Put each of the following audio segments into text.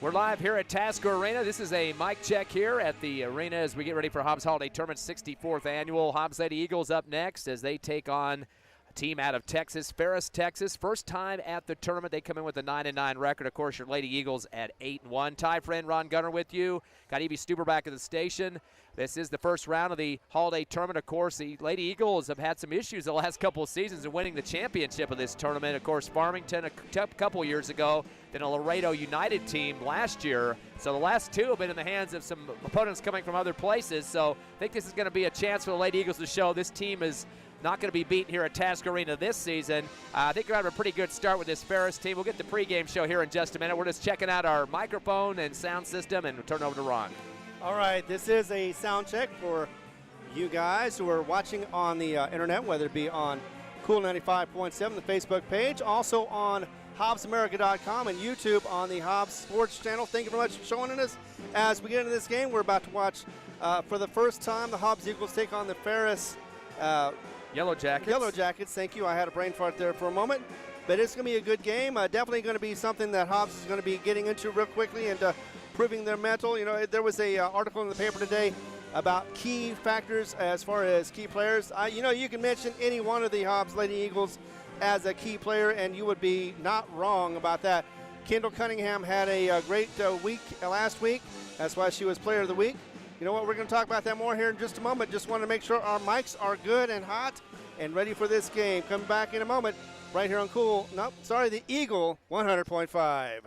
We're live here at Tasker Arena. This is a mic check here at the arena as we get ready for Hobbs Holiday Tournament 64th Annual. Hobbs Lady Eagles up next as they take on a team out of Texas, Ferris, Texas. First time at the tournament. They come in with a 9-9 record. Of course, your Lady Eagles at 8-1. Ty friend Ron Gunner with you. Got Evie Stuber back at the station. This is the first round of the Holiday Tournament. Of course, the Lady Eagles have had some issues the last couple of seasons in winning the championship of this tournament. Of course, Farmington a couple years ago, then a Laredo United team last year. So the last two have been in the hands of some opponents coming from other places. So I think this is going to be a chance for the Lady Eagles to show this team is not going to be beaten here at Tasker Arena this season. I think we're having a pretty good start with this Ferris team. We'll get the pregame show here in just a minute. We're just checking out our microphone and sound system, and we'll turn it over to Ron. All right, this is a sound check for you guys who are watching on the internet, whether it be on Cool 95.7, the Facebook page, also on HobbsAmerica.com and YouTube on the Hobbs Sports Channel. Thank you very much for joining us. As we get into this game, we're about to watch for the first time the Hobbs Eagles take on the Ferris Yellow Jackets. Yellow Jackets, thank you. I had a brain fart there for a moment. But it's going to be a good game. Definitely going to be something that Hobbs is going to be getting into real quickly and proving their mental. You know, there was a article in the paper today about key factors as far as key players. You know, you can mention any one of the Hobbs Lady Eagles as a key player, and you would be not wrong about that. Kendall Cunningham had a great week last week. That's why she was Player of the Week. You know what? We're going to talk about that more here in just a moment. Just want to make sure our mics are good and hot and ready for this game. Come back in a moment right here on the Eagle 100.5.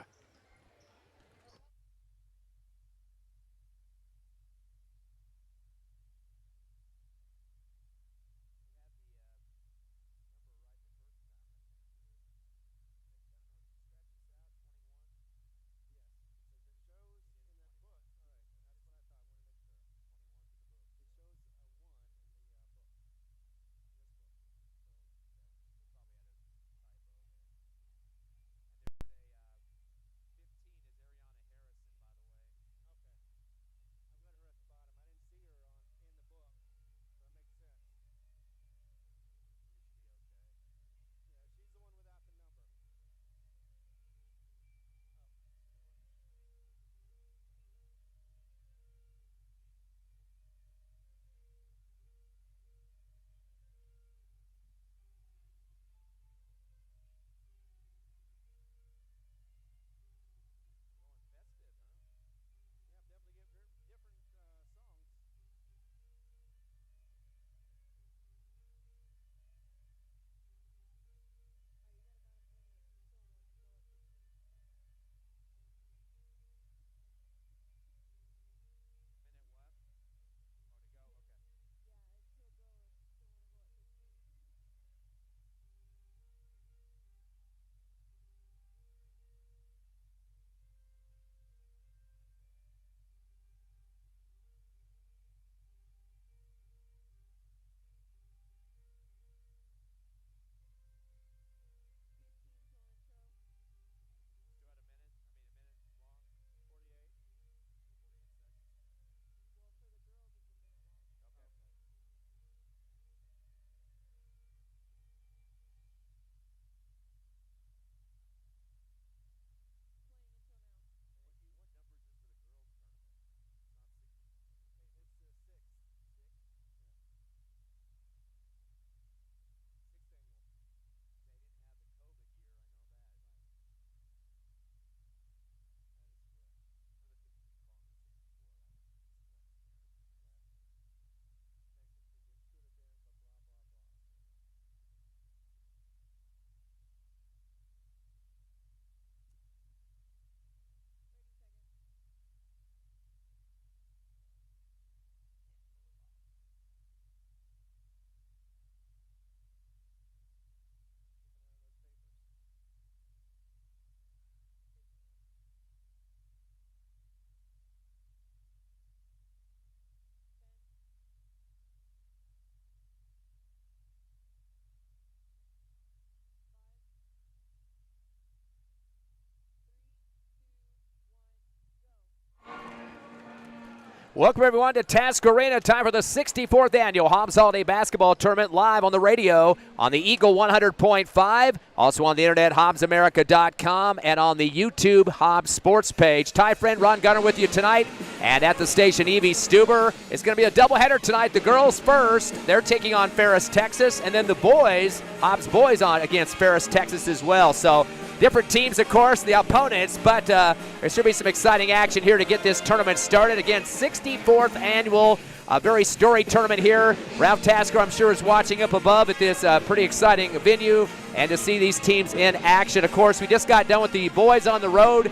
Welcome, everyone, to Task Arena. Time for the 64th Annual Hobbs Holiday Basketball Tournament, live on the radio on the Eagle 100.5, also on the internet, HobbsAmerica.com, and on the YouTube Hobbs Sports page. Ty Friend, Ron Gunner with you tonight, and at the station, Evie Stuber. It's going to be a doubleheader tonight. The girls first. They're taking on Ferris, Texas, and then the boys, Hobbs boys, on against Ferris, Texas as well. So different teams, of course, the opponents, but there should be some exciting action here to get this tournament started. Again, 64th annual, very storied tournament here. Ralph Tasker, I'm sure, is watching up above at this pretty exciting venue, and to see these teams in action. Of course, we just got done with the boys on the road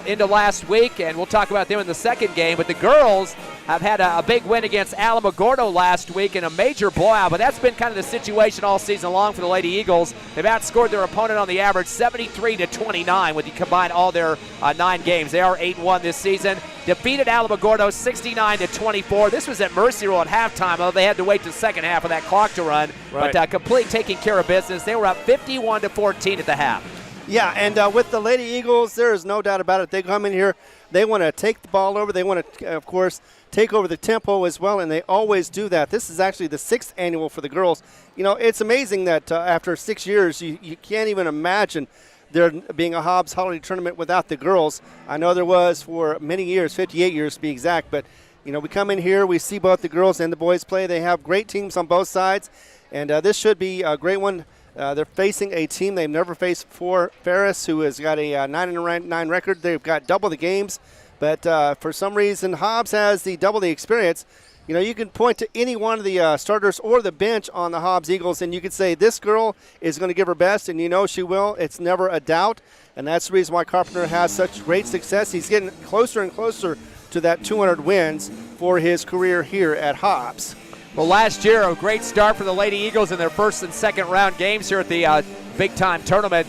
into last week, and we'll talk about them in the second game. But the girls have had a big win against Alamogordo last week in a major blowout, but that's been kind of the situation all season long for the Lady Eagles. They've outscored their opponent on the average 73-29 when you combine all their 9 games. They are 8-1 this season. Defeated Alamogordo 69-24. This was at Mercy Rule at halftime, although they had to wait the second half of that clock to run. Right. But completely taking care of business. They were up 51-14 at the half. Yeah, and with the Lady Eagles, there is no doubt about it. They come in here, they want to take the ball over. They want to, of course, take over the tempo as well, and they always do that. This is actually the 6th annual for the girls. You know, it's amazing that after 6 years, you can't even imagine there being a Hobbs Holiday Tournament without the girls. I know there was for many years, 58 years to be exact, but, you know, we come in here, we see both the girls and the boys play. They have great teams on both sides, and this should be a great one. They're facing a team they've never faced before, Ferris, who has got a 9-9 record. They've got double the games, but for some reason, Hobbs has double the experience. You know, you can point to any one of the starters or the bench on the Hobbs Eagles, and you could say this girl is going to give her best, and you know she will. It's never a doubt, and that's the reason why Carpenter has such great success. He's getting closer and closer to that 200 wins for his career here at Hobbs. Well, last year, a great start for the Lady Eagles in their first and second round games here at the big-time tournament.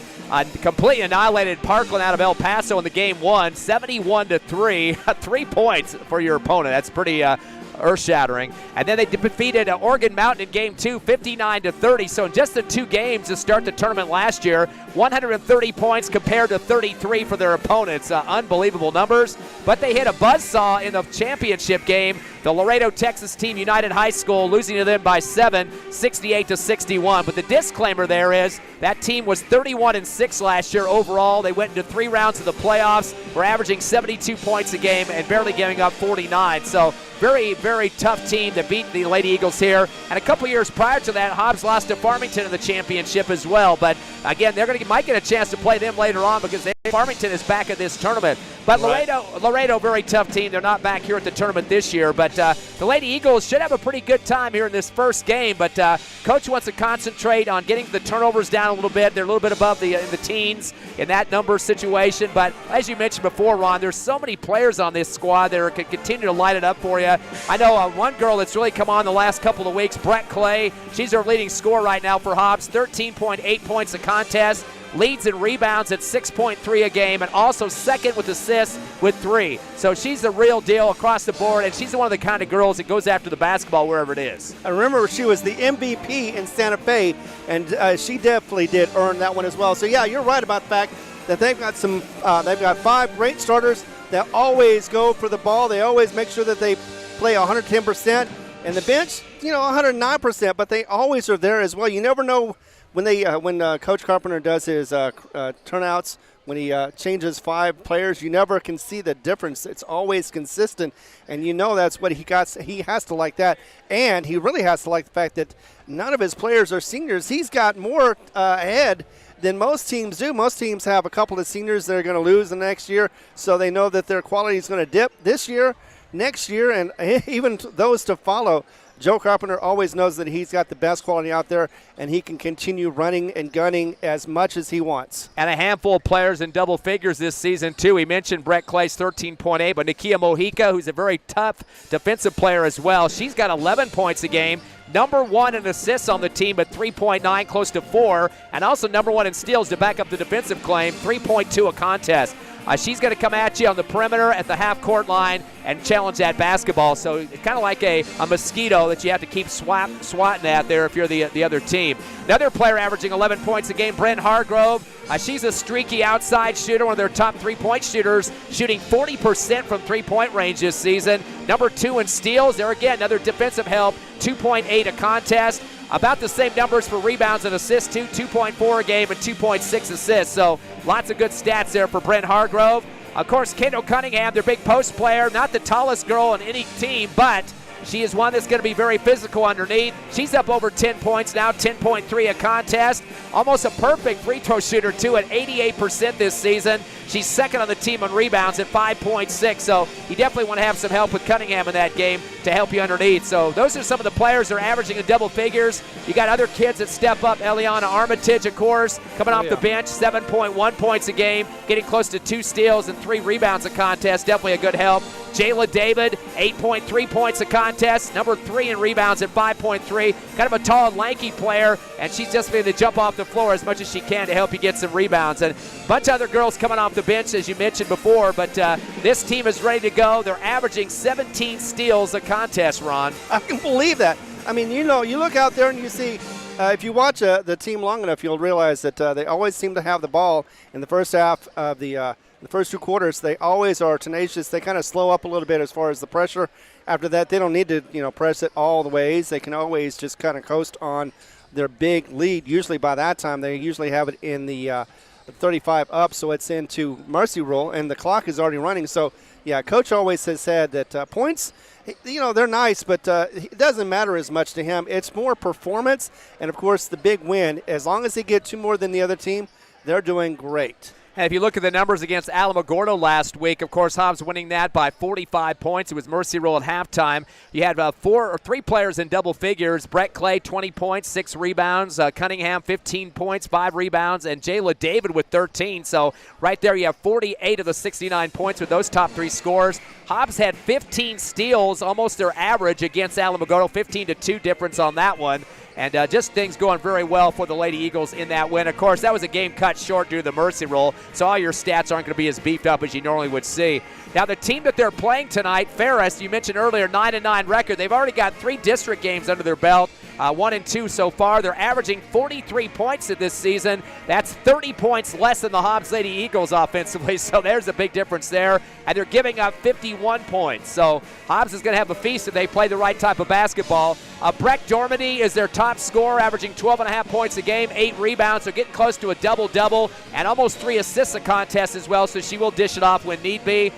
Completely annihilated Parkland out of El Paso in the game one, 71-3. 3 points for your opponent. That's pretty earth-shattering. And then they defeated Oregon Mountain in game 2, 59-30. So in just the 2 games to start the tournament last year, 130 points compared to 33 for their opponents. Unbelievable numbers. But they hit a buzzsaw in the championship game. The Laredo, Texas team, United High School, losing to them by 7, 68-61. But the disclaimer there is that team was 31-6 last year overall. They went into 3 rounds of the playoffs, were averaging 72 points a game and barely giving up 49. So very, very tough team that beat the Lady Eagles here. And a couple years prior to that, Hobbs lost to Farmington in the championship as well. But again, they're might get a chance to play them later on because Farmington is back at this tournament. But Laredo, very tough team. They're not back here at the tournament this year. But the Lady Eagles should have a pretty good time here in this first game. But Coach wants to concentrate on getting the turnovers down a little bit. They're a little bit above in the teens in that number situation. But as you mentioned before, Ron, there's so many players on this squad that can continue to light it up for you. I know one girl that's really come on the last couple of weeks, Brett Clay. She's our leading scorer right now for Hobbs, 13.8 points a contest. Leads in rebounds at 6.3 a game, and also second with assists with 3. So she's the real deal across the board, and she's one of the kind of girls that goes after the basketball wherever it is. I remember she was the MVP in Santa Fe, and she definitely did earn that one as well. So yeah, you're right about the fact that they've got they've got 5 great starters that always go for the ball. They always make sure that they play 110%, and the bench, 109%, but they always are there as well. You never know. When Coach Carpenter does his turnouts, when he changes 5 players, you never can see the difference. It's always consistent, and you know that's what he got. He has to like that, and he really has to like the fact that none of his players are seniors. He's got more ahead than most teams do. Most teams have a couple of seniors that are going to lose the next year, so they know that their quality is going to dip this year, next year, and even those to follow. Joe Carpenter always knows that he's got the best quality out there, and he can continue running and gunning as much as he wants. And a handful of players in double figures this season, too. He mentioned Brett Clay's 13.8, but Nakia Mojica, who's a very tough defensive player as well, she's got 11 points a game. Number 1 in assists on the team at 3.9, close to 4, and also number 1 in steals to back up the defensive claim, 3.2 a contest. She's going to come at you on the perimeter at the half-court line and challenge that basketball. So it's kind of like a mosquito that you have to keep swatting at there if you're the other team. Another player averaging 11 points a game, Brent Hargrove. She's a streaky outside shooter, one of their top three-point shooters, shooting 40% from three-point range this season. Number 2 in steals. There again, another defensive help, 2.8 a contest. About the same numbers for rebounds and assists, too, 2.4 a game and 2.6 assists. So lots of good stats there for Brent Hargrove. Of course, Kendall Cunningham, their big post player, not the tallest girl on any team, but she is one that's going to be very physical underneath. She's up over 10 points now, 10.3 a contest. Almost a perfect free throw shooter, too, at 88% this season. She's second on the team on rebounds at 5.6, so you definitely want to have some help with Cunningham in that game to help you underneath. So those are some of the players that are averaging in double figures. You got other kids that step up. Eliana Armitage, of course, coming off the bench, 7.1 points a game, getting close to 2 steals and 3 rebounds a contest. Definitely a good help. Jayla David, 8.3 points a contest, number 3 in rebounds at 5.3. Kind of a tall and lanky player, and she's just been to jump off the floor as much as she can to help you get some rebounds. And a bunch of other girls coming off the bench, as you mentioned before, but this team is ready to go. They're averaging 17 steals a contest, Ron. I can believe that. I mean, you know, you look out there and you see, if you watch the team long enough, you'll realize that they always seem to have the ball in the first half of the first 2 quarters. They always are tenacious. They kind of slow up a little bit as far as the pressure. After that, they don't need to, press it all the ways. They can always just kind of coast on their big lead. Usually by that time, they usually have it in the 35 up, so it's into mercy rule, and the clock is already running. So, yeah, Coach always has said that points, they're nice, but it doesn't matter as much to him. It's more performance, and, of course, the big win. As long as they get 2 more than the other team, they're doing great. And if you look at the numbers against Alamogordo last week, of course, Hobbs winning that by 45 points. It was mercy rule at halftime. You had 3 players in double figures. Brett Clay, 20 points, 6 rebounds. Cunningham, 15 points, 5 rebounds. And Jayla David with 13. So right there you have 48 of the 69 points with those top 3 scores. Hobbs had 15 steals, almost their average against Alamogordo, 15-2 difference on that one. And just things going very well for the Lady Eagles in that win. Of course, that was a game cut short due to the mercy rule, so all your stats aren't going to be as beefed up as you normally would see. Now, the team that they're playing tonight, Ferris, you mentioned earlier, 9-9 record. They've already got 3 district games under their belt, 1 and 2 so far. They're averaging 43 points in this season. That's 30 points less than the Hobbs Lady Eagles offensively, so there's a big difference there. And they're giving up 51 points. So Hobbs is going to have a feast if they play the right type of basketball. Breck Dormady is their top scorer, averaging 12.5 points a game, 8 rebounds, so getting close to a double-double, and almost 3 assists a contest as well, so she will dish it off when need be.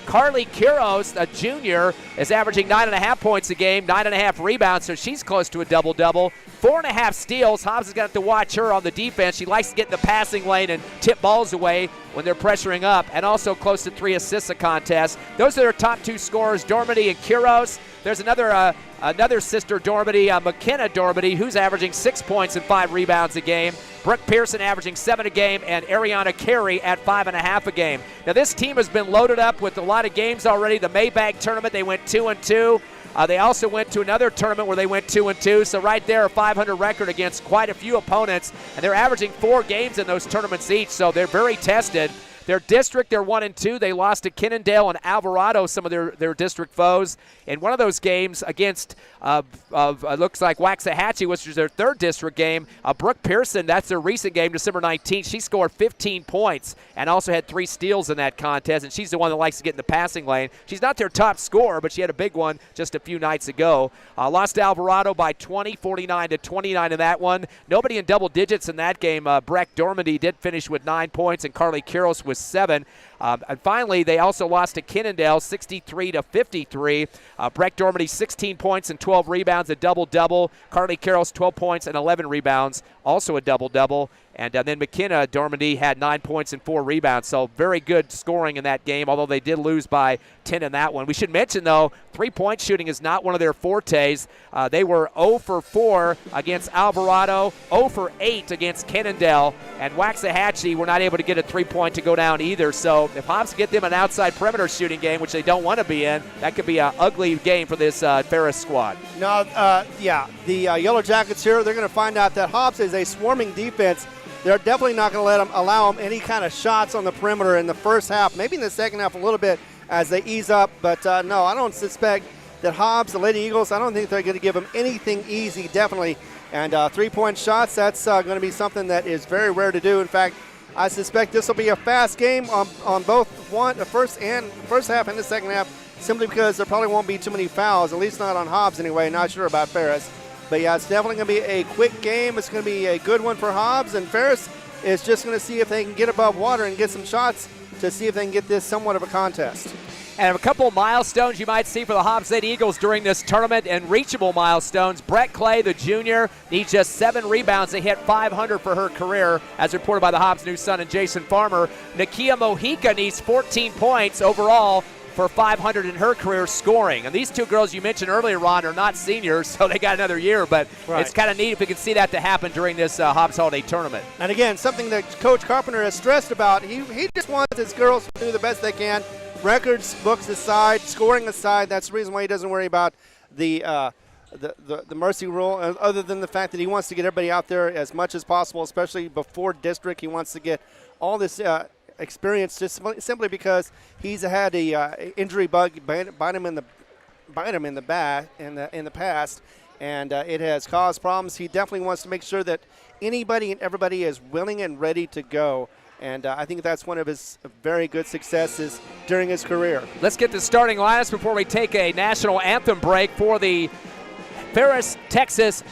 Carly Quiros, a junior, is averaging 9.5 points a game, 9.5 rebounds, so she's close to a double-double. 4.5 steals. Hobbs is going to have to watch her on the defense. She likes to get in the passing lane and tip balls away when they're pressuring up, and also close to 3 assists a contest. Those are their top 2 scorers, Dormady and Quiros. There's another sister Dormady, McKenna Dormady, who's averaging 6 points and 5 rebounds a game. Brooke Pearson averaging 7 a game, and Ariana Carey at 5.5 a game. Now, this team has been loaded up with a lot of games already. The Maybach tournament, they went 2-2. They also went to another tournament where they went 2-2. So right there, a 500 record against quite a few opponents. And they're averaging 4 games in those tournaments each, so they're very tested. Their district, they're 1-2. They lost to Kinnendale and Alvarado, some of their district foes. In one of those games against, looks like Waxahachie, which was their 3rd district game, Brooke Pearson, that's their recent game, December 19th. She scored 15 points and also had 3 steals in that contest, and she's the one that likes to get in the passing lane. She's not their top scorer, but she had a big one just a few nights ago. Lost to Alvarado by 20, 49-29 in that one. Nobody in double digits in that game. Breck Dormady did finish with 9 points, and Carly Quiros with 7. And finally, they also lost to Kinnendale 63-53. Breck Dormady 16 points and 12 rebounds, a double-double. Carly Quiros 12 points and 11 rebounds, also a double-double. And then McKenna Dormady had 9 points and 4 rebounds. So very good scoring in that game, although they did lose by 10 in that one. We should mention, though, 3-point shooting is not one of their fortes. They were 0 for 4 against Alvarado, 0 for 8 against Kinnendale, and Waxahachie were not able to get a 3-point to go down either. So if Hobbs get them an outside perimeter shooting game, which they don't want to be in, that could be an ugly game for this Ferris squad. No, the Yellow Jackets here, they're going to find out that Hobbs is a swarming defense. they're definitely not going to allow them any kind of shots on the perimeter in the first half, maybe in the second half a little bit as they ease up. But no, I don't suspect that Hobbs, the Lady Eagles, I don't think they're going to give them anything easy, definitely. And 3-point shots, that's going to be something that is very rare to do. In fact, I suspect this will be a fast game on both the first half and the second half, simply because there probably won't be too many fouls, at least not on Hobbs anyway. Not sure about Ferris. But yeah, it's definitely going to be a quick game. It's going to be a good one for Hobbs, and Ferris is just going to see if they can get above water and get some shots to see if they can get this somewhat of a contest. And a couple of milestones you might see for the Hobbs Lady Eagles during this tournament, and reachable milestones. Brett Clay, the junior, needs just 7 rebounds to hit 500 for her career, as reported by the Hobbs News Sun and Jason Farmer. Nakia Mojica needs 14 points overall for 500 in her career scoring. And these two girls you mentioned earlier, Ron, are not seniors, so they got another year, but It's kind of neat if we can see that to happen during this Hobbs Holiday Tournament. And again, something that Coach Carpenter has stressed about, he just wants his girls to do the best they can. Records, books aside, scoring aside, that's the reason why he doesn't worry about the mercy rule, other than the fact that he wants to get everybody out there as much as possible, especially before district. He wants to get all this experience just simply because he's had a injury bug bite him in the back in the past, and it has caused problems. He definitely wants to make sure that anybody and everybody is willing and ready to go. And I think that's one of his very good successes during his career. Let's get the starting lineups before we take a national anthem break for the Ferris, Texas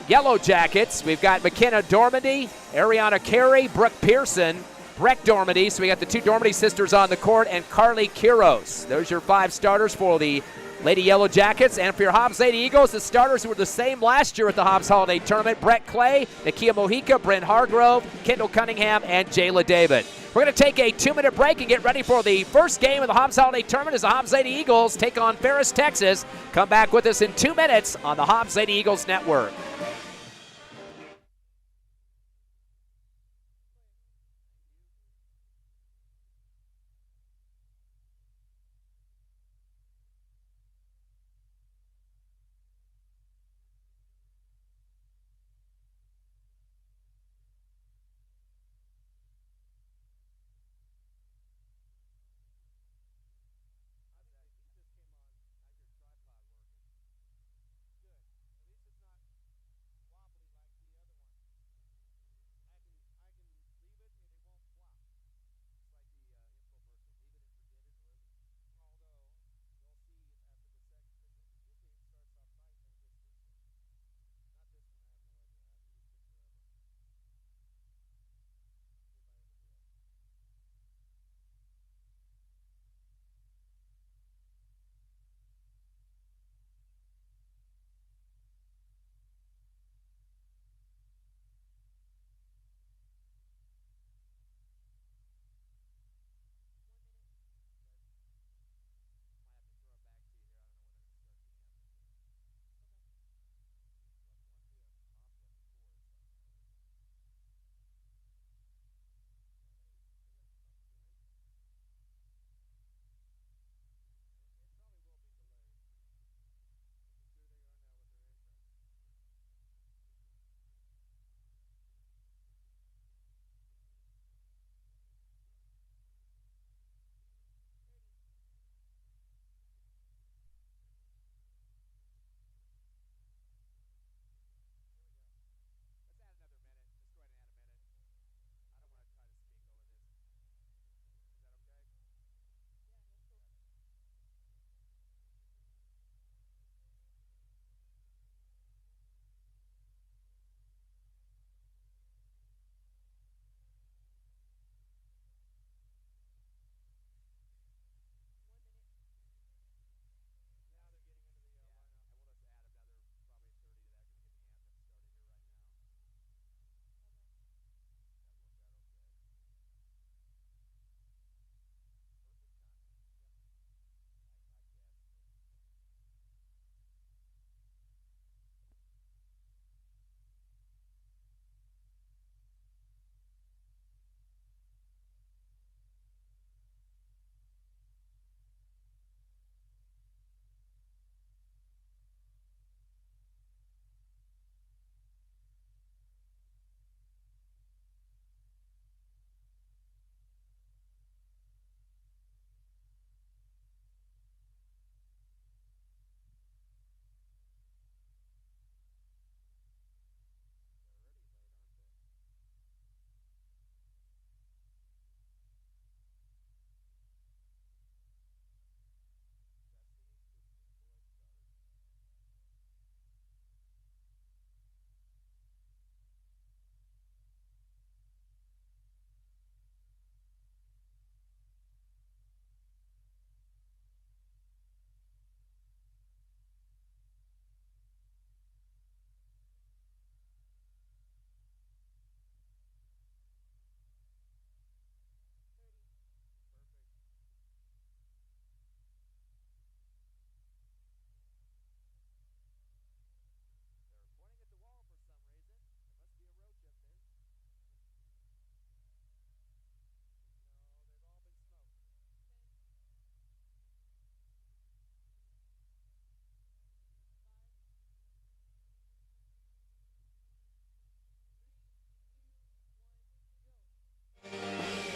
Yellow Jackets. We've got McKenna Dormandy, Ariana Carey, Brooke Pearson, Breck Dormandy. So we got the 2 Dormandy sisters on the court, and Carly Quiros. Those are your 5 starters for the Lady Yellow Jackets. And for your Hobbs Lady Eagles, the starters were the same last year at the Hobbs Holiday Tournament. Brett Clay, Nakia Mojica, Bryn Hargrove, Kendall Cunningham, and Jayla David. We're going to take a 2-minute break and get ready for the first game of the Hobbs Holiday Tournament as the Hobbs Lady Eagles take on Ferris, Texas. Come back with us in 2 minutes on the Hobbs Lady Eagles Network.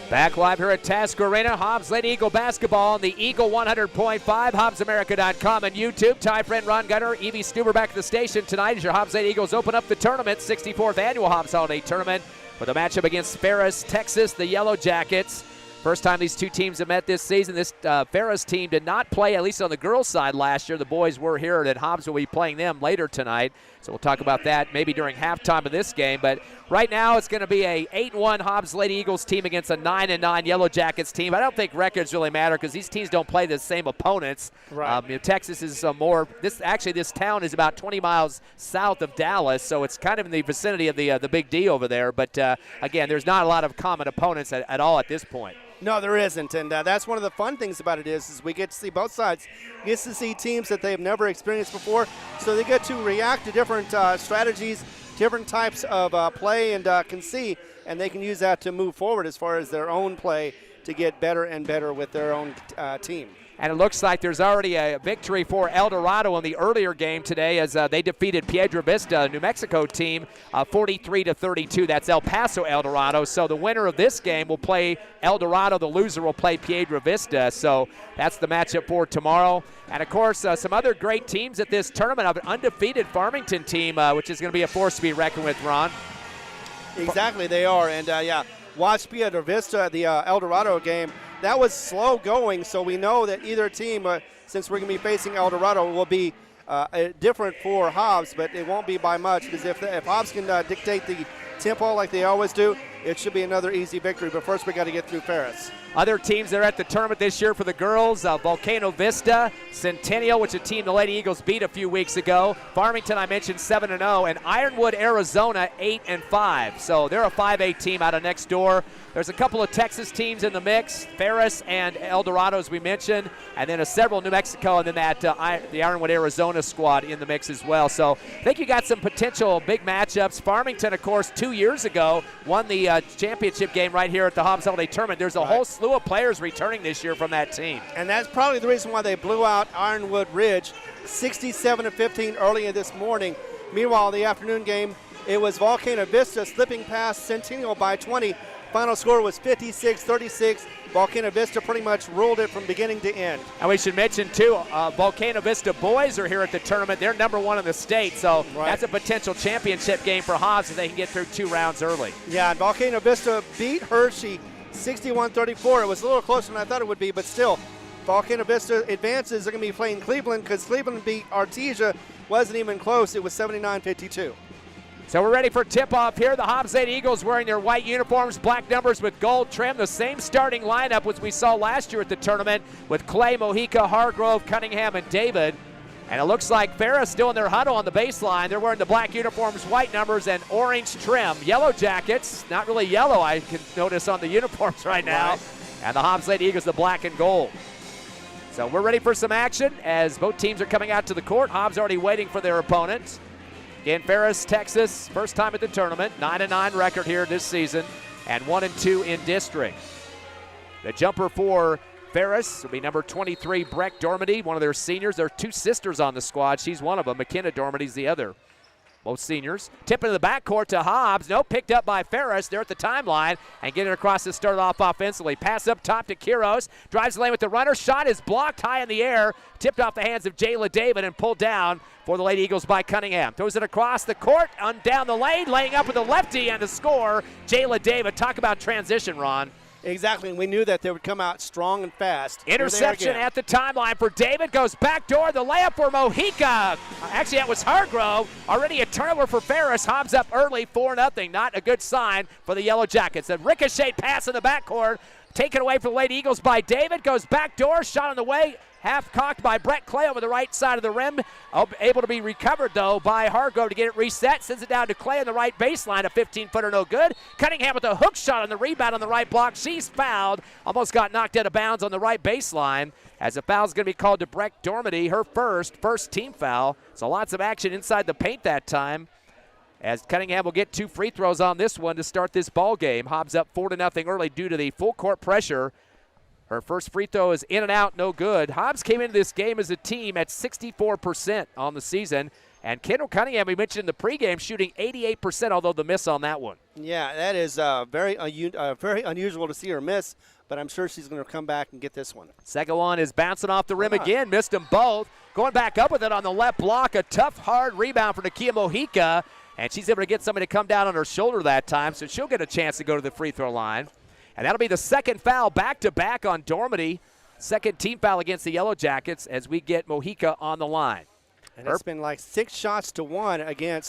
Back live here at Tasker Arena, Hobbs Lady Eagle basketball on the Eagle 100.5, HobbsAmerica.com, and YouTube. Ty friend Ron Gunner, Evie Stuber back at the station tonight as your Hobbs Lady Eagles open up the tournament, 64th annual Hobbs Holiday Tournament, with a matchup against Ferris, Texas, the Yellow Jackets. First time these two teams have met this season. This Ferris team did not play, at least on the girls' side last year. The boys were here, and Hobbs will be playing them later tonight. So we'll talk about that maybe during halftime of this game. But right now it's going to be a 8-1 Hobbs Lady Eagles team against a 9-9 Yellow Jackets team. I don't think records really matter because these teams don't play the same opponents. Right. Texas is more. This town is about 20 miles south of Dallas, so it's kind of in the vicinity of the Big D over there. But again, there's not a lot of common opponents at all at this point. No, there isn't, and that's one of the fun things about it is we get to see both sides, get to see teams that they've never experienced before, so they get to react to different strategies, different types of play, and can see, and they can use that to move forward as far as their own play to get better and better with their own team. And it looks like there's already a victory for El Dorado in the earlier game today as they defeated Piedra Vista, New Mexico team, 43-32. That's El Paso El Dorado. So the winner of this game will play El Dorado. The loser will play Piedra Vista. So that's the matchup for tomorrow. And, of course, some other great teams at this tournament. An undefeated Farmington team, which is going to be a force to be reckoned with, Ron. Exactly, they are. And, watch Piedra Vista at the El Dorado game. That was slow going, so we know that either team, since we're going to be facing El Dorado, will be different for Hobbs, but it won't be by much because if Hobbs can dictate the tempo like they always do, it should be another easy victory. But first we got to get through Ferris. Other teams that are at the tournament this year for the girls, Volcano Vista, Centennial, which is a team the Lady Eagles beat a few weeks ago. Farmington, I mentioned, 7-0, and Ironwood, Arizona, 8-5. So they're a 5A team out of next door. There's a couple of Texas teams in the mix, Ferris and El Dorado, as we mentioned, and then several New Mexico, and then the Ironwood, Arizona squad in the mix as well. So I think you got some potential big matchups. Farmington, of course, 2 years ago won the championship game right here at the Hobbs Holiday Tournament. There's a whole slew of players returning this year from that team. And that's probably the reason why they blew out Ironwood Ridge 67-15 earlier this morning. Meanwhile, the afternoon game, it was Volcano Vista slipping past Centennial by 20. Final score was 56-36. Volcano Vista pretty much ruled it from beginning to end. And we should mention, too, Volcano Vista boys are here at the tournament. They're #1 in the state, so that's a potential championship game for Hobbs if they can get through 2 rounds early. Yeah, and Volcano Vista beat Hershey 61-34. It was a little closer than I thought it would be, but still, Volcano Vista advances. They're going to be playing Cleveland because Cleveland beat Artesia. Wasn't even close. It was 79-52. So we're ready for tip-off here. The Hobbs Lady Eagles wearing their white uniforms, black numbers with gold trim. The same starting lineup which we saw last year at the tournament with Clay, Mojica, Hargrove, Cunningham, and David. And it looks like Ferris still in their huddle on the baseline. They're wearing the black uniforms, white numbers, and orange trim. Yellow Jackets, not really yellow, I can notice on the uniforms right now. Right. And the Hobbs Lady Eagles, the black and gold. So we're ready for some action as both teams are coming out to the court. Hobbs already waiting for their opponents. Again, Ferris, Texas, first time at the tournament, 9-9 record here this season, and 1-2 in district. The jumper for Ferris will be number 23, Breck Dormady, one of their seniors. There are 2 sisters on the squad. She's one of them. McKenna Dormady's the other. Both seniors. Tip into the backcourt to Hobbs. No, picked up by Ferris. They're at the timeline and getting across to start off offensively. Pass up top to Quiros. Drives the lane with the runner. Shot is blocked high in the air. Tipped off the hands of Jayla David and pulled down for the Lady Eagles by Cunningham. Throws it across the court, down the lane, laying up with the lefty and the score. Jayla David. Talk about transition, Ron. Exactly, and we knew that they would come out strong and fast. Interception at the timeline for David. Goes back door. The layup for Mojica. Actually, that was Hargrove. Already a turnover for Ferris. Hobbs up early, 4-0. Not a good sign for the Yellow Jackets. A ricochet pass in the backcourt. Taken away from the Lady Eagles by David. Goes back door. Shot on the way. Half cocked by Brett Clay over the right side of the rim. Able to be recovered, though, by Hargrove to get it reset. Sends it down to Clay on the right baseline. A 15-footer, no good. Cunningham with a hook shot on the rebound on the right block. She's fouled. Almost got knocked out of bounds on the right baseline. As a foul is going to be called to Breck Dormady, her first team foul. So lots of action inside the paint that time. As Cunningham will get 2 free throws on this one to start this ball game. Hobbs up 4-0 early due to the full court pressure. Her first free throw is in and out, no good. Hobbs came into this game as a team at 64% on the season. And Kendall Cunningham, we mentioned in the pregame, shooting 88%, although the miss on that one. Yeah, that is very unusual to see her miss, but I'm sure she's going to come back and get this one. Second one is bouncing off the rim again. Missed them both. Going back up with it on the left block. A tough, hard rebound for Nakia Mojica, and she's able to get somebody to come down on her shoulder that time, so she'll get a chance to go to the free throw line. And that'll be the second foul back-to-back on Dormady. Second team foul against the Yellow Jackets as we get Mojica on the line. And it's been like 6 shots to 1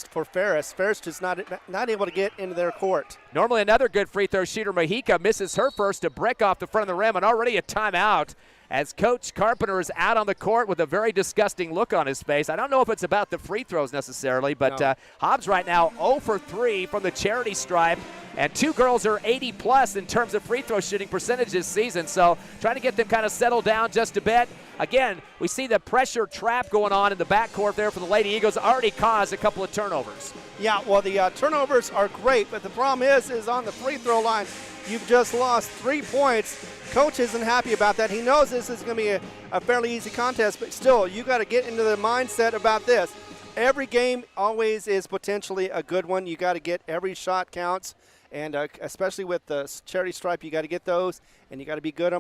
for Ferris. Ferris just not able to get into their court. Normally another good free throw shooter, Mojica, misses her first to brick off the front of the rim, and already a timeout as Coach Carpenter is out on the court with a very disgusting look on his face. I don't know if it's about the free throws necessarily, but no. Hobbs right now 0 for 3 from the charity stripe, and 2 girls are 80-plus in terms of free throw shooting percentage this season, so trying to get them kind of settled down just a bit. Again, we see the pressure trap going on in the backcourt there for the Lady Eagles, already caused a couple of turnovers. Yeah, well, the turnovers are great, but the problem is on the free throw line, you've just lost 3 points. Coach isn't happy about that. He knows this is going to be a fairly easy contest, but still, you got to get into the mindset about this. Every game always is potentially a good one. You got to get every shot counts, and especially with the charity stripe, you got to get those, and you got to be good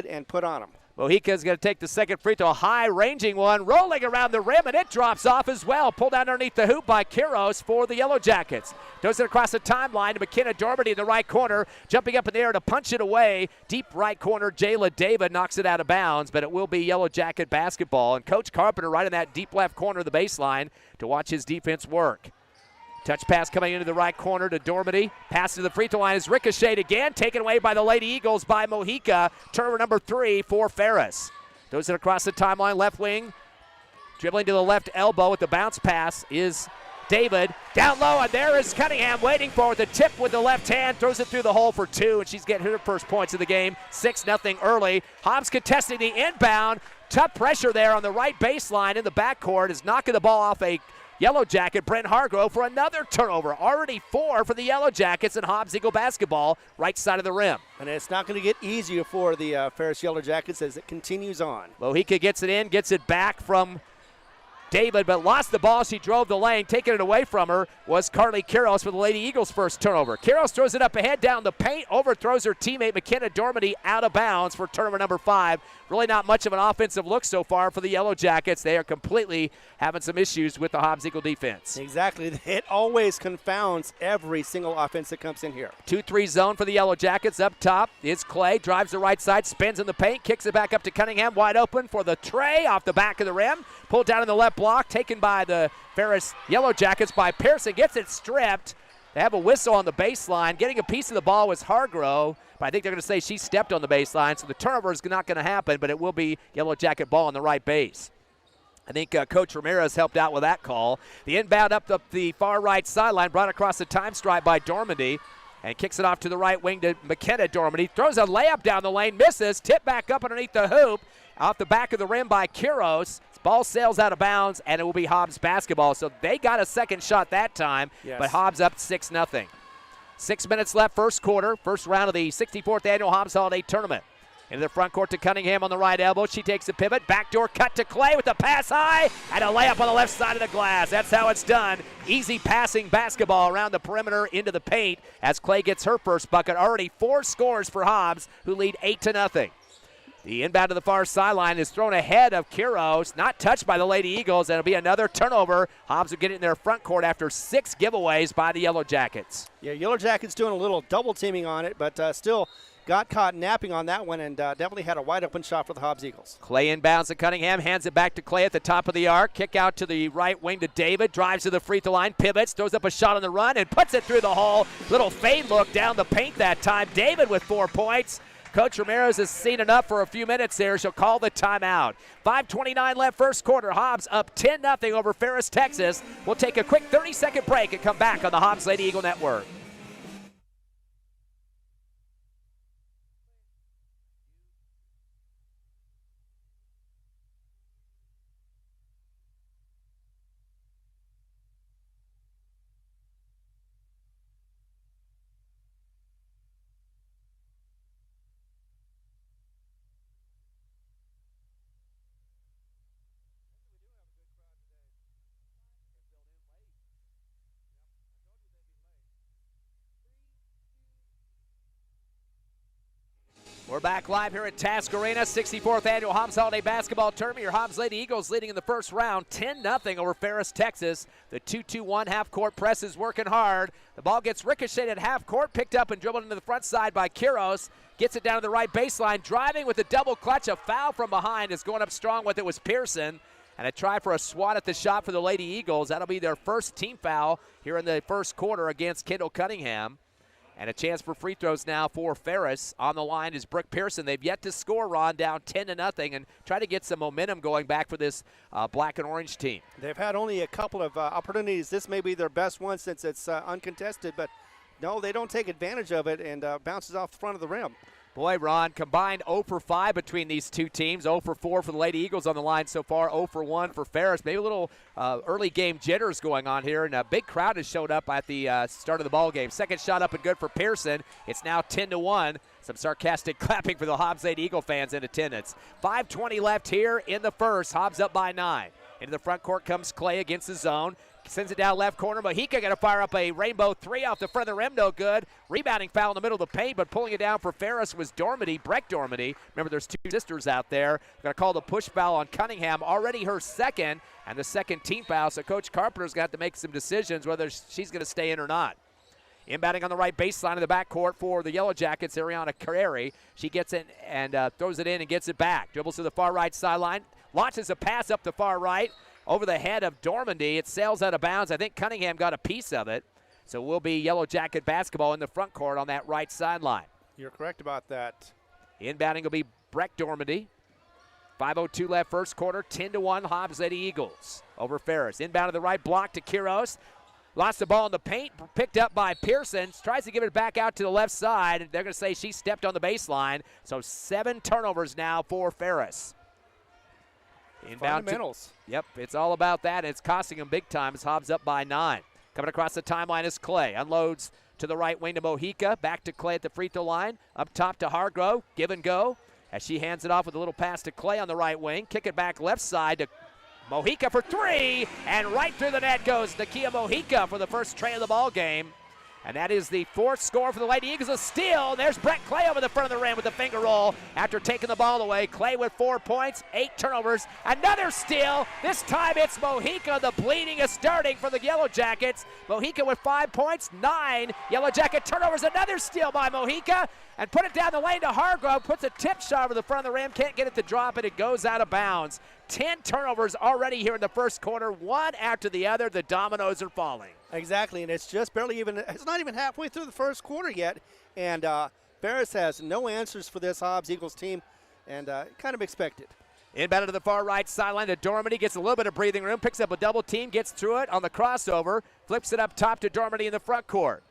and put on them. Mojica's going to take the second free throw, a high-ranging one, rolling around the rim, and it drops off as well. Pulled down underneath the hoop by Quiros for the Yellow Jackets. Throws it across the timeline to McKenna Dormady in the right corner, jumping up in the air to punch it away. Deep right corner, Jayla David knocks it out of bounds, but it will be Yellow Jacket basketball. And Coach Carpenter right in that deep left corner of the baseline to watch his defense work. Touch pass coming into the right corner to Dormady. Pass to the free throw line is ricocheted again. Taken away by the Lady Eagles by Mojica. Turnover number 3 for Ferris. Throws it across the timeline, left wing. Dribbling to the left elbow with the bounce pass is David. Down low, and there is Cunningham waiting for it. The tip with the left hand. Throws it through the hole for 2, and she's getting her first points of the game. 6-0 early. Hobbs contesting the inbound. Tough pressure there on the right baseline in the backcourt. Is knocking the ball off a Yellow Jacket, Brent Hargrove, for another turnover. Already 4 for the Yellow Jackets and Hobbs Eagle basketball, right side of the rim. And it's not going to get easier for the Ferris Yellow Jackets as it continues on. Mojica gets it in, gets it back from David, but lost the ball. She drove the lane. Taking it away from her was Carly Quiros for the Lady Eagles' first turnover. Quiros throws it up ahead down the paint, overthrows her teammate McKenna Dormady out of bounds for turnover number 5. Really not much of an offensive look so far for the Yellow Jackets. They are completely having some issues with the Hobbs Eagle defense. Exactly. It always confounds every single offense that comes in here. 2-3 zone for the Yellow Jackets. Up top is Clay. Drives the right side, spins in the paint, kicks it back up to Cunningham. Wide open for the tray off the back of the rim. Pulled down in the left block, taken by the Ferris Yellow Jackets by Pearson. Gets it stripped. They have a whistle on the baseline. Getting a piece of the ball was Hargrove, but I think they're going to say she stepped on the baseline, so the turnover is not going to happen, but it will be Yellow Jacket ball on the right base. I think Coach Ramirez helped out with that call. The inbound up the far right sideline, brought across the time stripe by Dormady, and kicks it off to the right wing to McKenna Dormady. Throws a layup down the lane, misses, tip back up underneath the hoop, off the back of the rim by Quiros. Ball sails out of bounds, and it will be Hobbs basketball. So they got a second shot that time, yes. But Hobbs up 6-0. 6 minutes left, first quarter, first round of the 64th Annual Hobbs Holiday Tournament. Into the front court to Cunningham on the right elbow. She takes a pivot, backdoor cut to Clay with the pass high, and a layup on the left side of the glass. That's how it's done. Easy passing basketball around the perimeter into the paint as Clay gets her first bucket. Already 4 scores for Hobbs, who lead 8-0. The inbound to the far sideline is thrown ahead of Quiros, not touched by the Lady Eagles, and it'll be another turnover. Hobbs will get it in their front court after 6 giveaways by the Yellow Jackets. Yeah, Yellow Jackets doing a little double teaming on it, but still got caught napping on that one and definitely had a wide open shot for the Hobbs Eagles. Clay inbounds to Cunningham, hands it back to Clay at the top of the arc. Kick out to the right wing to David, drives to the free throw line, pivots, throws up a shot on the run, and puts it through the hole. Little fade look down the paint that time. David with 4 points. Coach Ramirez has seen enough for a few minutes there. She'll call the timeout. 5:29 left first quarter. Hobbs up 10-0 over Ferris, Texas. We'll take a quick 30-second break and come back on the Hobbs Lady Eagle Network. back live here at Task Arena, 64th Annual Hobbs Holiday Basketball Tournament. Your Hobbs Lady Eagles leading in the first round, 10-0 over Ferris, Texas. The 2-2-1 half-court press is working hard. The ball gets ricocheted at half-court, picked up and dribbled into the front side by Quiros. Gets it down to the right baseline, driving with a double clutch. A foul from behind is going up strong with it was Pearson. And a try for a swat at the shot for the Lady Eagles. That'll be their first team foul here in the first quarter against Kendall Cunningham. And a chance for free throws now for Ferris. On the line is Brooke Pearson. They've yet to score, Ron, down 10-0, and try to get some momentum going back for this black and orange team. They've had only a couple of opportunities. This may be their best one since it's uncontested, but no, they don't take advantage of it and bounces off the front of the rim. Boy, Ron, combined 0 for 5 between these two teams. 0 for 4 for the Lady Eagles on the line so far. 0 for 1 for Ferris. Maybe a little early game jitters going on here, and a big crowd has showed up at the start of the ball game. Second shot up and good for Pearson. It's now 10-1. Some sarcastic clapping for the Hobbs Lady Eagle fans in attendance. 5:20 left here in the first. Hobbs up by 9. Into the front court comes Clay against the zone. Sends it down left corner. Mojica going to fire up a rainbow three off the front of the rim. No good. Rebounding foul in the middle of the paint, but pulling it down for Ferris was Dormady, Breck Dormady. Remember, there's two sisters out there. Going to call the push foul on Cunningham. Already her second, and the second team foul. So Coach Carpenter's got to make some decisions whether she's going to stay in or not. Inbounding on the right baseline of the backcourt for the Yellow Jackets, Ariana Carreri. She gets it and throws it in and gets it back. Dribbles to the far right sideline. Launches a pass up the far right. Over the head of Dormady. It sails out of bounds. I think Cunningham got a piece of it. So we'll be Yellow Jacket basketball in the front court on that right sideline. You're correct about that. Inbounding will be Breck Dormady. 5:02 left first quarter. 10-1 Hobbs Lady Eagles over Ferris. Inbound to the right block to Quiros. Lost the ball in the paint. Picked up by Pearson. Tries to give it back out to the left side. They're going to say she stepped on the baseline. So 7 turnovers now for Ferris. Inbound fundamentals. Yep, it's all about that. It's costing them big time as Hobbs up by 9. Coming across the timeline is Clay. Unloads to the right wing to Mojica. Back to Clay at the free throw line. Up top to Hargrove. Give and go as she hands it off with a little pass to Clay on the right wing. Kick it back left side to Mojica for 3. And right through the net goes Nakia Mojica for the first tray of the ball game. And that is the 4th score for the Lady Eagles. A steal. There's Brett Clay over the front of the rim with the finger roll after taking the ball away. Clay with 4 points, 8 turnovers. Another steal. This time it's Mojica. The bleeding is starting for the Yellow Jackets. Mojica with 5 points, 9 Yellow Jacket turnovers. Another steal by Mojica. And put it down the lane to Hargrove. Puts a tip shot over the front of the rim. Can't get it to drop it. It goes out of bounds. 10 turnovers already here in the first quarter. One after the other. The dominoes are falling. Exactly, and it's just it's not even halfway through the first quarter yet. And Ferris has no answers for this Hobbs Eagles team, and kind of expected. Inbound to the far right sideline to Dormady. Gets a little bit of breathing room. Picks up a double team. Gets through it on the crossover. Flips it up top to Dormady in the front court.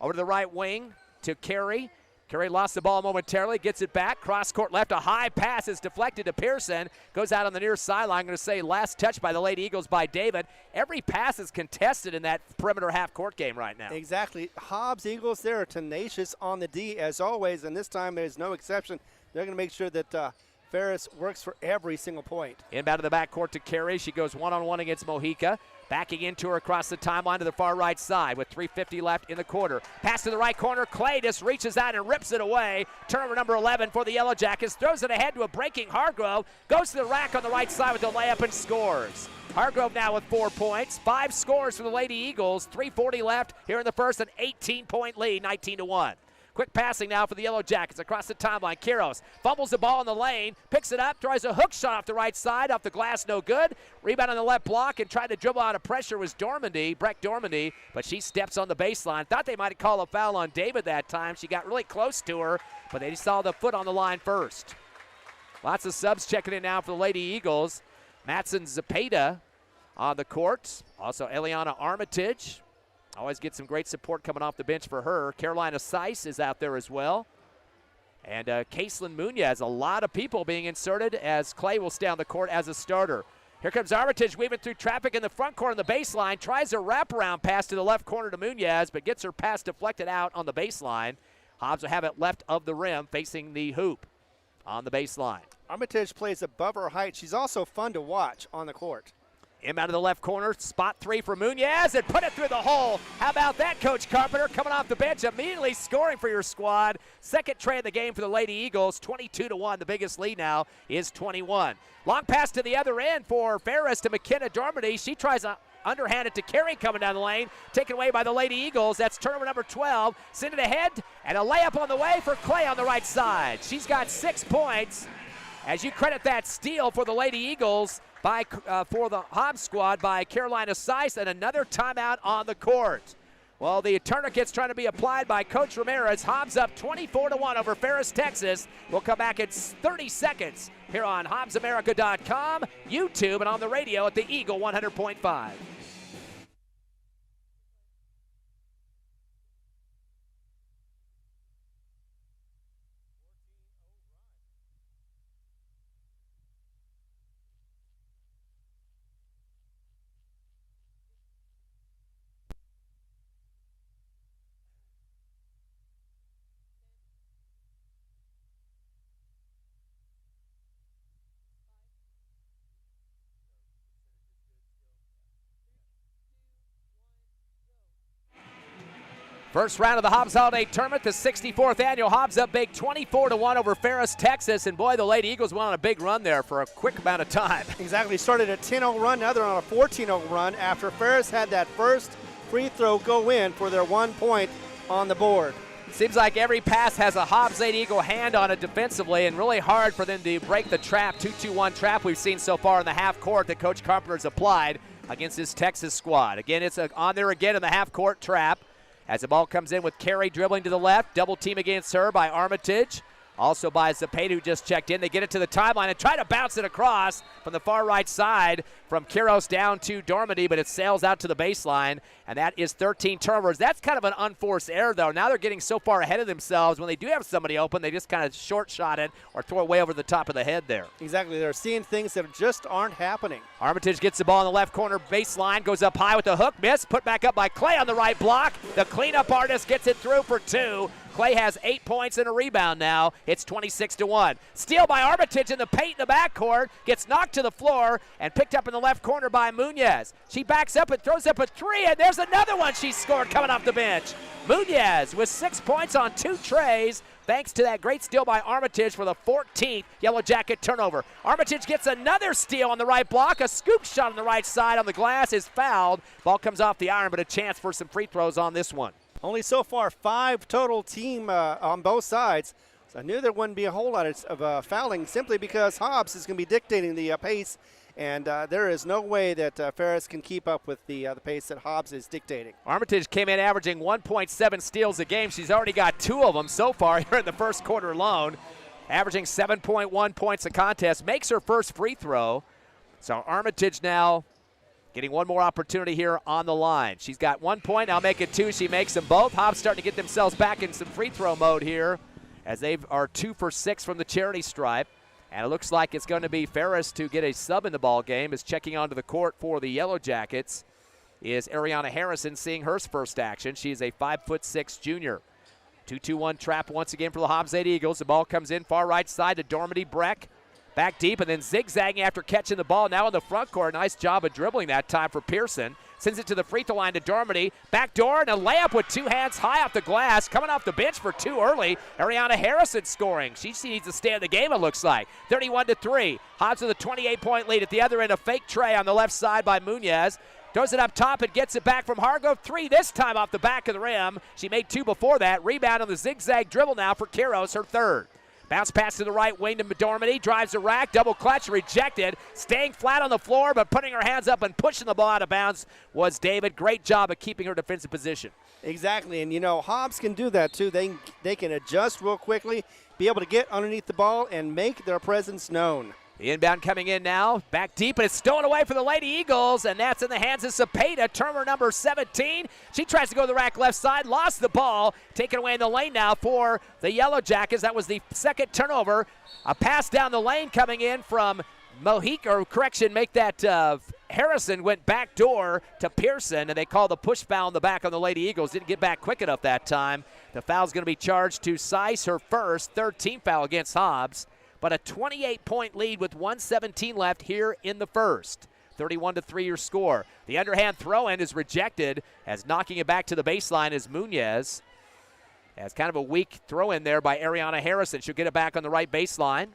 Over to the right wing to Carey. Carey lost the ball momentarily, gets it back. Cross court left, a high pass is deflected to Pearson. Goes out on the near sideline. I'm going to say last touch by the Lady Eagles by David. Every pass is contested in that perimeter half-court game right now. Exactly. Hobbs Eagles, they're tenacious on the D as always, and this time there's no exception. They're going to make sure that Ferris works for every single point. Inbound to the backcourt to Carey. She goes one-on-one against Mojica. Backing into her across the timeline to the far right side with 3:50 left in the quarter. Pass to the right corner. Clay just reaches out and rips it away. Turnover number 11 for the Yellow Jackets. Throws it ahead to a breaking Hargrove. Goes to the rack on the right side with the layup and scores. Hargrove now with 4 points. 5 scores for the Lady Eagles. 3:40 left here in the first. An 18-point lead, 19-1. Quick passing now for the Yellow Jackets across the timeline. Quiros fumbles the ball in the lane, picks it up, tries a hook shot off the right side, off the glass, no good. Rebound on the left block and tried to dribble out of pressure was Dormady, Breck Dormady, but she steps on the baseline. Thought they might call a foul on David that time. She got really close to her, but they saw the foot on the line first. Lots of subs checking in now for the Lady Eagles. Matson Zepeda on the court. Also Eliana Armitage. Always get some great support coming off the bench for her. Carolina Seiss is out there as well. And Kaislyn Munoz, a lot of people being inserted as Clay will stay on the court as a starter. Here comes Armitage weaving through traffic in the front court on the baseline. Tries a wraparound pass to the left corner to Munoz, but gets her pass deflected out on the baseline. Hobbs will have it left of the rim facing the hoop on the baseline. Armitage plays above her height. She's also fun to watch on the court. Inbound to the left corner, spot three for Munoz, and put it through the hole. How about that, Coach Carpenter? Coming off the bench, immediately scoring for your squad. Second tray of the game for the Lady Eagles, 22-1. The biggest lead now is 21. Long pass to the other end for Ferris to McKenna Dormady. She tries to underhand it to Carey coming down the lane. Taken away by the Lady Eagles. That's turnover number 12. Send it ahead, and a layup on the way for Clay on the right side. She's got 6 points. As you credit that steal for the Lady Eagles for the Hobbs squad by Carolina Seiss, and another timeout on the court. Well, the tourniquet's trying to be applied by Coach Ramirez. Hobbs up 24-1 over Ferris, Texas. We'll come back in 30 seconds here on HobbsAmerica.com, YouTube, and on the radio at the Eagle 100.5. First round of the Hobbs Holiday Tournament, the 64th annual. Hobbs up big 24-1 over Ferris, Texas. And boy, the Lady Eagles went on a big run there for a quick amount of time. Exactly. Started a 10-0 run. Now they're on a 14-0 run after Ferris had that first free throw go in for their 1 point on the board. Seems like every pass has a Hobbs Lady Eagle hand on it defensively, and really hard for them to break the trap, 2-2-1 trap we've seen so far in the half court that Coach Carpenter's applied against this Texas squad. Again, it's on there again in the half court trap. As the ball comes in with Carey dribbling to the left, double team against her by Armitage. Also by Zapata, who just checked in. They get it to the timeline and try to bounce it across from the far right side from Quiros down to Dormady, but it sails out to the baseline, and that is 13 turnovers. That's kind of an unforced error, though. Now they're getting so far ahead of themselves. When they do have somebody open, they just kind of short shot it or throw it way over the top of the head there. Exactly. They're seeing things that just aren't happening. Armitage gets the ball in the left corner baseline, goes up high with the hook, miss, put back up by Clay on the right block. The cleanup artist gets it through for 2. Clay has 8 points and a rebound now. It's 26-1. Steal by Armitage in the paint in the backcourt. Gets knocked to the floor and picked up in the left corner by Munoz. She backs up and throws up a 3, and there's another one she scored coming off the bench. Munoz with 6 points on 2 trays, thanks to that great steal by Armitage for the 14th Yellow Jacket turnover. Armitage gets another steal on the right block. A scoop shot on the right side on the glass is fouled. Ball comes off the iron, but a chance for some free throws on this one. Only so far 5 total team on both sides. So I knew there wouldn't be a whole lot of fouling simply because Hobbs is going to be dictating the pace, and there is no way that Ferris can keep up with the pace that Hobbs is dictating. Armitage came in averaging 1.7 steals a game. She's already got 2 of them so far here in the first quarter alone, averaging 7.1 points a contest. Makes her first free throw. So Armitage now getting one more opportunity here on the line. She's got 1 point. I'll make it 2. She makes them both. Hobbs starting to get themselves back in some free throw mode here as they are 2 for 6 from the charity stripe. And it looks like it's going to be Ferris to get a sub in the ball game. Is checking onto the court for the Yellow Jackets is Ariana Harrison, seeing her first action. She is a 5'6" junior. 2-2-1 trap once again for the Hobbs Lady Eagles. The ball comes in far right side to Dormady Breck. Back deep and then zigzagging after catching the ball. Now in the front court. Nice job of dribbling that time for Pearson. Sends it to the free throw line to Dormady. Back door and a layup with 2 hands high off the glass. Coming off the bench for 2 early. Ariana Harrison scoring. She needs to stay in the game, it looks like. 31-3. Hobbs with a 28-point lead. At the other end, a fake tray on the left side by Munoz. Throws it up top and gets it back from Hargrove. 3 this time off the back of the rim. She made 2 before that. Rebound on the zigzag dribble now for Quiros, her 3rd. Bounce pass to the right wing to Dormady, drives the rack, double clutch, rejected. Staying flat on the floor, but putting her hands up and pushing the ball out of bounds was David. Great job of keeping her defensive position. Exactly, and you know, Hobbs can do that too. They can adjust real quickly, be able to get underneath the ball and make their presence known. The inbound coming in now, back deep, and it's stolen away for the Lady Eagles, and that's in the hands of Zapata, turnover number 17. She tries to go to the rack left side, lost the ball, taken away in the lane now for the Yellow Jackets. That was the 2nd turnover. A pass down the lane coming in from Harrison went back door to Pearson, and they call the push foul in the back on the Lady Eagles. Didn't get back quick enough that time. The foul's going to be charged to Seiss, her first, 3rd team foul against Hobbs. But a 28-point lead with 1:17 left here in the first. 31-3 your score. The underhand throw-in is rejected as knocking it back to the baseline is Munoz. As kind of a weak throw-in there by Ariana Harrison. She'll get it back on the right baseline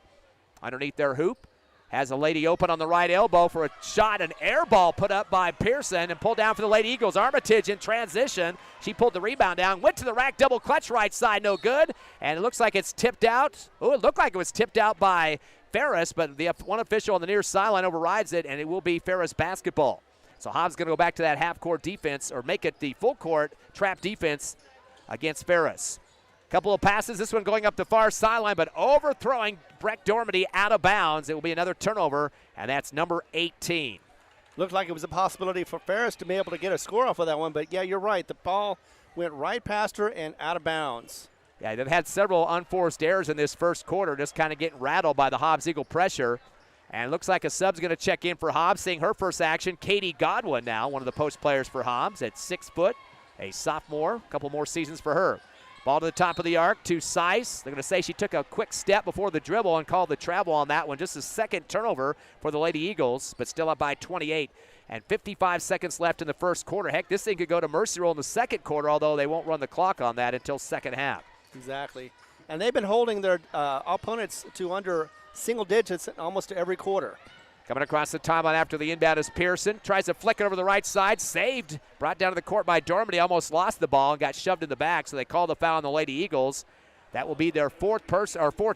underneath their hoop. Has a lady open on the right elbow for a shot. An air ball put up by Pearson and pulled down for the Lady Eagles. Armitage in transition. She pulled the rebound down, went to the rack, double clutch right side, no good. And it looks like it's tipped out. Oh, it looked like it was tipped out by Ferris, but the one official on the near sideline overrides it, and it will be Ferris basketball. So Hobbs going to go back to that half-court defense, or make it the full-court trap defense against Ferris. Couple of passes, this one going up the far sideline, but overthrowing Breck Dormady out of bounds. It will be another turnover, and that's number 18. Looked like it was a possibility for Ferris to be able to get a score off of that one, but yeah, you're right. The ball went right past her and out of bounds. Yeah, they've had several unforced errors in this first quarter, just kind of getting rattled by the Hobbs Eagle pressure. And it looks like a sub's going to check in for Hobbs, seeing her first action. Katie Godwin now, one of the post players for Hobbs at 6 foot, a sophomore, a couple more seasons for her. Ball to the top of the arc to Seiss. They're going to say she took a quick step before the dribble and called the travel on that one. Just a second turnover for the Lady Eagles, but still up by 28. And 55 seconds left in the first quarter. Heck, this thing could go to mercy roll in the second quarter, although they won't run the clock on that until second half. Exactly. And they've been holding their opponents to under single digits in almost every quarter. Coming across the timeline after the inbound is Pearson. Tries to flick it over the right side. Saved. Brought down to the court by Dormady. Almost lost the ball and got shoved in the back, so they call the foul on the Lady Eagles. That will be their fourth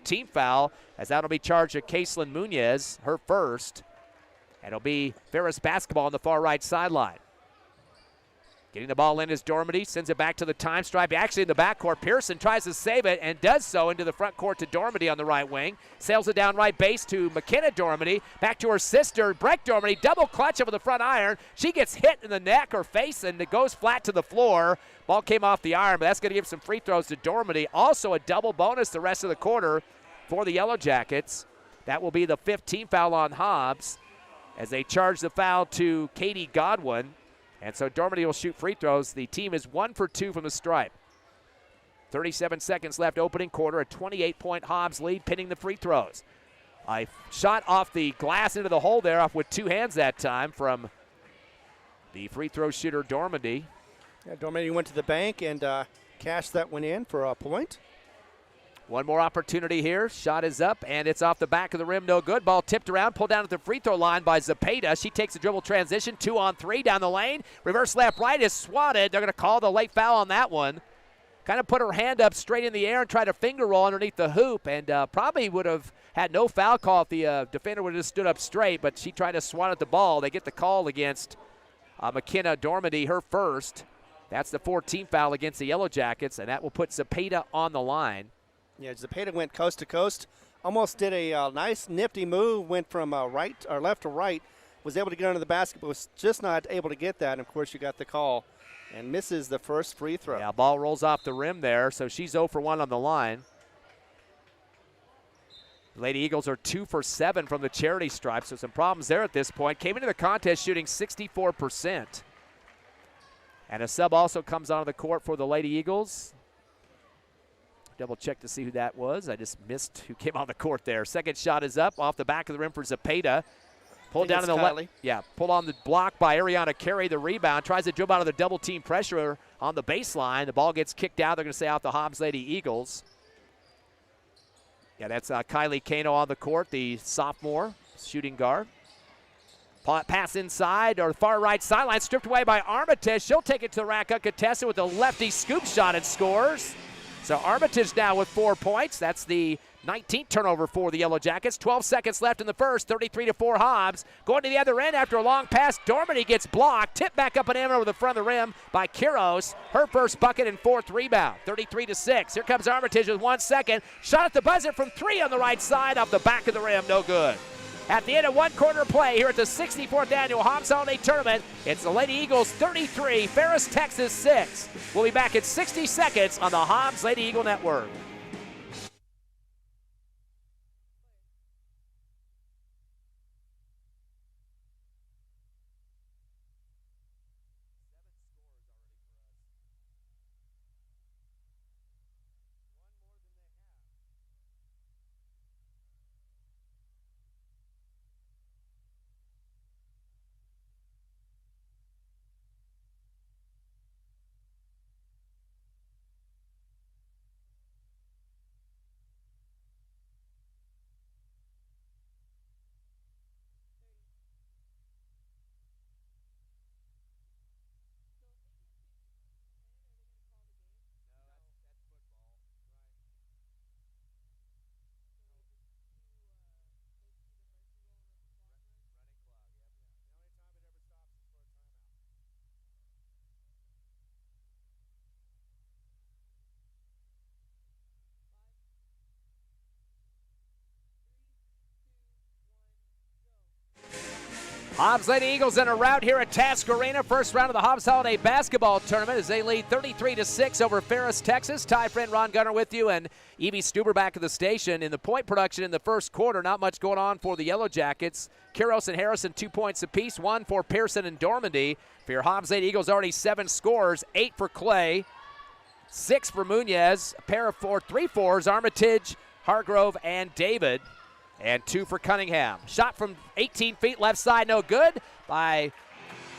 team foul, as that will be charged to Caselyn Munoz, her first. And it'll be Ferris basketball on the far right sideline. Getting the ball in is Dormady, sends it back to the time stripe. Actually in the backcourt, Pearson tries to save it and does so into the front court to Dormady on the right wing. Sails it down right base to McKenna Dormady. Back to her sister, Breck Dormady, double clutch over the front iron. She gets hit in the neck or face and it goes flat to the floor. Ball came off the iron, but that's going to give some free throws to Dormady. Also a double bonus the rest of the quarter for the Yellow Jackets. That will be the 15th foul on Hobbs as they charge the foul to Katie Godwin. And so Dormady will shoot free throws. The team is 1 for 2 from the stripe. 37 seconds left opening quarter. A 28-point Hobbs lead pinning the free throws. A shot off the glass into the hole there off with two hands that time from the free throw shooter Dormady. Yeah, Dormady went to the bank and cashed that one in for a point. One more opportunity here. Shot is up, and it's off the back of the rim. No good. Ball tipped around, pulled down at the free throw line by Zepeda. She takes a dribble transition, 2-on-3 down the lane. Reverse left right is swatted. They're going to call the late foul on that one. Kind of put her hand up straight in the air and tried to finger roll underneath the hoop, and probably would have had no foul call if the defender would have just stood up straight, but she tried to swat at the ball. They get the call against McKenna Dormady, her first. That's the 14th foul against the Yellow Jackets, and that will put Zepeda on the line. Yeah, Zepeda went coast to coast, almost did a nice nifty move, went from right or left to right, was able to get under the basket, but was just not able to get that. And of course, you got the call and misses the first free throw. Yeah, ball rolls off the rim there, so she's 0 for 1 on the line. Lady Eagles are 2 for 7 from the charity stripe, so some problems there at this point. Came into the contest shooting 64%. And a sub also comes onto the court for the Lady Eagles. Double check to see who that was. I just missed who came on the court there. Second shot is up off the back of the rim for Zepeda. Pulled down in the left. Yeah, pulled on the block by Ariana Carey. The rebound. Tries to dribble out of the double team pressure on the baseline. The ball gets kicked out. They're going to say out the Hobbs Lady Eagles. Yeah, that's Kylie Kano on the court, the sophomore shooting guard. Pass inside or far right sideline. Stripped away by Armitage. She'll take it to the rack uncontested with a lefty scoop shot and scores. So Armitage now with 4 points. That's the 19th turnover for the Yellow Jackets. 12 seconds left in the first. 33-4 Hobbs. Going to the other end after a long pass. Dormady gets blocked. Tipped back up and in over the front of the rim by Quiros. Her first bucket and fourth rebound. 33-6. Here comes Armitage with 1 second. Shot at the buzzer from 3 on the right side off the back of the rim. No good. At the end of one quarter play here at the 64th annual Hobbs Holiday Tournament, it's the Lady Eagles 33, Ferris, Texas 6. We'll be back in 60 seconds on the Hobbs Lady Eagle Network. Hobbs Lady Eagles in a rout here at Task Arena. First round of the Hobbs Holiday Basketball Tournament as they lead 33-6 over Ferris, Texas. Ty friend Ron Gunner with you, and Evie Stuber back at the station. In the point production in the first quarter, not much going on for the Yellow Jackets. Kuros and Harrison 2 points apiece, 1 for Pearson and Dormandy. For your Hobbs Lady Eagles, already 7 scores, 8 for Clay, 6 for Munoz, a pair of 3 fours, Armitage, Hargrove, and David. And 2 for Cunningham. Shot from 18 feet left side, no good by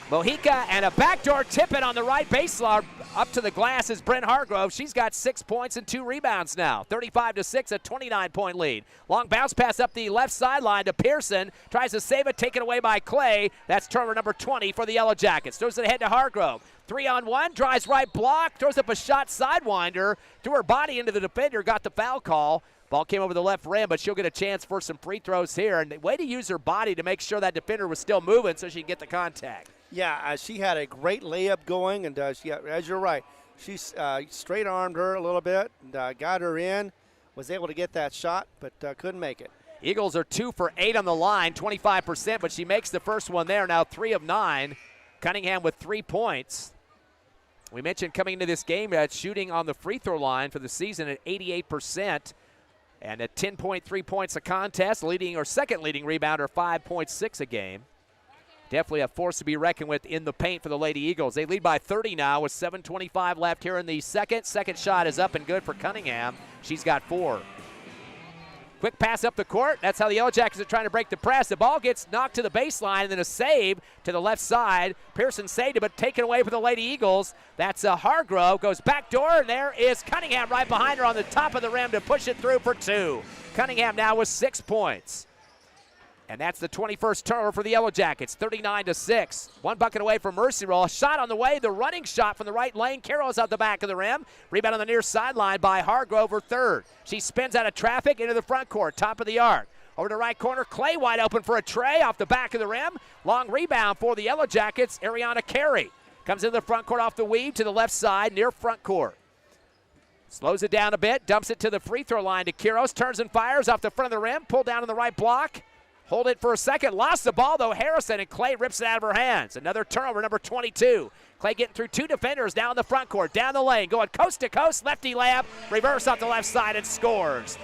Mojica, and a backdoor tip-in on the right baseline up to the glass is Bryn Hargrove. She's got 6 points and 2 rebounds now. 35-6, a 29-point lead. Long bounce pass up the left sideline to Pearson. Tries to save it, taken away by Clay. That's turnover number 20 for the Yellow Jackets. Throws it ahead to Hargrove. 3-on-1, drives right block, throws up a shot sidewinder, threw her body into the defender, got the foul call. Ball came over the left rim, but she'll get a chance for some free throws here. And the way to use her body to make sure that defender was still moving so she can get the contact. Yeah, she had a great layup going, and as you're right, she straight-armed her a little bit and got her in, was able to get that shot, but couldn't make it. Eagles are 2 for 8 on the line, 25%, but she makes the first one there, now 3 of 9. Cunningham with 3 points. We mentioned coming into this game that shooting on the free throw line for the season at 88%. And at 10.3 points a contest, leading or second leading rebounder, 5.6 a game. Definitely a force to be reckoned with in the paint for the Lady Eagles. They lead by 30 now with 7:25 left here in the second. Second shot is up and good for Cunningham. She's got 4. Quick pass up the court. That's how the Yellow Jackets are trying to break the press. The ball gets knocked to the baseline, and then a save to the left side. Pearson saved it, but taken away for the Lady Eagles. That's Hargrove. Goes back door, and there is Cunningham right behind her on the top of the rim to push it through for 2. Cunningham now with 6 points. And that's the 21st turnover for the Yellow Jackets, 39-6. 1 bucket away from Mercy Roll. Shot on the way, the running shot from the right lane. Carroll's out the back of the rim. Rebound on the near sideline by Hargrove, her 3rd. She spins out of traffic into the front court, top of the arc. Over to right corner, Clay wide open for a tray off the back of the rim. Long rebound for the Yellow Jackets, Ariana Carey. Comes into the front court off the weave to the left side, near front court. Slows it down a bit, dumps it to the free throw line to Kuros. Turns and fires off the front of the rim, pulled down in the right block. Hold it for a second. Lost the ball, though, Harrison, and Clay rips it out of her hands. Another turnover, number 22. Clay getting through 2 defenders down in the front court, down the lane, going coast to coast, lefty layup, reverse off the left side, and scores.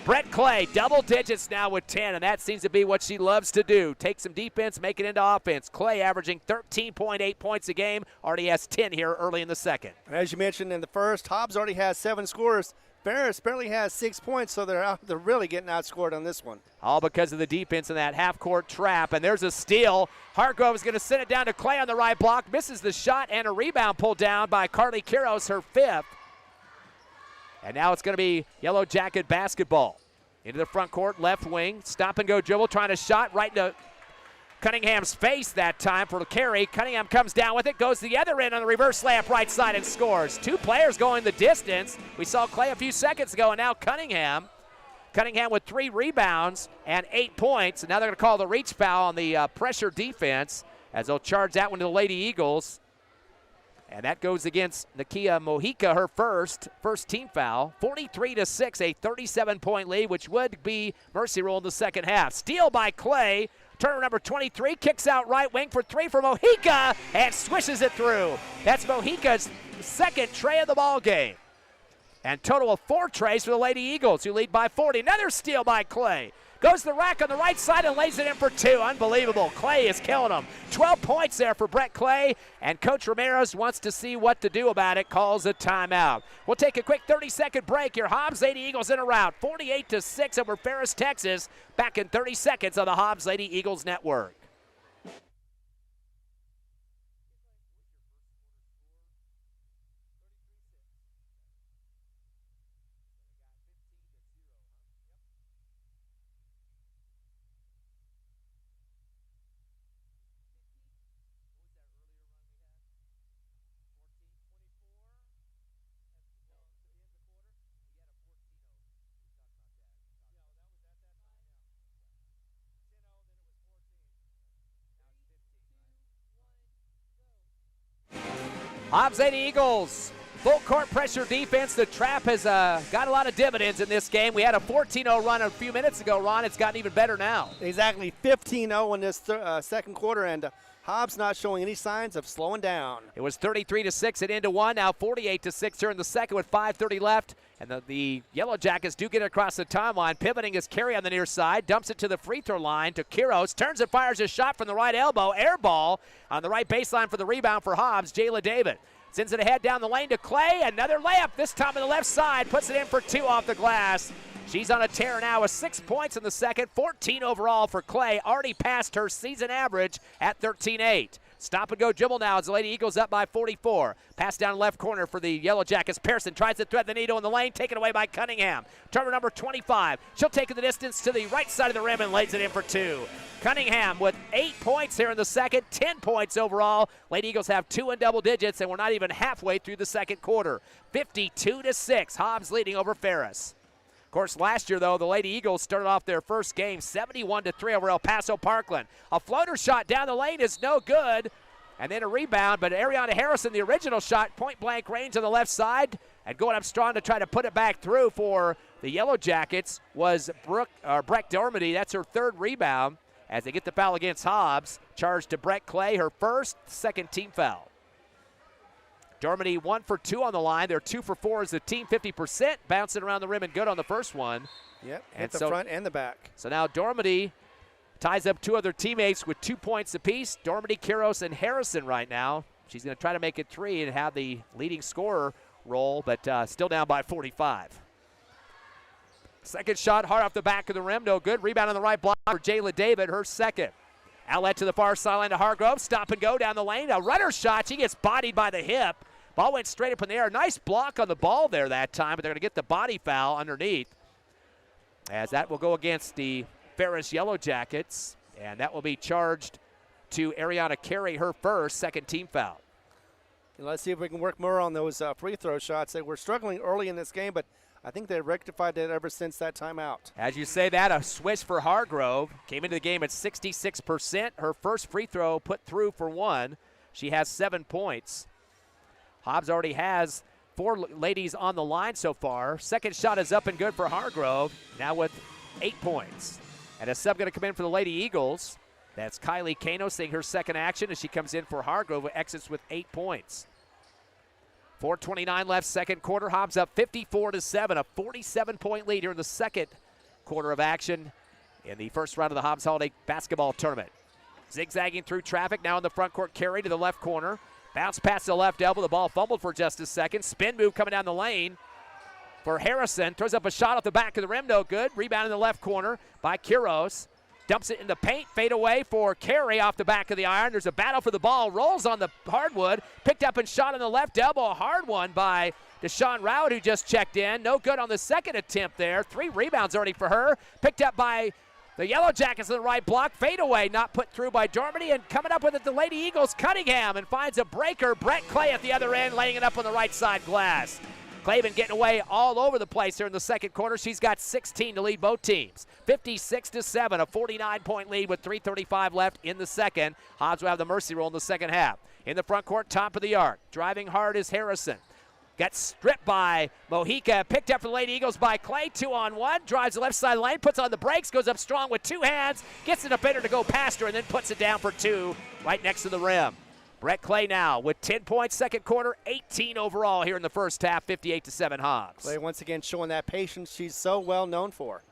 Brett Clay, double digits now with 10, and that seems to be what she loves to do. Take some defense, make it into offense. Clay averaging 13.8 points a game, already has 10 here early in the second. As you mentioned in the first, Hobbs already has 7 scores. Ferris barely has 6 points, so they're really getting outscored on this one. All because of the defense in that half-court trap. And there's a steal. Hargrove is going to send it down to Clay on the right block. Misses the shot, and a rebound pulled down by Carly Kuros, her 5th. And now it's going to be Yellow Jacket basketball. Into the front court, left wing. Stop-and-go dribble, trying to shot right into Cunningham's face that time for Carey. Cunningham comes down with it, goes the other end on the reverse layup right side and scores. 2 players going the distance. We saw Clay a few seconds ago, and now Cunningham. Cunningham with 3 rebounds and 8 points. And now they're going to call the reach foul on the pressure defense as they'll charge that one to the Lady Eagles. And that goes against Nakia Mojica, her first team foul. 43-6, a 37-point lead, which would be Mercy Roll in the second half. Steal by Clay. Turner number 23 kicks out right wing for 3 for Mojica and swishes it through. That's Mojica's 2nd tray of the ball game. And total of 4 trays for the Lady Eagles, who lead by 40. Another steal by Clay. Goes to the rack on the right side and lays it in for 2. Unbelievable. Clay is killing them. 12 points there for Brett Clay, and Coach Ramirez wants to see what to do about it, calls a timeout. We'll take a quick 30-second break here. Hobbs Lady Eagles in a rout, 48-6 over Ferris, Texas. Back in 30 seconds on the Hobbs Lady Eagles Network. Hobbs Lady Eagles Full court pressure defense. The trap has got a lot of dividends in this game. We had a 14-0 run a few minutes ago, Ron. It's gotten even better now. Exactly, 15-0 in this second quarter, and Hobbs not showing any signs of slowing down. It was 33-6 at into one, now 48-6 here in the second with 5:30 left. And the Yellow Jackets do get it across the timeline. Pivoting is Carey on the near side, dumps it to the free throw line to Kiros, turns and fires a shot from the right elbow, air ball on the right baseline for the rebound for Hobbs, Jayla David. Sends it ahead down the lane to Clay, another layup, this time on the left side, puts it in for 2 off the glass. She's on a tear now with 6 points in the second, 14 overall for Clay, already passed her season average at 13-8. Stop and go dribble now as the Lady Eagles up by 44. Pass down left corner for the Yellow Jackets. Pearson tries to thread the needle in the lane, taken away by Cunningham. Turner number 25. She'll take it the distance to the right side of the rim and lays it in for 2. Cunningham with 8 points here in the second, 10 points overall. Lady Eagles have 2 in double digits, and we're not even halfway through the second quarter. 52-6, Hobbs leading over Ferris. Of course, last year, though, the Lady Eagles started off their first game 71-3 over El Paso Parkland. A floater shot down the lane is no good, and then a rebound, but Ariana Harrison, the original shot, point-blank range on the left side, and going up strong to try to put it back through for the Yellow Jackets was Breck Dormady. That's her 3rd rebound as they get the foul against Hobbs. Charged to Brett Clay, her first, second team foul. Dormady 1 for 2 on the line. They're 2 for 4 as a team, 50%, bouncing around the rim and good on the first one. Yep, hit the front and the back. So now Dormady ties up 2 other teammates with 2 points apiece. Dormady, Kiros, and Harrison right now. She's going to try to make it 3 and have the leading scorer roll, but still down by 45. Second shot, hard off the back of the rim, no good. Rebound on the right block for Jayla David, her second. Outlet to the far sideline to Hargrove. Stop and go down the lane. A runner shot. She gets bodied by the hip. Ball went straight up in the air. Nice block on the ball there that time, but they're going to get the body foul underneath. As that will go against the Ferris Yellow Jackets, and that will be charged to Ariana Carey, her first, second team foul. And let's see if we can work more on those free throw shots. They were struggling early in this game, but I think they've rectified it ever since that timeout. As you say that, a swish for Hargrove. Came into the game at 66%. Her first free throw put through for 1. She has 7 points. Hobbs already has 4 ladies on the line so far. Second shot is up and good for Hargrove, now with 8 points. And a sub going to come in for the Lady Eagles. That's Kylie Kano seeing her second action as she comes in for Hargrove, who exits with 8 points. 4:29 left, second quarter. Hobbs up 54-7, a 47-point lead here in the second quarter of action in the first round of the Hobbs Holiday Basketball Tournament. Zigzagging through traffic, now in the front court, Carey to the left corner. Bounce past the left elbow, the ball fumbled for just a second. Spin move coming down the lane for Harrison. Throws up a shot off the back of the rim, no good. Rebound in the left corner by Kiros. Dumps it in the paint, fade away for Carey off the back of the iron. There's a battle for the ball, rolls on the hardwood, picked up and shot on the left elbow. A hard one by Deshaun Rowd, who just checked in. No good on the second attempt there. 3 rebounds already for her. Picked up by the Yellow Jackets on the right block. Fade away, not put through by Dormady, and coming up with it, the Lady Eagles, Cunningham, and finds a breaker. Brett Clay at the other end, laying it up on the right side glass. Clay been getting away all over the place here in the second quarter. She's got 16 to lead both teams. 56-7, a 49-point lead with 3:35 left in the second. Hobbs will have the mercy roll in the second half. In the front court, top of the arc. Driving hard is Harrison. Got stripped by Mojica. Picked up for the Lady Eagles by Clay. 2-on-1. Drives the left side lane. Puts on the brakes. Goes up strong with 2 hands. Gets the defender to go past her and then puts it down for 2 right next to the rim. Brett Clay now with 10 points, second quarter, 18 overall here in the first half, 58-7 Hobbs. Clay once again showing that patience she's so well known for.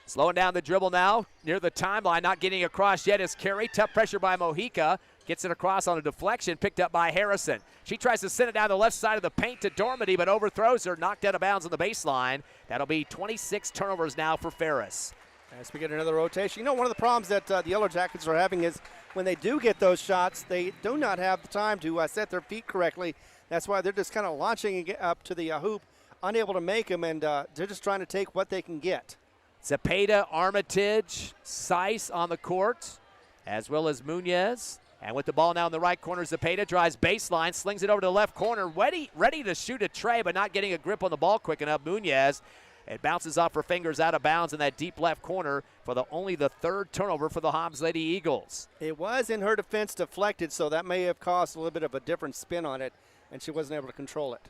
Slowing down the dribble now, near the timeline, not getting across yet is Carey. Tough pressure by Mojica. Gets it across on a deflection, picked up by Harrison. She tries to send it down the left side of the paint to Dormady, but overthrows her, knocked out of bounds on the baseline. That'll be 26 turnovers now for Ferris. As we get another rotation. You know, one of the problems that the Yellow Jackets are having is when they do get those shots, they do not have the time to set their feet correctly. That's why they're just kind of launching up to the hoop, unable to make them, and they're just trying to take what they can get. Zepeda, Armitage, Seiss on the court, as well as Munoz. And with the ball now in the right corner, Zepeda drives baseline, slings it over to the left corner, ready to shoot a tray, but not getting a grip on the ball quick enough. Munoz. It bounces off her fingers out of bounds in that deep left corner for only the 3rd turnover for the Hobbs Lady Eagles. It was in her defense deflected, so that may have caused a little bit of a different spin on it. and she wasn't able to control it.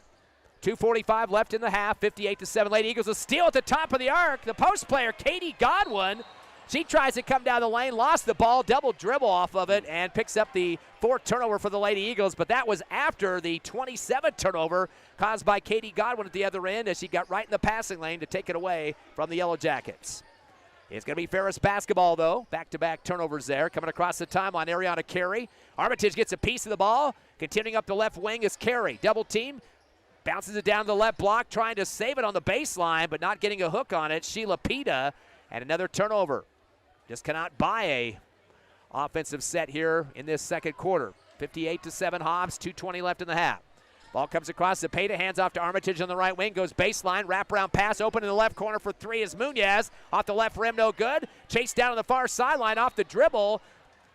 2:45 left in the half, 58-7. Lady Eagles a steal at the top of the arc. The post player, Katie Godwin, she tries to come down the lane, lost the ball, double dribble off of it, and picks up the 4th turnover for the Lady Eagles. But that was after the 27th turnover caused by Katie Godwin at the other end as she got right in the passing lane to take it away from the Yellow Jackets. It's going to be Ferris basketball, though. Back-to-back turnovers there. Coming across the timeline, Ariana Carey. Armitage gets a piece of the ball. Continuing up the left wing is Carey. Double team. Bounces it down the left block, trying to save it on the baseline, but not getting a hook on it. Sheila Pita, and another turnover. Just cannot buy a offensive set here in this second quarter. 58-7 Hobbs, 2:20 left in the half. Ball comes across, Zepeda hands off to Armitage on the right wing, goes baseline, wraparound pass open in the left corner for 3 is Munoz. Off the left rim, no good. Chased down on the far sideline off the dribble.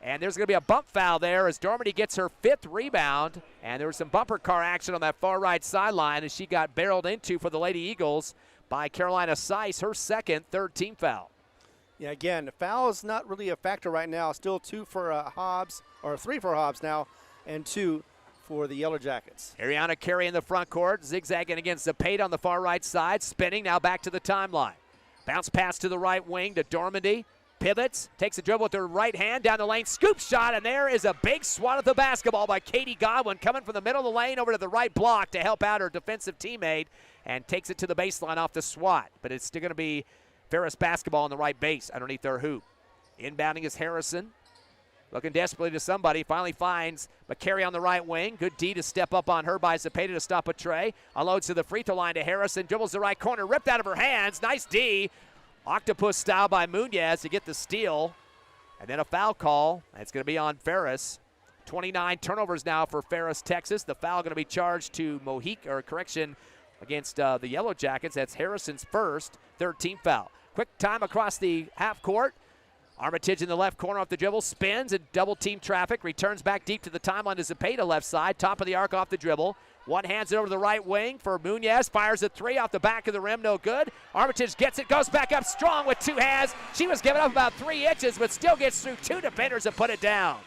And there's going to be a bump foul there as Dormady gets her 5th rebound. And there was some bumper car action on that far right sideline as she got barreled into for the Lady Eagles by Carolina Seiss, her 2nd, 3rd team foul. Yeah, again, the foul is not really a factor right now. Still 2 for Hobbs, or 3 for Hobbs now, and 2 for the Yellow Jackets. Ariana Carey in the front court, zigzagging against Zepeda on the far right side, spinning, now back to the timeline. Bounce pass to the right wing to Dormady. Pivots, takes a dribble with her right hand, down the lane, scoop shot, and there is a big swat at the basketball by Katie Godwin, coming from the middle of the lane over to the right block to help out her defensive teammate, and takes it to the baseline off the swat. But it's still going to be Ferris basketball on the right base underneath their hoop. Inbounding is Harrison, looking desperately to somebody, finally finds McCary on the right wing. Good D to step up on her by Zepeda to stop a tray. Unloads to the free throw line to Harrison, dribbles the right corner, ripped out of her hands, nice D. Octopus style by Munoz to get the steal. And then a foul call. It's going to be on Ferris. 29 turnovers now for Ferris, Texas. The foul going to be charged to against the Yellow Jackets. That's Harrison's 1st, 3rd team foul. Quick time across the half court. Armitage in the left corner off the dribble, spins and double team traffic. Returns back deep to the timeline to Zepeda left side. Top of the arc off the dribble. One hands it over to the right wing for Munoz. Fires a 3 off the back of the rim, no good. Armitage gets it, goes back up strong with 2 hands. She was giving up about 3 inches, but still gets through 2 defenders and put it down.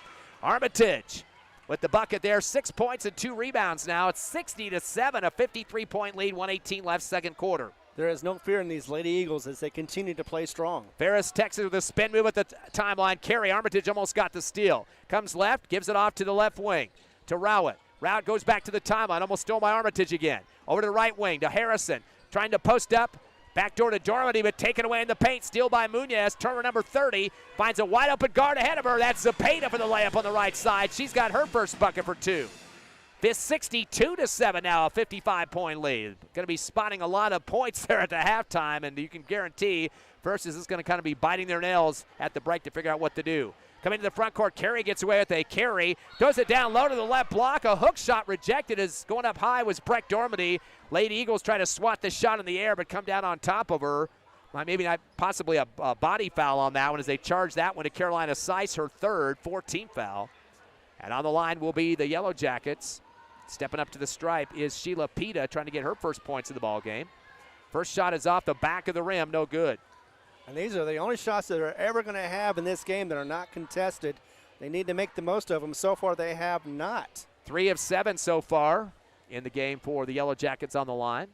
Armitage with the bucket there, 6 points and 2 rebounds now. It's 60-7, a 53-point lead, 1:18 left, second quarter. There is no fear in these Lady Eagles as they continue to play strong. Ferris, Texas with a spin move at the timeline. Carey, Armitage almost got the steal. Comes left, gives it off to the left wing to Rowett. Rowett goes back to the timeline, almost stole by Armitage again. Over to the right wing to Harrison, trying to post up. Backdoor to Dormady, but taken away in the paint. Steal by Munoz. Turner number 30 finds a wide open guard ahead of her. That's Zepeda for the layup on the right side. She's got her first bucket for 2. This 62-7 now, a 55-point lead. Going to be spotting a lot of points there at the halftime, and you can guarantee Versus is going to kind of be biting their nails at the break to figure out what to do. Coming to the front court, Carey gets away with a carry. Throws it down low to the left block. A hook shot rejected as going up high was Breck Dormady. Lady Eagles try to swat the shot in the air but come down on top of her. Maybe not, possibly a body foul on that one as they charge that one to Carolina Seiss, her third, 14th foul. And on the line will be the Yellow Jackets. Stepping up to the stripe is Sheila Pita trying to get her first points of the ball game. First shot is off the back of the rim, no good. And these are the only shots that are ever going to have in this game that are not contested. They need to make the most of them. So far, they have not. 3 of 7 so far in the game for the Yellow Jackets on the line.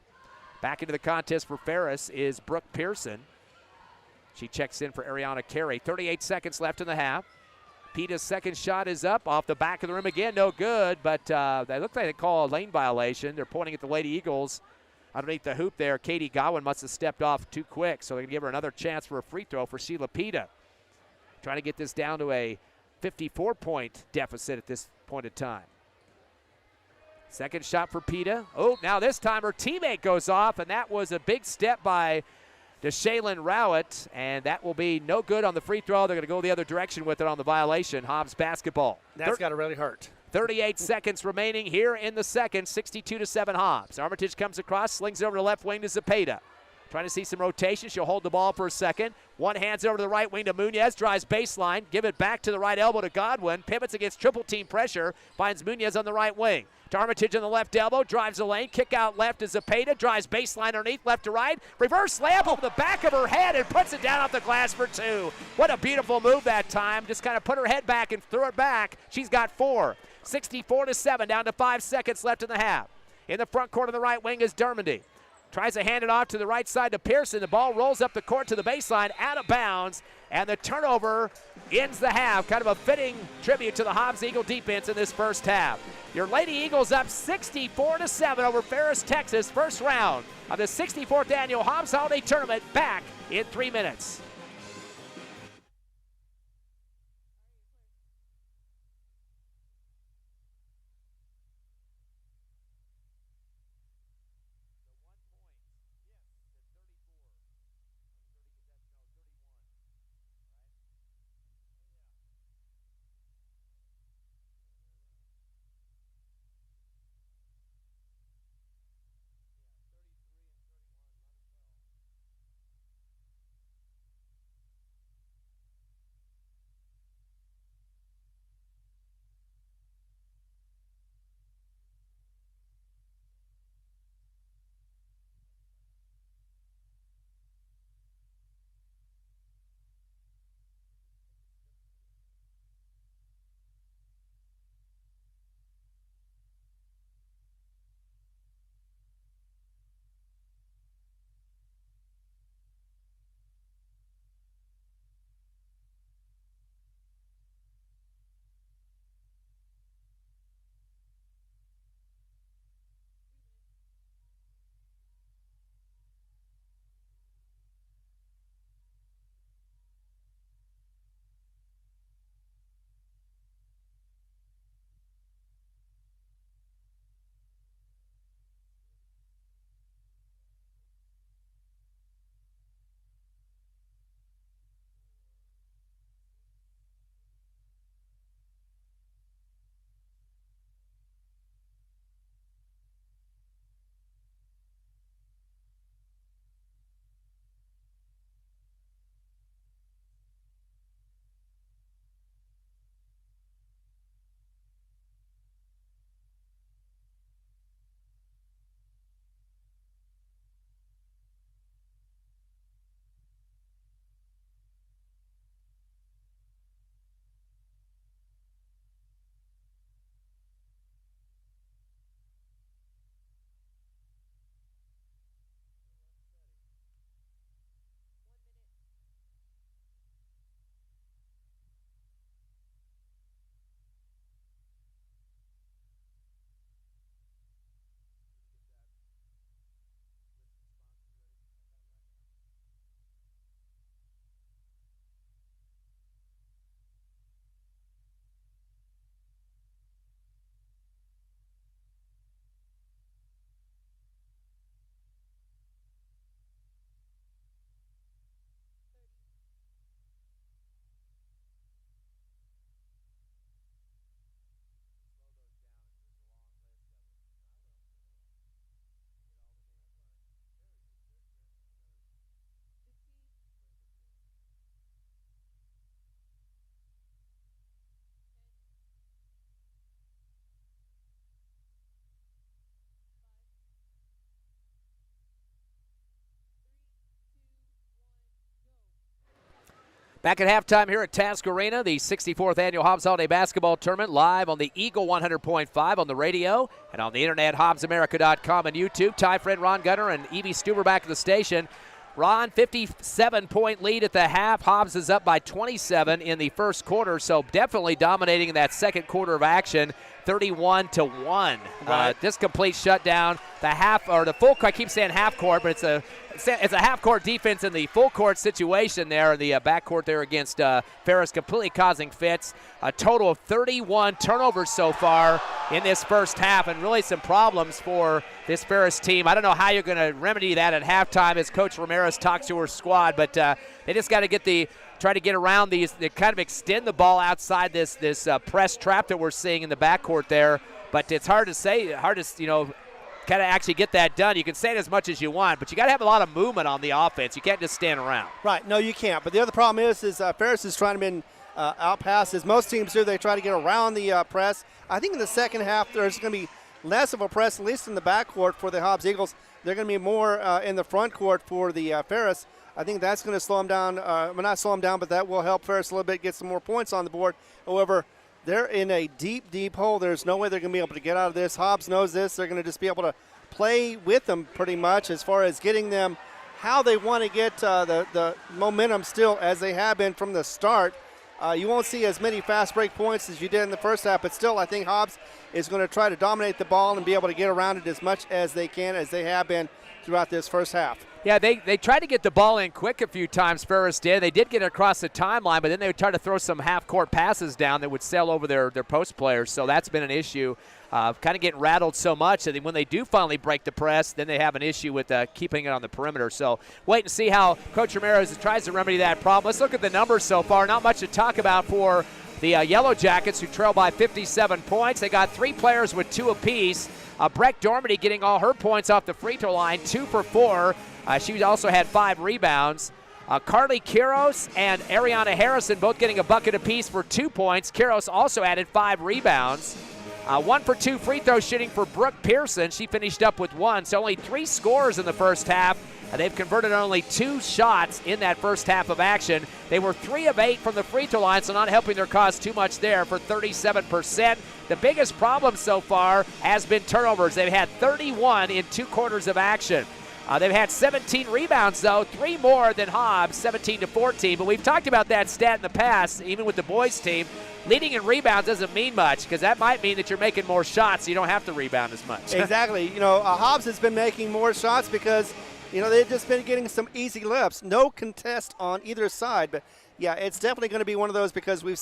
Back into the contest for Ferris is Brooke Pearson. She checks in for Ariana Carey. 38 seconds left in the half. Pita's second shot is up off the back of the rim again, no good, but they look like they call a lane violation. They're pointing at the Lady Eagles underneath the hoop there. Katie Godwin must have stepped off too quick, so they're going to give her another chance for a free throw for Sheila Pita. Trying to get this down to a 54-point deficit at this point in time. Second shot for Pita. Oh, now this time her teammate goes off, and that was a big step by DeShaylin Rowett, and that will be no good on the free throw. They're going to go the other direction with it on the violation. Hobbs basketball. That's got to really hurt. 38 seconds remaining here in the second. 62-7 Hobbs. Armitage comes across, slings it over to the left wing to Zepeda. Trying to see some rotation. She'll hold the ball for a second. One hands it over to the right wing to Munoz. Drives baseline. Give it back to the right elbow to Godwin. Pivots against triple team pressure. Finds Munoz on the right wing. To Armitage on the left elbow. Drives the lane. Kick out left to Zepeda. Drives baseline underneath left to right. Reverse layup over the back of her head and puts it down off the glass for 2. What a beautiful move that time. Just kind of put her head back and threw it back. She's got 4. 64-7, down to 5 seconds left in the half. In the front court on the right wing is Dermody. Tries to hand it off to the right side to Pearson. The ball rolls up the court to the baseline, out of bounds, and the turnover ends the half. Kind of a fitting tribute to the Hobbs Eagle defense in this first half. Your Lady Eagles up 64-7 over Ferris, Texas. First round of the 64th annual Hobbs Holiday Tournament back in 3 minutes. Back at halftime here at Task Arena, the 64th annual Hobbs Holiday Basketball Tournament, live on the Eagle 100.5 on the radio and on the internet, HobbsAmerica.com and YouTube. Ty friend Ron Gunner and Evie Stuber back at the station. Ron, 57-point lead at the half. Hobbs is up by 27 in the first quarter, so definitely dominating in that second quarter of action, 31-1. Right. This complete shutdown. The half, or the full, I keep saying half court, but it's a half-court defense in the full-court situation there, in the backcourt there against Ferris, completely causing fits. A total of 31 turnovers so far in this first half, and really some problems for this Ferris team. I don't know how you're going to remedy that at halftime as Coach Ramirez talks to her squad, but they just got to try to get around these, they kind of extend the ball outside this press trap that we're seeing in the backcourt there. But it's hard to say, kind of actually get that done. You can say it as much as you want, but you got to have a lot of movement on the offense. You can't just stand around. Right, no, you can't. But the other problem is Ferris is trying to out pass, as most teams do. They try to get around the press. I think in the second half there's going to be less of a press, at least in the backcourt for the Hobbs Eagles. They're going to be more in the front court for the Ferris. I think that's going to slow them down. Well, not slow them down, but that will help Ferris a little bit, get some more points on the board. However, they're in a deep, deep hole. There's no way they're going to be able to get out of this. Hobbs knows this. They're going to just be able to play with them pretty much as far as getting them how they want to get the momentum still as they have been from the start. You won't see as many fast break points as you did in the first half, but still I think Hobbs is going to try to dominate the ball and be able to get around it as much as they can, as they have been throughout this first half. Yeah, they tried to get the ball in quick a few times, Ferris did. They did get it across the timeline, but then they would try to throw some half-court passes down that would sail over their post players, so that's been an issue. Kind of getting rattled so much that when they do finally break the press, then they have an issue with keeping it on the perimeter. So wait and see how Coach Ramirez tries to remedy that problem. Let's look at the numbers so far. Not much to talk about for the Yellow Jackets, who trail by 57 points. They got 3 players with 2 apiece. Breck Dormady getting all her points off the free throw line, 2 for 4. She also had 5 rebounds. Carly Quiros and Ariana Harrison both getting a bucket apiece for 2 points. Quiros also added 5 rebounds. 1 for 2 free throw shooting for Brooke Pearson. She finished up with 1, so only 3 scores in the first half. They've converted only 2 shots in that first half of action. They were 3 of 8 from the free throw line, so not helping their cause too much there for 37%. The biggest problem so far has been turnovers. They've had 31 in 2 quarters of action. They've had 17 rebounds, though, 3 more than Hobbs, 17-14. But we've talked about that stat in the past, even with the boys' team. Leading in rebounds doesn't mean much, because that might mean that you're making more shots, so you don't have to rebound as much. Exactly. Hobbs has been making more shots because, they've just been getting some easy layups. No contest on either side. But, yeah, it's definitely going to be one of those because we've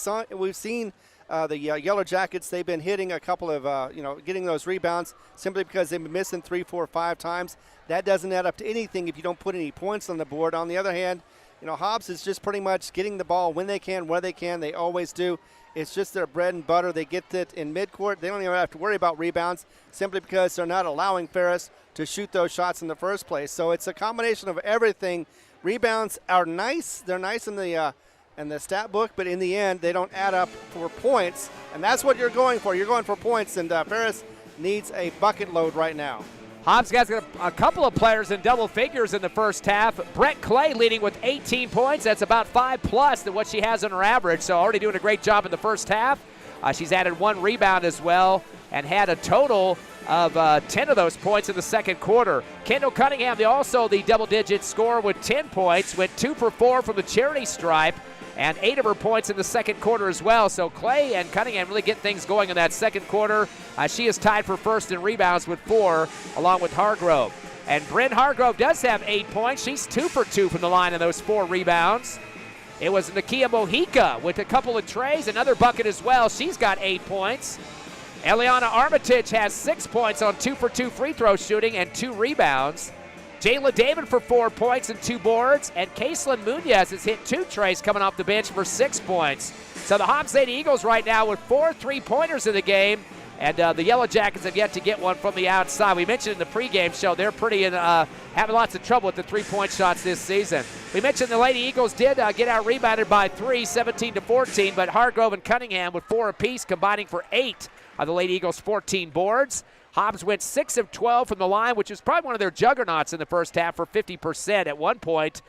seen the Yellow Jackets, they've been hitting a couple of, getting those rebounds simply because they've been missing 3, 4, 5 times. That doesn't add up to anything if you don't put any points on the board. On the other hand, Hobbs is just pretty much getting the ball when they can, where they can. They always do. It's just their bread and butter. They get it in midcourt. They don't even have to worry about rebounds simply because they're not allowing Ferris to shoot those shots in the first place. So it's a combination of everything. Rebounds are nice. They're nice in the stat book, but in the end, they don't add up for points, and that's what you're going for. You're going for points, and Ferris needs a bucket load right now. Hobbs got a couple of players in double figures in the first half. Brett Clay leading with 18 points. That's about 5+ than what she has on her average, so already doing a great job in the first half. She's added 1 rebound as well and had a total of 10 of those points in the second quarter. Kendall Cunningham, also the double-digit scorer with 10 points, went 2 for 4 from the charity stripe, and 8 of her points in the second quarter as well. So Clay and Cunningham really get things going in that second quarter. She is tied for first in rebounds with 4, along with Hargrove. And Bryn Hargrove does have 8 points. She's 2 for 2 from the line in those 4 rebounds. It was Nakia Mojica with a couple of trays, another bucket as well. She's got 8 points. Eliana Armitage has 6 points on 2 for 2 free throw shooting and 2 rebounds. Jayla David for 4 points and 2 boards, and Kaislyn Munoz has hit 2 trays coming off the bench for 6 points. So the Hobbs Lady Eagles right now with 4 3-pointers in the game, and the Yellow Jackets have yet to get one from the outside. We mentioned in the pregame show they're having lots of trouble with the 3-point shots this season. We mentioned the Lady Eagles did get out rebounded by 3, 17-14, but Hargrove and Cunningham with 4 apiece, combining for 8 of the Lady Eagles' 14 boards. Hobbs went 6 of 12 from the line, which is probably one of their juggernauts in the first half for 50%. At one point,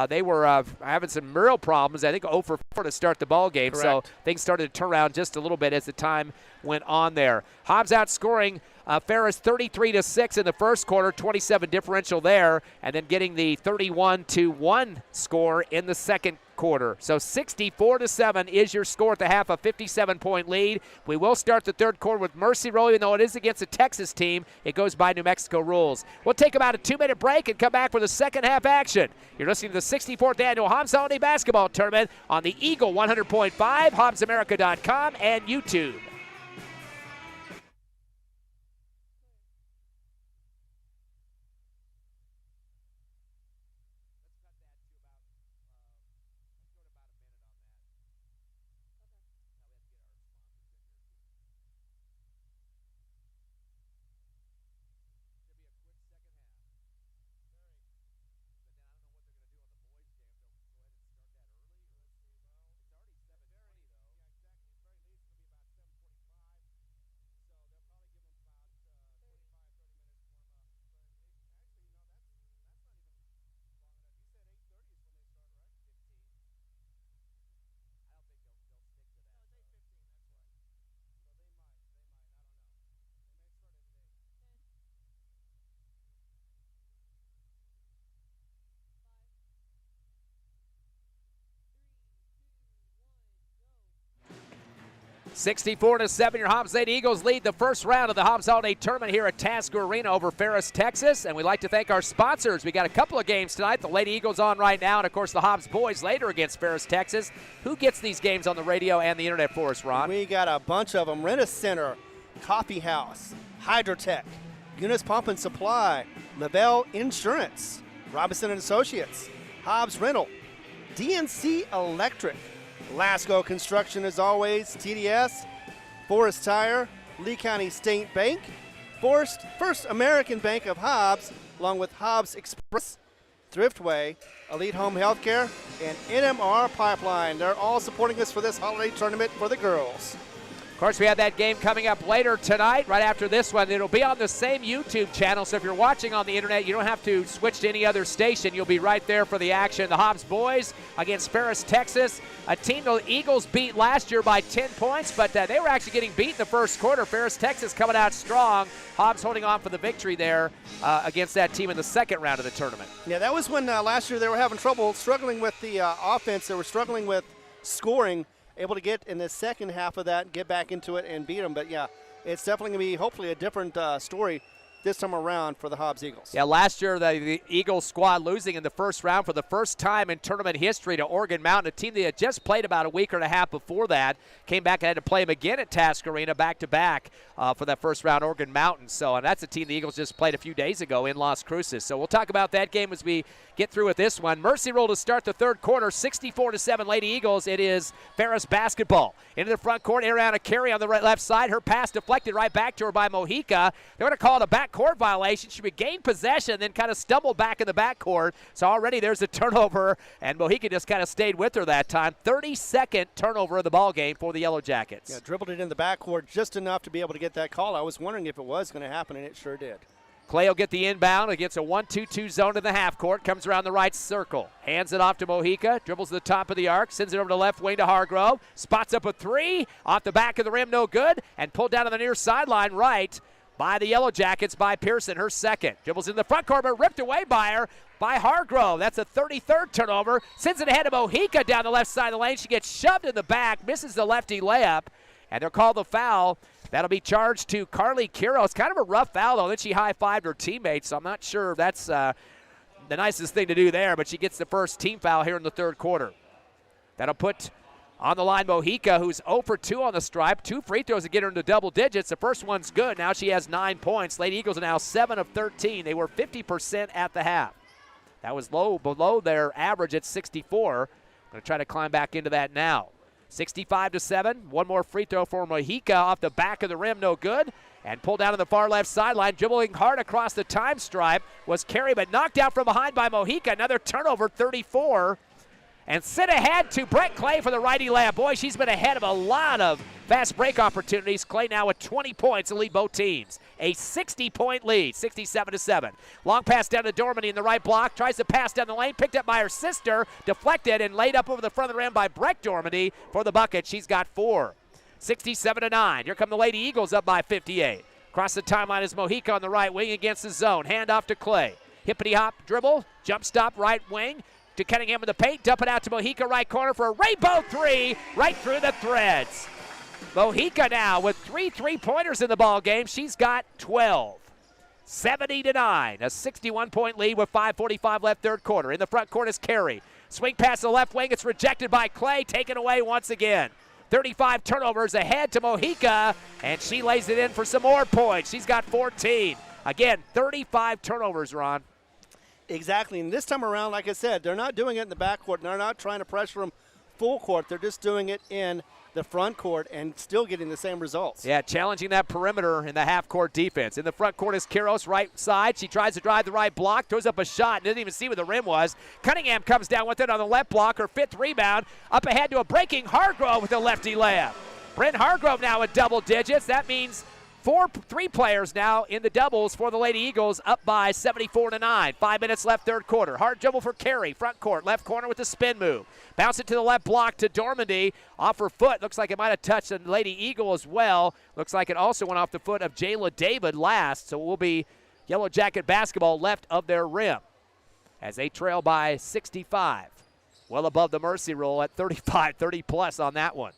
they were having some real problems. I think 0 for 4 to start the ball game. Correct. So things started to turn around just a little bit as the time went on there. Hobbs outscoring Ferris 33-6 in the first quarter, 27 differential there, and then getting the 31-1 score in the second quarter. So 64-7 is your score at the half, a 57-point lead. We will start the third quarter with mercy roll, even though it is against a Texas team. It goes by New Mexico rules. We'll take about a 2-minute break and come back for the second half action. You're listening to the 64th Annual Hobbs Holiday Basketball Tournament on the Eagle 100.5, HobbsAmerica.com, and YouTube. 64-7, your Hobbs Lady Eagles lead the first round of the Hobbs Holiday Tournament here at Tasker Arena over Ferris, Texas. And we'd like to thank our sponsors. We got a couple of games tonight. The Lady Eagles on right now, and of course the Hobbs boys later against Ferris, Texas. Who gets these games on the radio and the internet for us, Ron? We got a bunch of them. Rent-A-Center, Coffee House, Hydrotech, Eunice Pump and Supply, Lavelle Insurance, Robinson & Associates, Hobbs Rental, DNC Electric, Lasco Construction as always, TDS, Forest Tire, Lee County State Bank, First American Bank of Hobbs, along with Hobbs Express, Thriftway, Elite Home Healthcare, and NMR Pipeline. They're all supporting us for this holiday tournament for the girls. Of course, we have that game coming up later tonight, right after this one. It'll be on the same YouTube channel, so if you're watching on the internet, you don't have to switch to any other station. You'll be right there for the action. The Hobbs boys against Ferris, Texas, a team the Eagles beat last year by 10 points, but they were actually getting beat in the first quarter. Ferris, Texas coming out strong. Hobbs holding on for the victory there against that team in the second round of the tournament. Yeah, that was when last year they were having trouble struggling with the offense. They were struggling with scoring. Able to get in the second half of that, get back into it and beat them. But yeah, it's definitely going to be hopefully a different story this time around for the Hobbs Eagles. Yeah, last year the Eagles squad losing in the first round for the first time in tournament history to Oregon Mountain, a team that had just played about a week and a half before that. Came back and had to play them again at Task Arena back-to-back for that first round, Oregon Mountain. So, and that's a team the Eagles just played a few days ago in Las Cruces. So we'll talk about that game as we get through with this one. Mercy Rule to start the third quarter, 64-7 Lady Eagles. It is Ferris basketball. Into the front court, Ariana Carey on the left side. Her pass deflected right back to her by Mojica. They're going to call it a backcourt violation. She regained possession, then kind of stumbled back in the backcourt. So already there's a turnover, and Mojica just kind of stayed with her that time. 32nd turnover of the ball game for the Yellow Jackets. Yeah, dribbled it in the backcourt just enough to be able to get that call. I was wondering if it was going to happen, and it sure did. Clay will get the inbound against a 1-2-2 zone in the half court. Comes around the right circle. Hands it off to Mojica. Dribbles to the top of the arc. Sends it over to left wing to Hargrove. Spots up a three. Off the back of the rim, no good. And pulled down on the near sideline right by the Yellow Jackets by Pearson, her second. Dribbles in the front court, but ripped away by her by Hargrove. That's a 33rd turnover. Sends it ahead to Mojica down the left side of the lane. She gets shoved in the back. Misses the lefty layup. And they're called the foul. That'll be charged to Carly Quiros. Kind of a rough foul, though. Then she high-fived her teammate, so I'm not sure if that's the nicest thing to do there, but she gets the first team foul here in the third quarter. That'll put on the line Mojica, who's 0 for 2 on the stripe. 2 free throws to get her into double digits. The first one's good. Now she has 9 points. Lady Eagles are now 7 of 13. They were 50% at the half. That was low below their average at 64. Going to try to climb back into that now. 65-7. One more free throw for Mojica off the back of the rim, no good. And pulled down to the far left sideline, dribbling hard across the time stripe was Carey, but knocked out from behind by Mojica. Another turnover, 34. And sent ahead to Brett Clay for the righty layup. Boy, she's been ahead of a lot of fast break opportunities. Clay now with 20 points to lead both teams. A 60-point lead, 67-7. Long pass down to Dormany in the right block. Tries to pass down the lane, picked up by her sister. Deflected and laid up over the front of the rim by Breck Dormany for the bucket. She's got 4. 67-9. Here come the Lady Eagles up by 58. Across the timeline is Mojica on the right wing against the zone. Hand off to Clay. Hippity-hop dribble. Jump stop right wing. To Cunningham in the paint, dump it out to Mojica, right corner for a rainbow three, right through the threads. Mojica now with 3 3-pointers in the ball game. She's got 12. 70-9, a 61-point lead with 5:45 left third quarter. In the front court is Carey. Swing pass to the left wing, it's rejected by Clay, taken away once again. 35 turnovers ahead to Mojica, and she lays it in for some more points. She's got 14. Again, 35 turnovers, Ron. Exactly, and this time around, like I said, they're not doing it in the backcourt. They're not trying to pressure them full court. They're just doing it in the front court and still getting the same results. Yeah, challenging that perimeter in the half-court defense. In the front court is Quiros, right side. She tries to drive the right block, throws up a shot, and doesn't even see where the rim was. Cunningham comes down with it on the left block, her 5th rebound. Up ahead to a breaking Hargrove with a lefty layup. Brent Hargrove now with double digits. That means 3 players now in the doubles for the Lady Eagles, up by 74-9. 5 minutes left third quarter. Hard dribble for Carey. Front court, left corner with the spin move. Bounce it to the left block to Dormandy. Off her foot. Looks like it might have touched the Lady Eagle as well. Looks like it also went off the foot of Jayla David last. So it will be Yellow Jacket basketball left of their rim as they trail by 65. Well above the mercy rule at 35, 30 plus on that one.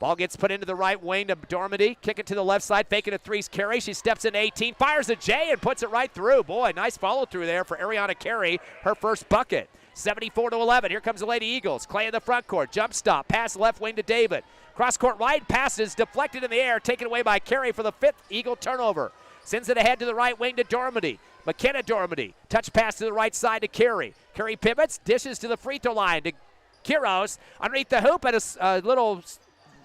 Ball gets put into the right wing to Dormady. Kick it to the left side, faking a threes carry. She steps into 18, fires a J and puts it right through. Boy, nice follow through there for Ariana Carey, her first bucket. 74-11. Here comes the Lady Eagles. Clay in the front court. Jump stop. Pass left wing to David. Cross court right passes deflected in the air, taken away by Carey for the 5th Eagle turnover. Sends it ahead to the right wing to Dormady. McKenna Dormady. Touch pass to the right side to Carey. Carey pivots, dishes to the free throw line to Quiros. Underneath the hoop and a little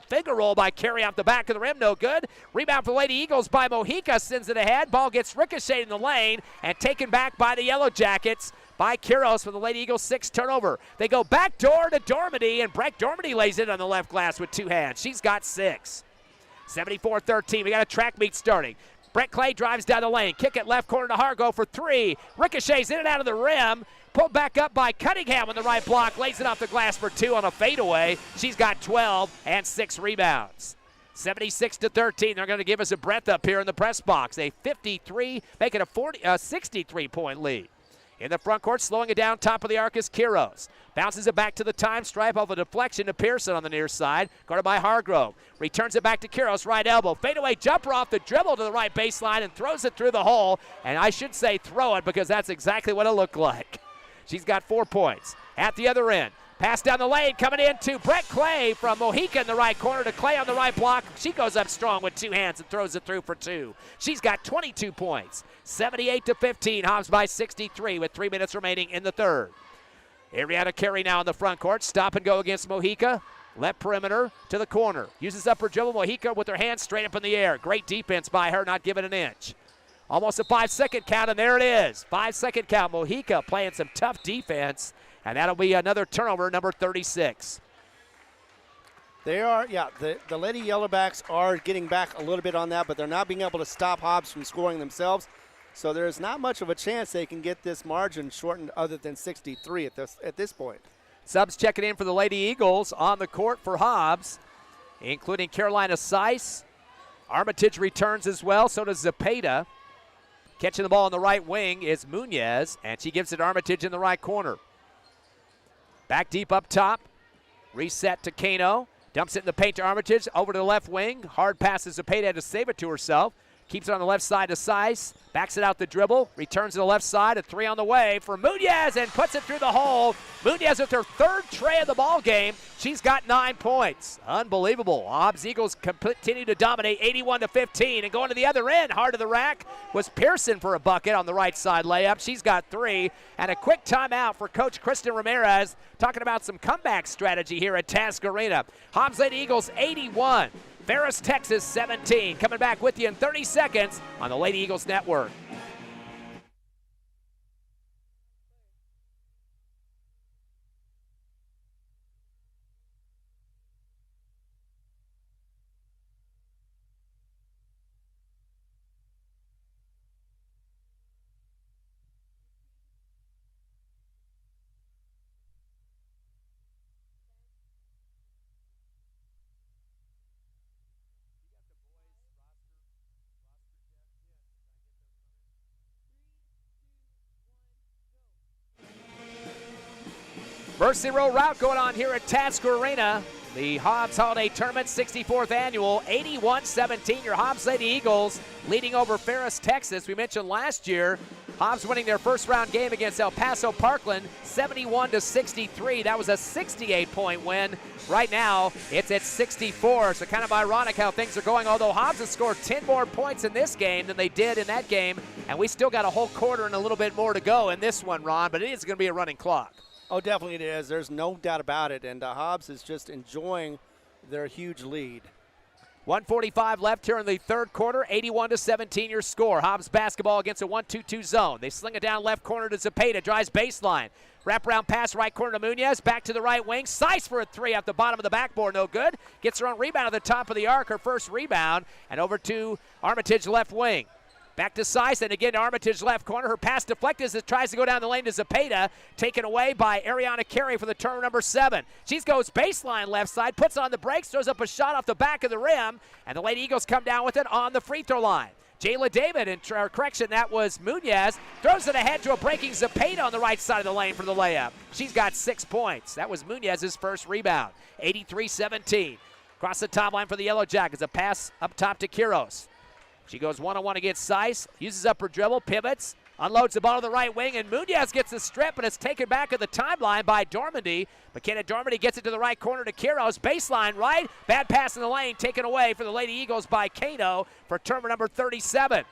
finger roll by Carey off the back of the rim, no good. Rebound for the Lady Eagles by Mojica, sends it ahead. Ball gets ricocheted in the lane and taken back by the Yellow Jackets by Quiros for the Lady Eagles' 6th turnover. They go back door to Dormady, and Breck Dormady lays it on the left glass with 2 hands. She's got 6. 74-13. We got a track meet starting. Brett Clay drives down the lane. Kick it left corner to Hargo for 3. Ricochets in and out of the rim. Pulled back up by Cunningham on the right block. Lays it off the glass for 2 on a fadeaway. She's got 12 and 6 rebounds. 76-13. They're going to give us a breath up here in the press box. A 53, make it a 63-point lead. In the front court, slowing it down, top of the arc is Quiros. Bounces it back to the time stripe off a deflection to Pearson on the near side, guarded by Hargrove. Returns it back to Quiros, right elbow. Fadeaway jumper off the dribble to the right baseline and throws it through the hole. And I should say throw it because that's exactly what it looked like. She's got 4 points. At the other end, pass down the lane, coming in to Brett Clay from Mojica in the right corner to Clay on the right block. She goes up strong with 2 hands and throws it through for 2. She's got 22 points. 78-15, Hobbs by 63 with 3 minutes remaining in the third. Ariana Carey now in the front court. Stop and go against Mojica. Left perimeter to the corner. Uses up her dribble. Mojica with her hands straight up in the air. Great defense by her, not giving an inch. Almost a 5-second count, and there it is. 5-second count. Mojica playing some tough defense, and that'll be another turnover, number 36. They are, yeah, the Lady Yellowbacks are getting back a little bit on that, but they're not being able to stop Hobbs from scoring themselves. So there's not much of a chance they can get this margin shortened other than 63 at this point. Subs checking in for the Lady Eagles on the court for Hobbs, including Carolina Seiss. Armitage returns as well, so does Zepeda. Catching the ball on the right wing is Muñez, and she gives it Armitage in the right corner. Back deep up top. Reset to Kano. Dumps it in the paint to Armitage. Over to the left wing. Hard passes Zepeda to save it to herself. Keeps it on the left side to Seiss. Backs it out the dribble. Returns to the left side. A 3 on the way for Muñez and puts it through the hole. Muñez with her 3rd tray of the ball game. She's got 9 points. Unbelievable. Hobbs Eagles continue to dominate 81-15. And going to the other end, hard to the rack, was Pearson for a bucket on the right side layup. She's got 3. And a quick timeout for Coach Kristen Ramirez, talking about some comeback strategy here at Task Arena. Hobbs Lady Eagles 81. Ferris, Texas 17. Coming back with you in 30 seconds on the Lady Eagles Network. Mercy Row route going on here at Tasker Arena. The Hobbs Holiday Tournament, 64th annual, 81-17. Your Hobbs Lady Eagles leading over Ferris, Texas. We mentioned last year, Hobbs winning their first round game against El Paso Parkland, 71-63. That was a 68-point win. Right now, it's at 64. So kind of ironic how things are going, although Hobbs has scored 10 more points in this game than they did in that game. And we still got a whole quarter and a little bit more to go in this one, Ron, but it is going to be a running clock. Oh, definitely it is. There's no doubt about it. And Hobbs is just enjoying their huge lead. 1:45 left here in the third quarter, 81-17 your score. Hobbs basketball against a 1-2-2 zone. They sling it down left corner to Zepeda, drives baseline. Wraparound pass right corner to Muñez, back to the right wing. Seiss for a 3 off the bottom of the backboard, no good. Gets her own rebound at the top of the arc, her first rebound. And over to Armitage left wing. Back to Seiss, and again Armitage left corner. Her pass deflected as it tries to go down the lane to Zepeda. Taken away by Ariana Carey for the turn number 7. She goes baseline left side, puts on the brakes, throws up a shot off the back of the rim, and the Lady Eagles come down with it on the free throw line. Jayla David, in correction, that was Muñez, throws it ahead to a breaking Zepeda on the right side of the lane for the layup. She's got 6 points. That was Muñez's first rebound. 83-17. Across the top line for the Yellow Jackets. A pass up top to Quiros. She goes one-on-one against Seiss. Uses up her dribble, pivots, unloads the ball to the right wing, and Munoz gets the strip, and it's taken back at the timeline by Dormandy. McKenna Dormandy gets it to the right corner to Quiros. Baseline right. Bad pass in the lane, taken away for the Lady Eagles by Kano for tournament number 37.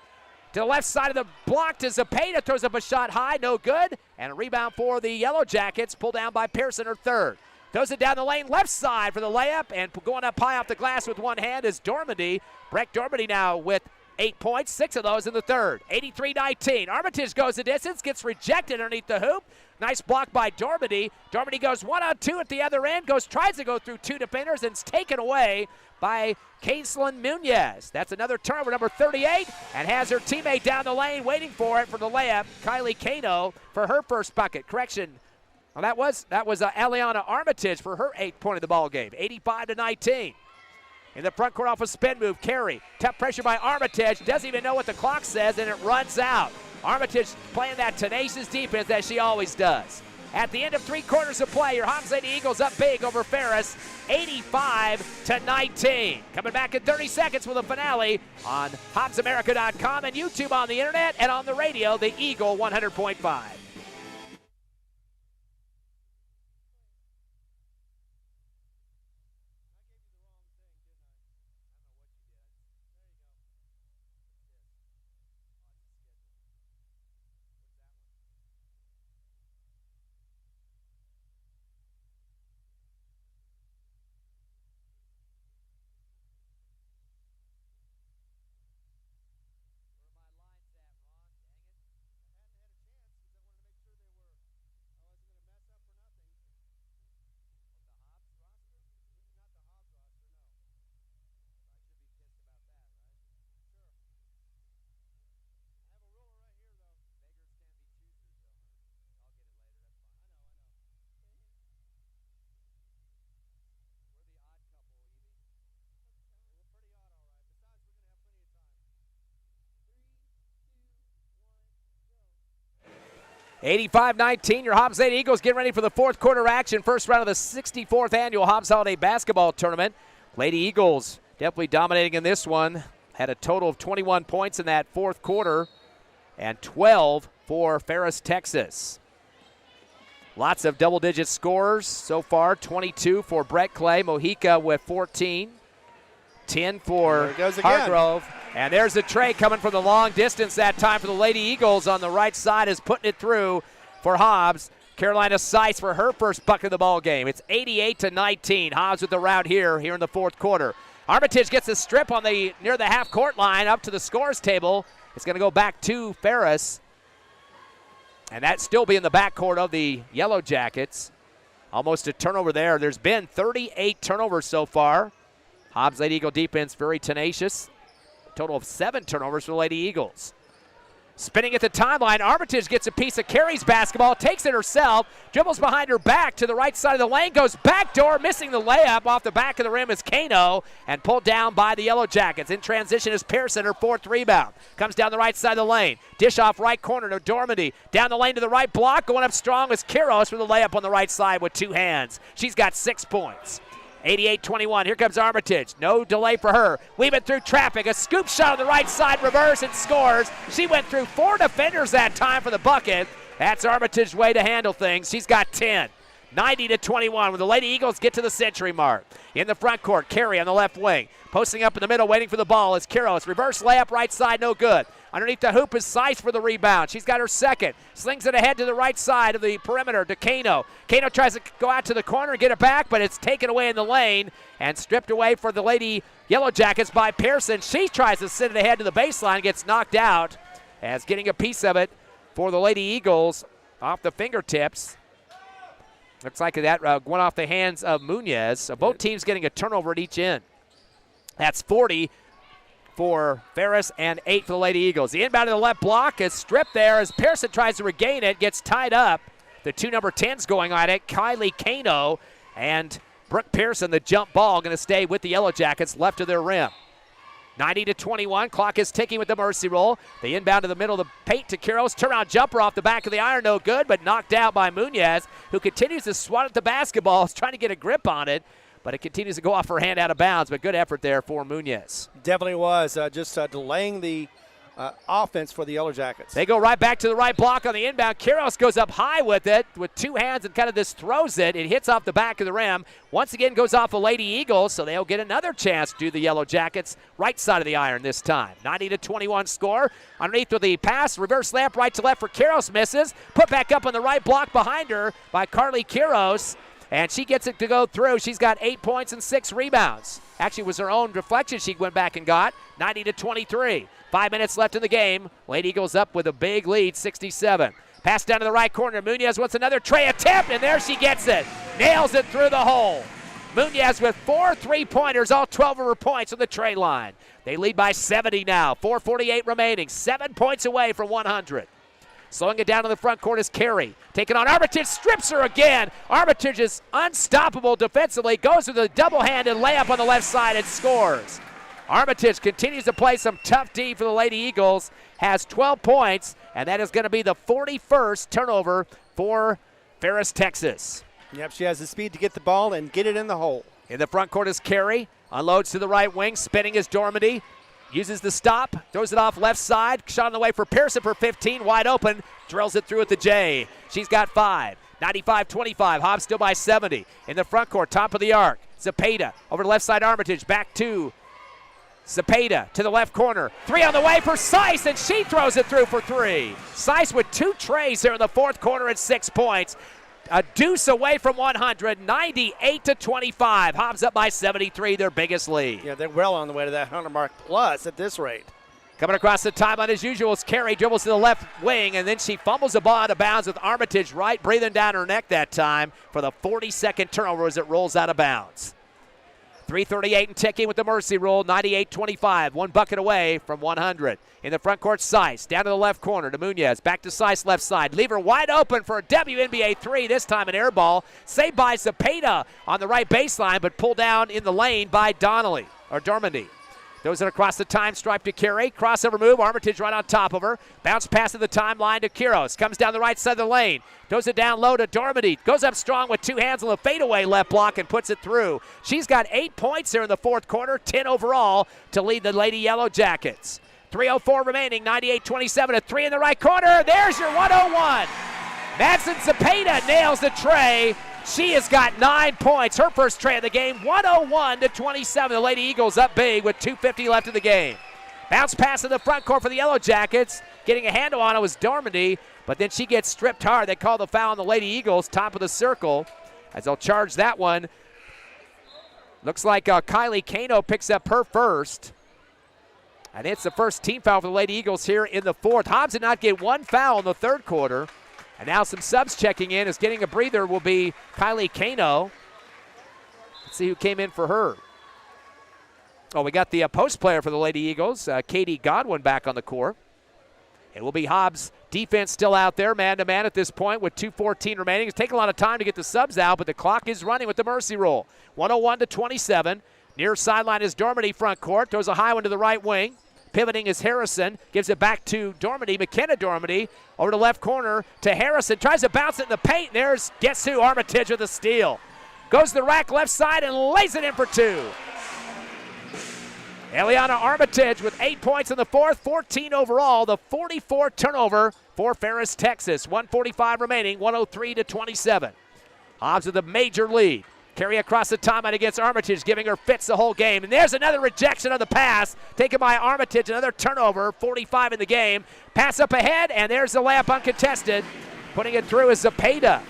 To the left side of the block to Zepeda, throws up a shot high, no good. And a rebound for the Yellow Jackets, pulled down by Pearson, her third. Throws it down the lane, left side for the layup, and going up high off the glass with one hand is Dormandy. Breck Dormandy now with 8 points, 6 of those in the third. 83-19. Armitage goes the distance, gets rejected underneath the hoop. Nice block by Dormandy. Dormandy goes 1-on-2 at the other end, tries to go through two defenders, and it's taken away by Kaislyn Munoz. That's another turnover, number 38, and has her teammate down the lane waiting for it for the layup, Kylie Kano, for her first bucket. Correction, well, that was Eliana Armitage for her 8th point of the ball game. 85-19. In the front court off a spin move, Carey. Tough pressure by Armitage. Doesn't even know what the clock says, and it runs out. Armitage playing that tenacious defense that she always does. At the end of 3 quarters of play, your Hobbs Lady Eagles up big over Ferris, 85-19. Coming back in 30 seconds with a finale on HobbsAmerica.com and YouTube on the internet and on the radio, the Eagle 100.5. $85-19, your Hobbs Lady Eagles get ready for the fourth quarter action. First round of the 64th annual Hobbs Holiday Basketball Tournament. Lady Eagles definitely dominating in this one. Had a total of 21 points in that fourth quarter and 12 for Ferris, Texas. Lots of double-digit scorers so far. 22 for Brett Clay. Mojica with 14. 10 for Hargrove. And there's a tray coming from the long distance that time for the Lady Eagles on the right side, is putting it through for Hobbs. Carolina Seiss for her first bucket of the ball game. It's 88-19. Hobbs with the rout here in the fourth quarter. Armitage gets a strip on near the half-court line up to the scores table. It's going to go back to Ferris. And that still be in the backcourt of the Yellow Jackets. Almost a turnover there. There's been 38 turnovers so far. Hobbs Lady Eagle defense very tenacious. Total of 7 turnovers for the Lady Eagles. Spinning at the timeline, Armitage gets a piece of Carey's basketball, takes it herself, dribbles behind her back to the right side of the lane, goes backdoor, missing the layup. Off the back of the rim is Kano, and pulled down by the Yellow Jackets. In transition is Pearson, her 4th rebound. Comes down the right side of the lane. Dish off right corner to Dormandy. Down the lane to the right block, going up strong is Quiros for the layup on the right side with 2 hands. She's got 6 points. 88-21, here comes Armitage. No delay for her. Weaving through traffic, a scoop shot on the right side, reverse, and scores. She went through 4 defenders that time for the bucket. That's Armitage's way to handle things. She's got 10. 90-21 when the Lady Eagles get to the century mark. In the front court, Carey on the left wing. Posting up in the middle, waiting for the ball is Quiros. Reverse layup, right side, no good. Underneath the hoop is Seiss for the rebound. She's got her second. Slings it ahead to the right side of the perimeter to Kano. Kano tries to go out to the corner and get it back, but it's taken away in the lane and stripped away for the Lady Yellow Jackets by Pearson. She tries to send it ahead to the baseline, gets knocked out as getting a piece of it for the Lady Eagles off the fingertips. Looks like that went off the hands of Munoz. So both teams getting a turnover at each end. That's 40 for Ferris and 8 for the Lady Eagles. The inbound to the left block is stripped there as Pearson tries to regain it, gets tied up. The 2 number 10s going on it, Kylie Kano and Brooke Pearson, the jump ball, going to stay with the Yellow Jackets left of their rim. 90-21, clock is ticking with the mercy roll. The inbound to the middle of the paint to Quiros. Turnaround jumper off the back of the iron, no good, but knocked out by Munoz, who continues to swat at the basketball, is trying to get a grip on it. but it continues to go off her hand out of bounds, but good effort there for Munoz. Definitely was just delaying the offense for the Yellow Jackets. They go right back to the right block on the inbound. Quiros goes up high with it with two hands and kind of just throws it. It hits off the back of the rim. Once again goes off the Lady Eagles, so they'll get another chance to do the Yellow Jackets right side of the iron this time. 90-21 score. Underneath with the pass, reverse layup right to left for Quiros, misses. Put back up on the right block behind her by Carly Quiros, and she gets it to go through. She's got 8 points and 6 rebounds. Actually, it was her own deflection she went back and got. 90-23. 5 minutes left in the game. Lady Eagles up with a big lead, 67. Pass down to the right corner. Munoz wants another tray attempt, and there she gets it. Nails it through the hole. Munoz with 4 3-pointers, all 12 of her points on the tray line. They lead by 70 now. 4:48 remaining. 7 points away from 100. Slowing it down to the front court is Carey. Taking on Armitage, strips her again. Armitage is unstoppable defensively. Goes with a double-handed layup on the left side and scores. Armitage continues to play some tough D for the Lady Eagles, has 12 points, and that is going to be the 41st turnover for Ferris, Texas. Yep, she has the speed to get the ball and get it in the hole. In the front court is Carey. Unloads to the right wing, spinning is Dormady. Uses the stop, throws it off left side. Shot on the way for Pearson for 15, wide open. Drills it through at the J. She's got 5. 95-25, Hobbs still by 70. In the front court, top of the arc. Zepeda over to left side Armitage, back to Zepeda to the left corner. 3 on the way for Seiss, and she throws it through for 3. Seiss with 2 trays here in the fourth quarter and 6 points. A deuce away from 100, 98-25. Hobbs up by 73, their biggest lead. Yeah, they're well on the way to that 100 mark plus at this rate. Coming across the timeline as usual is Carey, dribbles to the left wing, and then she fumbles the ball out of bounds with Armitage right breathing down her neck that time for the 42nd turnover as it rolls out of bounds. 3:38 and ticking with the mercy rule, 98-25, 1 bucket away from 100. In the front court, Seiss, down to the left corner to Munoz, back to Seiss left side. Leave her wide open for a WNBA 3, this time an air ball. Saved by Zepeda on the right baseline, but pulled down in the lane by Dormady. Throws it across the time stripe to Carey. Crossover move, Armitage right on top of her. Bounce pass to the timeline to Quiros. Comes down the right side of the lane. Throws it down low to Dormady. Goes up strong with 2 hands on the fadeaway left block and puts it through. She's got 8 points here in the fourth quarter, 10 overall to lead the Lady Yellow Jackets. 3:04 remaining, 98-27, a 3 in the right corner. There's your 101. Madsen Zepeda nails the tray. She has got 9 points, her first tray of the game, 101-27. The Lady Eagles up big with 2:50 left in the game. Bounce pass in the front court for the Yellow Jackets. Getting a handle on it was Dormady, but then she gets stripped hard. They call the foul on the Lady Eagles, top of the circle, as they'll charge that one. Looks like Kylie Kano picks up her first. And it's the first team foul for the Lady Eagles here in the fourth. Hobbs did not get 1 foul in the third quarter. And now some subs checking in. As getting a breather will be Kylie Kano. Let's see who came in for her. Oh, we got the post player for the Lady Eagles, Katie Godwin, back on the court. It will be Hobbs' defense still out there, man-to-man at this point with 2:14 remaining. It's taking a lot of time to get the subs out, but the clock is running with the mercy roll. 101-27. Near sideline is Dormady front court. Throws a high one to the right wing. Pivoting is Harrison. Gives it back to Dormady, McKenna Dormady. Over to left corner to Harrison. Tries to bounce it in the paint. There's, guess who, Armitage with a steal. Goes to the rack left side and lays it in for 2. Eliana Armitage with 8 points in the fourth, 14 overall. The 44th turnover for Ferris, Texas. 1:45 remaining, 103-27. Hobbs with a major lead. Carry across the timeline against Armitage, giving her fits the whole game. And there's another rejection of the pass, taken by Armitage, another turnover, 45 in the game. Pass up ahead, and there's the layup uncontested. Putting it through is Zepeda.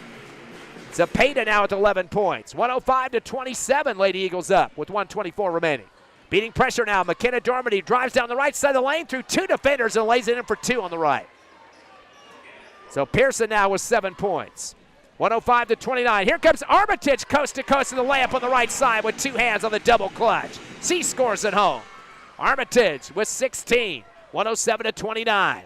Zepeda now with 11 points. 105-27, Lady Eagles up with 1:24 remaining. Beating pressure now, McKenna Dormady drives down the right side of the lane through 2 defenders and lays it in for 2 on the right. So Pearson now with 7 points. 105-29. Here comes Armitage coast to coast in the layup on the right side with 2 hands on the double clutch. She scores at home. Armitage with 16. 107-29.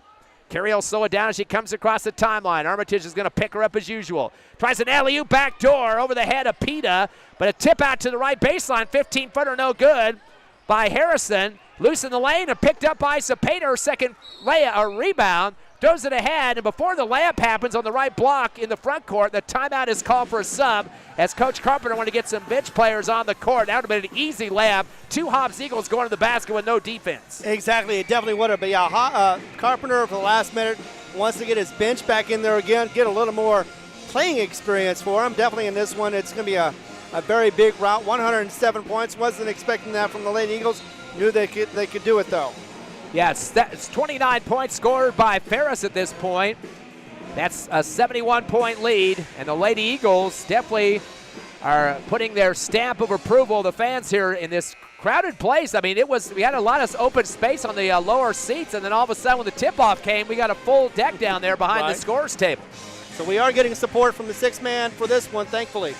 Carey will slow it down as she comes across the timeline. Armitage is going to pick her up as usual. Tries an alley-oop backdoor over the head of Peta, but a tip out to the right baseline. 15-footer no good by Harrison. Loose in the lane and picked up by Zapata. Her second rebound. Throws it ahead, and before the layup happens on the right block in the front court, the timeout is called for a sub as Coach Carpenter wanted to get some bench players on the court. That would have been an easy layup. 2 Hobbs Eagles going to the basket with no defense. Exactly, it definitely would have. But yeah, Carpenter for the last minute wants to get his bench back in there again, get a little more playing experience for him. Definitely in this one, it's going to be a very big rout. 107 points. Wasn't expecting that from the Lady Eagles. Knew they could do it though. Yeah, it's 29 points scored by Ferris at this point. That's a 71-point lead, and the Lady Eagles definitely are putting their stamp of approval. The fans here in this crowded place. I mean, we had a lot of open space on the lower seats, and then all of a sudden when the tip-off came, we got a full deck down there behind the scorers table. So we are getting support from the 6th man for this one, thankfully.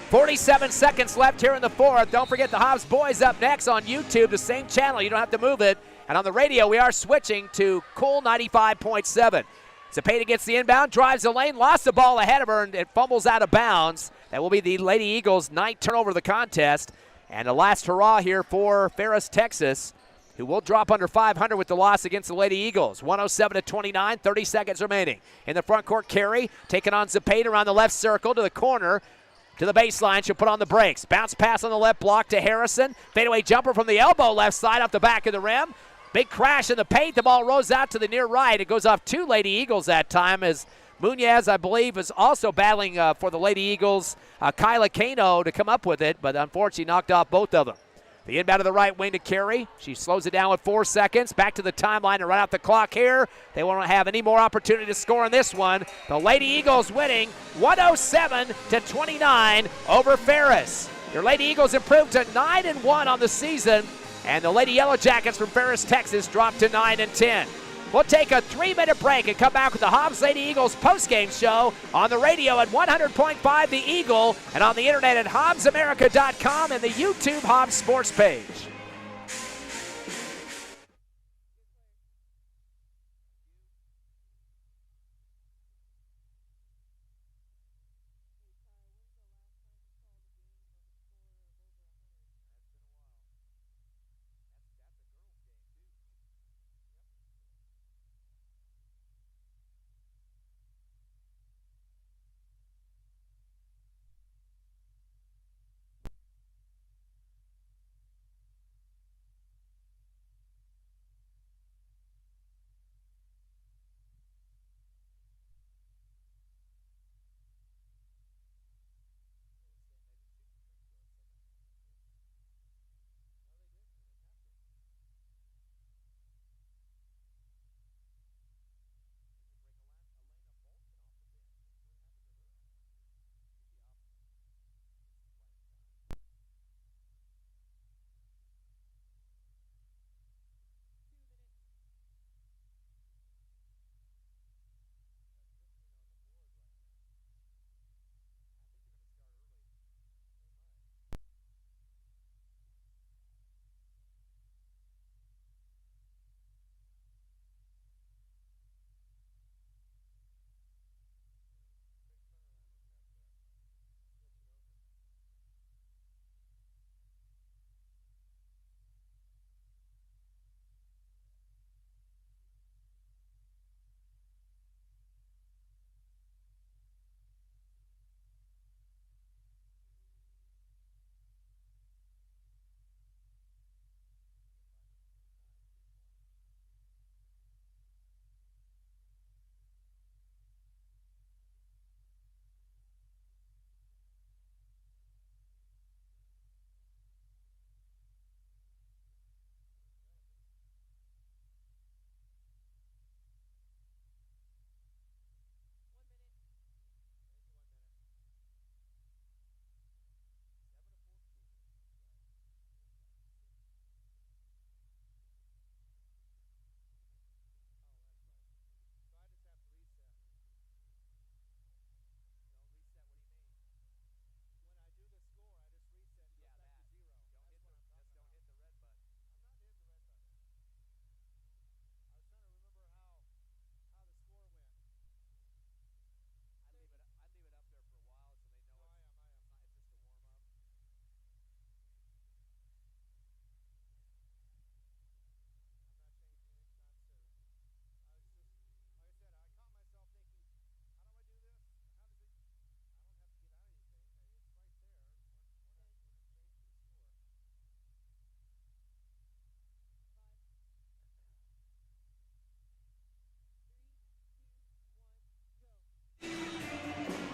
47 seconds left here in the fourth. Don't forget the Hobbs boys up next on YouTube, the same channel. You don't have to move it. And on the radio, we are switching to Cool 95.7. Zapata gets the inbound, drives the lane, lost the ball ahead of her, and it fumbles out of bounds. That will be the Lady Eagles' 9th turnover of the contest. And the last hurrah here for Ferris, Texas, who will drop under 500 with the loss against the Lady Eagles. 107-29, 30 seconds remaining. In the front court, Carey taking on Zapata around the left circle to the corner. To the baseline, she'll put on the brakes. Bounce pass on the left block to Harrison. Fadeaway jumper from the elbow left side off the back of the rim. Big crash in the paint. The ball rolls out to the near right. It goes off 2 Lady Eagles that time as Munoz, I believe, is also battling for the Lady Eagles. Kyla Kano to come up with it, but unfortunately knocked off both of them. The inbound to the right wing to Carey. She slows it down with 4 seconds. Back to the timeline to run out the clock here. They won't have any more opportunity to score in this one. The Lady Eagles winning 107-29 over Ferris. Your Lady Eagles improved to 9-1 on the season, and the Lady Yellow Jackets from Ferris, Texas dropped to 9-10. We'll take a 3-minute break and come back with the Hobbs Lady Eagles postgame show on the radio at 100.5 The Eagle and on the internet at HobbsAmerica.com and the YouTube Hobbs Sports page.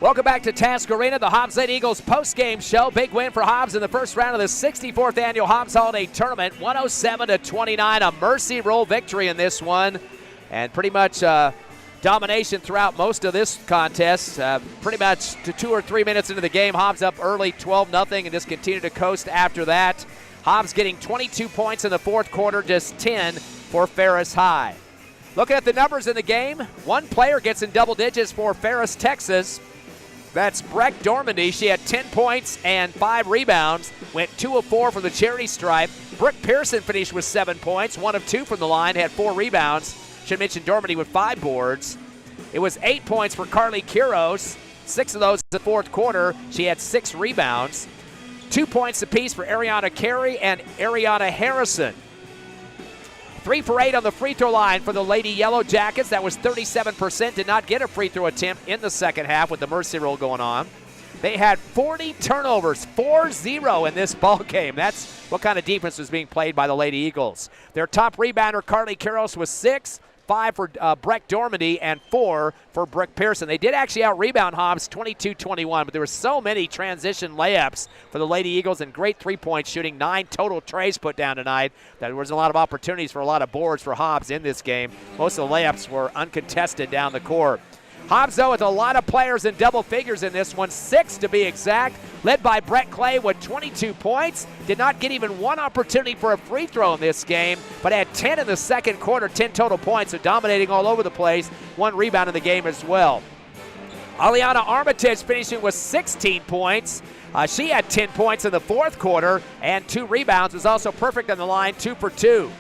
Welcome back to Task Arena, the Hobbs Lady Eagles post-game show. Big win for Hobbs in the first round of the 64th annual Hobbs Holiday Tournament, 107-29, a mercy rule victory in this one, and pretty much domination throughout most of this contest. Pretty much to 2 or 3 minutes into the game, Hobbs up early 12-0 and just continued to coast after that. Hobbs getting 22 points in the fourth quarter, just 10 for Ferris High. Looking at the numbers in the game, one player gets in double digits for Ferris, Texas. That's Breck Dormandy. She had 10 points and 5 rebounds. Went 2 of 4 from the charity stripe. Brooke Pearson finished with 7 points, 1 of 2 from the line, had 4 rebounds. Should mention Dormandy with 5 boards. It was 8 points for Carly Quiros, 6 of those in the fourth quarter. She had 6 rebounds. 2 points apiece for Ariana Carey and Ariana Harrison. 3 for 8 on the free throw line for the Lady Yellow Jackets. That was 37%. Did not get a free throw attempt in the second half with the mercy rule going on. They had 40 turnovers, 4-0 in this ball game. That's what kind of defense was being played by the Lady Eagles. Their top rebounder, Carly Quiros, was 6. 5 for Breck Dormandy, and 4 for Brooke Pearson. They did actually out-rebound Hobbs 22-21, but there were so many transition layups for the Lady Eagles and great three-point shooting. 9 total trays put down tonight. There was a lot of opportunities for a lot of boards for Hobbs in this game. Most of the layups were uncontested down the court. Hobbs, though, with a lot of players in double figures in this one, 6 to be exact, led by Brett Clay with 22 points. Did not get even one opportunity for a free throw in this game, but had 10 in the second quarter, 10 total points, so dominating all over the place. 1 rebound in the game as well. Aliana Armitage finishing with 16 points. She had 10 points in the fourth quarter and 2 rebounds, was also perfect on the line, 2 for 2.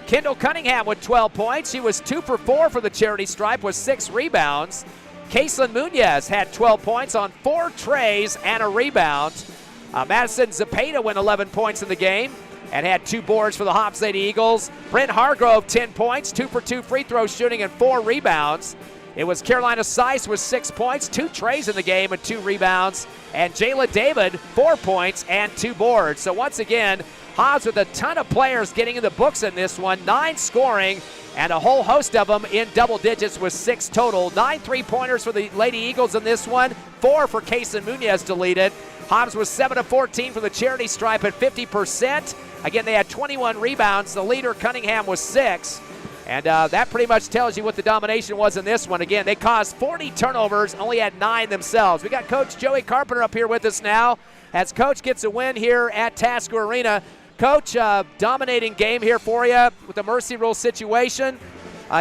Kendall Cunningham with 12 points. She was 2 for 4 for the charity stripe with 6 rebounds. Kaitlin Munoz had 12 points on 4 trays and a rebound. Madison Zepeda went 11 points in the game and had 2 boards for the Hobbs Lady Eagles. Brent Hargrove, 10 points, 2 for 2 free throw shooting and 4 rebounds. It was Carolina Seiss with 6 points, 2 trays in the game and 2 rebounds. And Jayla David, 4 points and 2 boards. So once again, Hobbs with a ton of players getting in the books in this one. 9 scoring and a whole host of them in double digits with 6 total. 9 3-pointers for the Lady Eagles in this one. 4 for Kaitlin Munoz to lead it. Hobbs was 7 of 14 from the charity stripe at 50%. Again, they had 21 rebounds. The leader, Cunningham, was 6. And that pretty much tells you what the domination was in this one. Again, they caused 40 turnovers, only had 9 themselves. We got Coach Joey Carpenter up here with us now as Coach gets a win here at Tasker Arena. Coach, dominating game here for you with the mercy rule situation.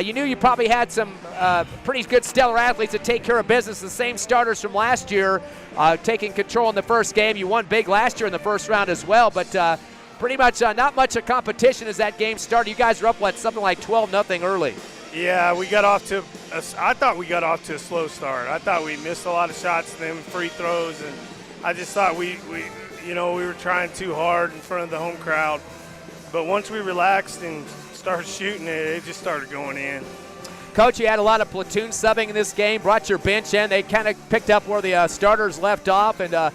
You knew you probably had some pretty good stellar athletes that take care of business, the same starters from last year, taking control in the first game. You won big last year in the first round as well, but pretty much not much of competition as that game started. You guys were up, something like 12-0 early. Yeah, we got off to I thought we got off to a slow start. I thought we missed a lot of shots, them free throws, and I just thought we were trying too hard in front of the home crowd. But once we relaxed and started shooting it just started going in. Coach, you had a lot of platoon subbing in this game, brought your bench in. They kind of picked up where the starters left off. And,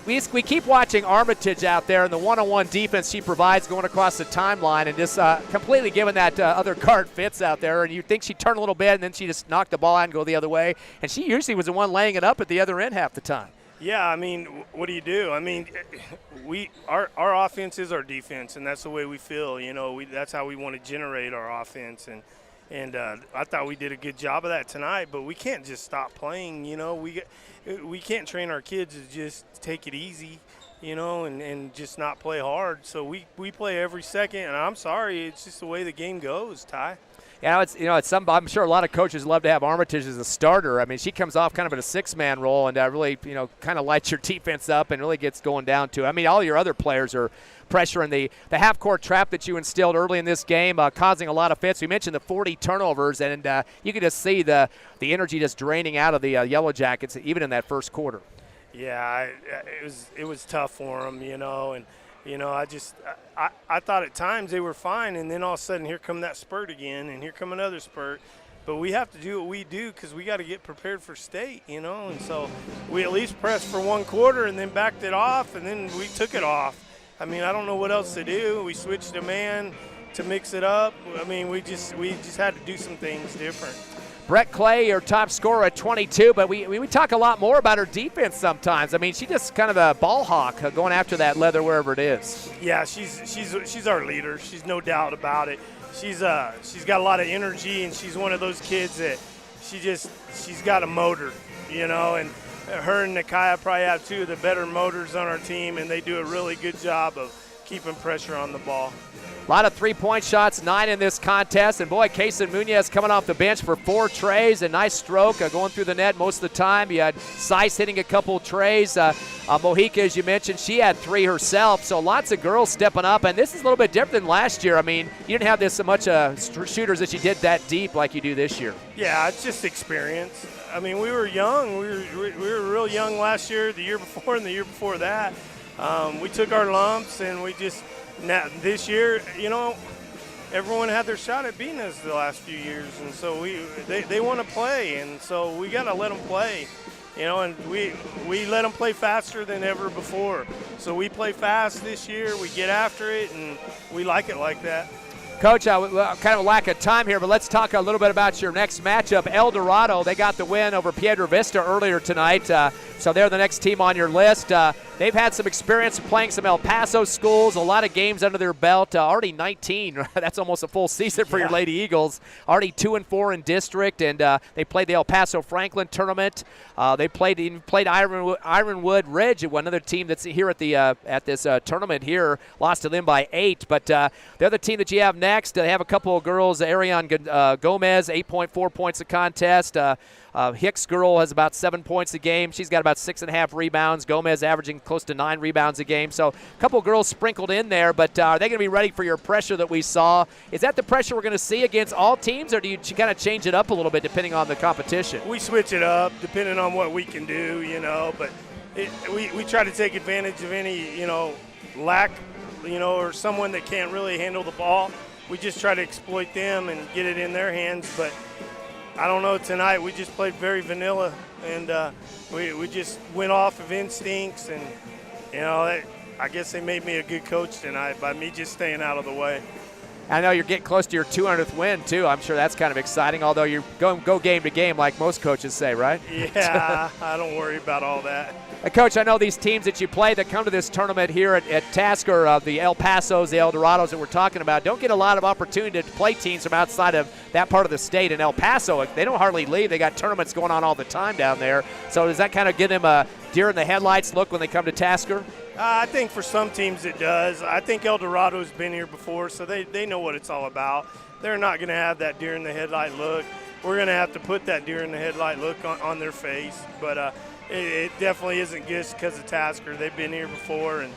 we keep watching Armitage out there and the one-on-one defense she provides going across the timeline and just completely giving that other guard fits out there. And you'd think she'd turn a little bit, and then she just knocked the ball out and go the other way. And she usually was the one laying it up at the other end half the time. Yeah, I mean, what do you do? I mean, our offense is our defense, and that's the way we feel. That's how we want to generate our offense, and I thought we did a good job of that tonight. But we can't just stop playing. We can't train our kids to just take it easy, and just not play hard. So we play every second, and I'm sorry, it's just the way the game goes, Ty. Yeah, I'm sure a lot of coaches love to have Armitage as a starter. I mean, she comes off kind of in a 6-man role and really, kind of lights your defense up and really gets going down to. I mean, all your other players are pressuring the half-court trap that you instilled early in this game, causing a lot of fits. We mentioned the 40 turnovers, and you could just see the energy just draining out of the Yellow Jackets, even in that first quarter. Yeah, it was tough for them, and. I thought at times they were fine, and then all of a sudden here come that spurt again, and here come another spurt. But we have to do what we do because we got to get prepared for state, and so we at least pressed for 1 quarter and then backed it off, and then we took it off. I mean, I don't know what else to do. We switched to man, to mix it up. I mean, we just had to do some things different. Brett Clay, your top scorer at 22, but we talk a lot more about her defense sometimes. I mean, she just kind of a ball hawk going after that leather wherever it is. Yeah, she's our leader. She's no doubt about it. She's got a lot of energy, and she's one of those kids that she's got a motor, you know, and her and Nakaya probably have two of the better motors on our team, and they do a really good job of keeping pressure on the ball. A lot of three-point shots, 9 in this contest. And, boy, Kaysen Munoz coming off the bench for 4 trays. A nice stroke going through the net most of the time. You had Seiss hitting a couple trays. Mojica, as you mentioned, she had 3 herself. So lots of girls stepping up. And this is a little bit different than last year. I mean, you didn't have this so much shooters that you did that deep like you do this year. Yeah, it's just experience. I mean, we were young. We were real young last year, the year before, and the year before that. We took our lumps, and we just – now, this year, you know, everyone had their shot at beating us the last few years, and so they want to play, and so we got to let them play, you know, and we let them play faster than ever before. So we play fast this year, we get after it, and we like it like that. Coach, kind of a lack of time here, but let's talk a little bit about your next matchup. El Dorado, they got the win over Piedra Vista earlier tonight, so they're the next team on your list. They've had some experience playing some El Paso schools, a lot of games under their belt, already 19. That's almost a full season for your Lady Eagles. Already 2-4 in district, and they played the El Paso Franklin tournament. They played Ironwood Ridge, another team that's here at this tournament here. Lost to them by 8, but they're the team that you have next. They have a couple of girls, Ariane Gomez, 8.4 points a contest. Hicks girl has about 7 points a game. She's got about 6.5 rebounds. Gomez averaging close to 9 rebounds a game. So a couple of girls sprinkled in there, but are they going to be ready for your pressure that we saw? Is that the pressure we're going to see against all teams, or do you kind of change it up a little bit depending on the competition? We switch it up depending on what we can do, you know, but we try to take advantage of any, you know, lack, you know, or someone that can't really handle the ball. We just try to exploit them and get it in their hands, but I don't know, tonight we just played very vanilla, and we just went off of instincts, and, you know, I guess they made me a good coach tonight by me just staying out of the way. I know you're getting close to your 200th win, too. I'm sure that's kind of exciting, although you go game to game like most coaches say, right? Yeah, I don't worry about all that. Coach, I know these teams that you play that come to this tournament here at Tasker, the El Pasos, the El Dorados that we're talking about, don't get a lot of opportunity to play teams from outside of that part of the state. In El Paso, they don't hardly leave. They got tournaments going on all the time down there. So does that kind of give them a deer in the headlights look when they come to Tasker? I think for some teams it does. I think El Dorado's been here before, so they know what it's all about. They're not going to have that deer in the headlight look. We're going to have to put that deer in the headlight look on their face. But it definitely isn't just because of Tasker. They've been here before. And,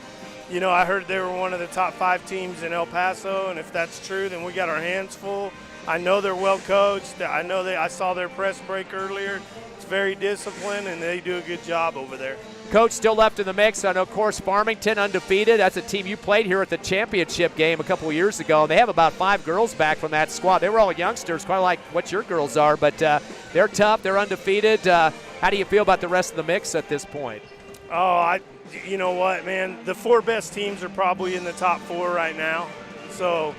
you know, I heard they were one of the top 5 teams in El Paso, and if that's true, then we got our hands full. I know they're well coached. I saw their press break earlier. It's very disciplined, and they do a good job over there. Coach, still left in the mix. I know, of course, Farmington undefeated. That's a team you played here at the championship game a couple of years ago. They have about 5 girls back from that squad. They were all youngsters, quite like what your girls are, but they're tough. They're undefeated. How do you feel about the rest of the mix at this point? Oh, you know what, man? The 4 best teams are probably in the top 4 right now. So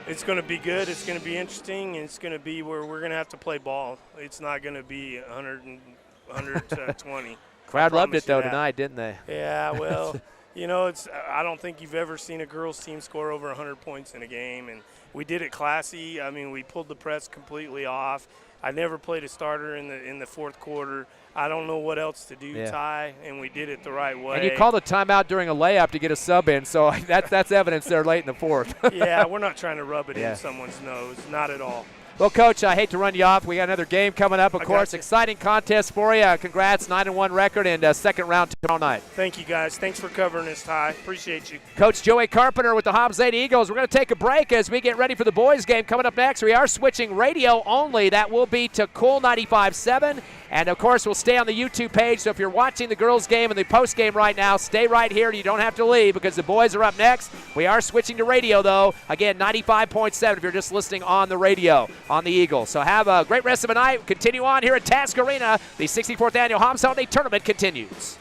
it's going to be good. It's going to be interesting. And it's going to be where we're going to have to play ball. It's not going to be 100 to 20. Crowd loved it, though, tonight, didn't they? Yeah, well, you know, I don't think you've ever seen a girls' team score over 100 points in a game. And we did it classy. I mean, we pulled the press completely off. I never played a starter in the fourth quarter. I don't know what else to do, Ty, and we did it the right way. And you called a timeout during a layup to get a sub in, so that's evidence there late in the fourth. Yeah, we're not trying to rub it in someone's nose, not at all. Well, Coach, I hate to run you off. We got another game coming up, of course. Exciting contest for you. Congrats, 9-1 record and second round tomorrow night. Thank you, guys. Thanks for covering this, Ty. Appreciate you. Coach Joey Carpenter with the Hobbs Lady Eagles. We're going to take a break as we get ready for the boys' game coming up next. We are switching radio only. That will be to Cool 95.7. And, of course, we'll stay on the YouTube page. So if you're watching the girls' game and the post game right now, stay right here. You don't have to leave because the boys are up next. We are switching to radio, though. Again, 95.7 if you're just listening on the radio on the Eagles. So have a great rest of the night. Continue on here at Task Arena. The 64th Annual Hobbs Holiday Tournament continues.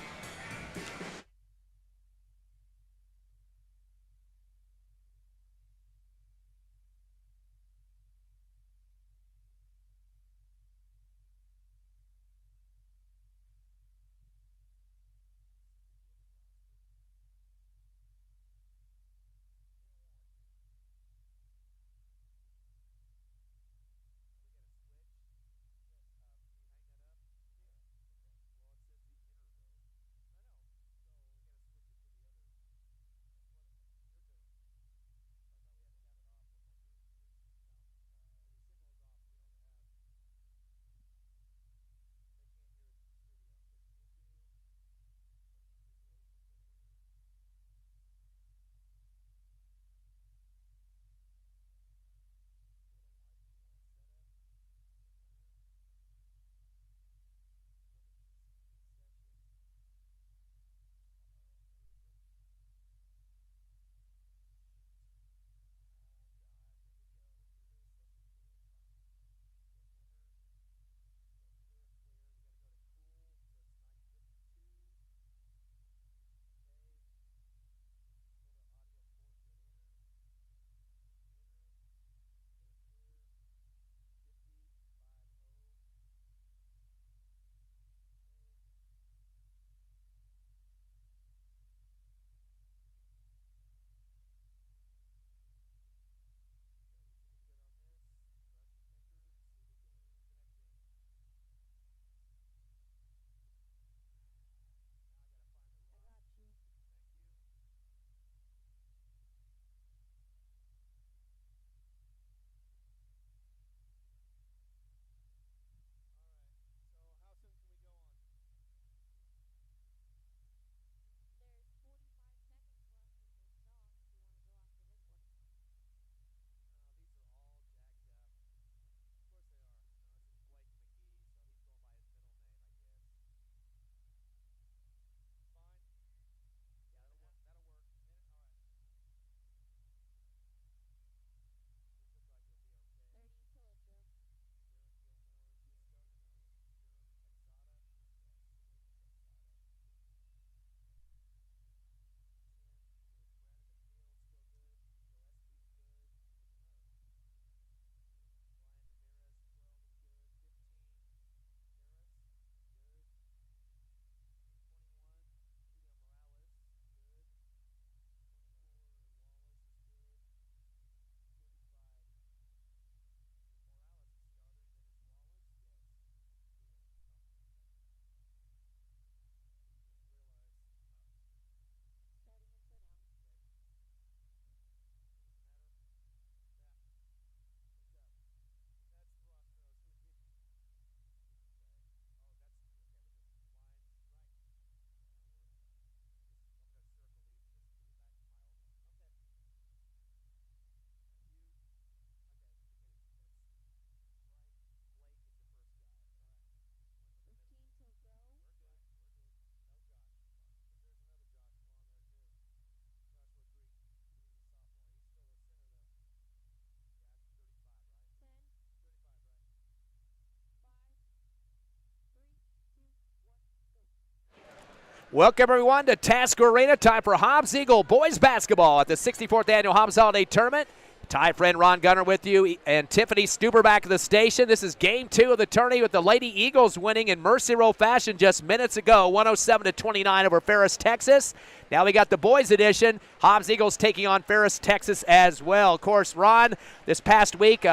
Welcome, everyone, to Tasker Arena. Time for Hobbs Eagle boys basketball at the 64th Annual Hobbs Holiday Tournament. Ty friend Ron Gunner with you, and Tiffany Stuber back at the station. This is game 2 of the tourney with the Lady Eagles winning in Mercy Row fashion just minutes ago, 107-29 over Ferris, Texas. Now we got the boys edition. Hobbs Eagles taking on Ferris, Texas as well. Of course, Ron, this past week,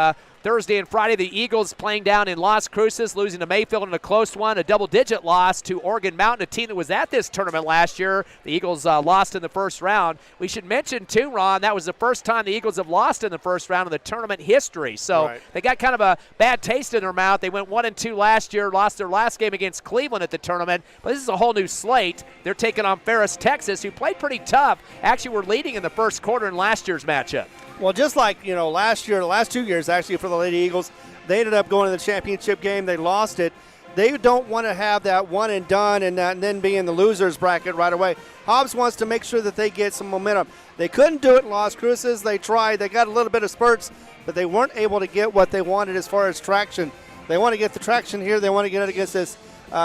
Thursday and Friday, the Eagles playing down in Las Cruces, losing to Mayfield in a close one, a double-digit loss to Oregon Mountain, a team that was at this tournament last year. The Eagles lost in the first round. We should mention, too, Ron, that was the first time the Eagles have lost in the first round of the tournament history. So They got kind of a bad taste in their mouth. They went 1-2 last year, lost their last game against Cleveland at the tournament. But this is a whole new slate. They're taking on Ferris, Texas, who played pretty tough. Actually, were leading in the first quarter in last year's matchup. Well, just like, last year, the last 2 years actually for the Lady Eagles, they ended up going to the championship game. They lost it. They don't want to have that one and done and then be in the losers bracket right away. Hobbs wants to make sure that they get some momentum. They couldn't do it in Las Cruces. They tried. They got a little bit of spurts, but they weren't able to get what they wanted as far as traction. They want to get the traction here. They want to get it against this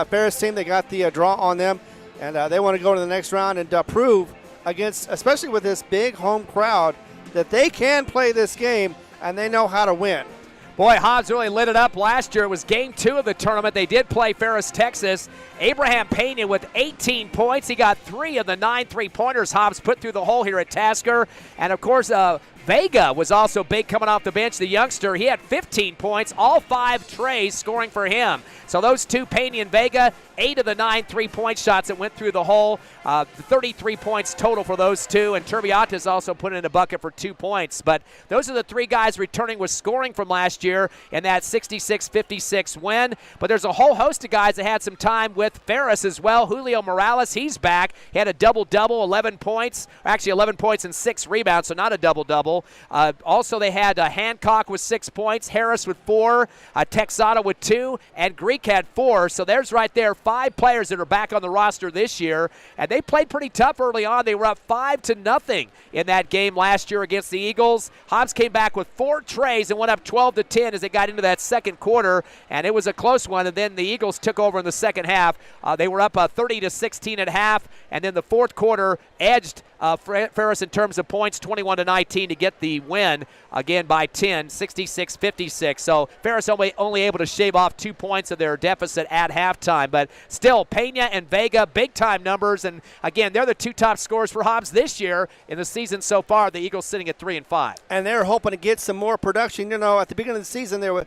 Ferris team. They got the draw on them, and they want to go to the next round and prove against, especially with this big home crowd, that they can play this game and they know how to win. Boy, Hobbs really lit it up last year. It was game 2 of the tournament. They did play Ferris, Texas. Abraham Pena with 18 points. He got 3 of the 9 3-pointers Hobbs put through the hole here at Tasker. And, of course, Vega was also big coming off the bench, the youngster. He had 15 points, all 5 trays scoring for him. So those two, Pena and Vega, 8 of the 9 3-point shots that went through the hole. 33 points total for those two. And Turbiatas also put in a bucket for 2 points. But those are the 3 guys returning with scoring from last year in that 66-56 win. But there's a whole host of guys that had some time with Ferris as well. Julio Morales, he's back. He had a double-double, 11 points. Actually, 11 points and 6 rebounds, so not a double-double. Also, they had Hancock with 6 points, Harris with 4, Texada with 2, and Greek had 4. So there's right there 5 players that are back on the roster this year. And they played pretty tough early on. They were up 5-0 in that game last year against the Eagles. Hobbs came back with 4 trays and went up 12-10 as they got into that second quarter. And it was a close one. And then the Eagles took over in the second half. They were up 30-16 at half. And then the fourth quarter edged Ferris in terms of points, 21-19 to get the win, again by 10, 66-56. So Ferris only able to shave off 2 points of their deficit at halftime. But still, Pena and Vega, big-time numbers. And, again, they're the 2 top scorers for Hobbs this year in the season so far. The Eagles sitting at 3-5. And they're hoping to get some more production. At the beginning of the season, there was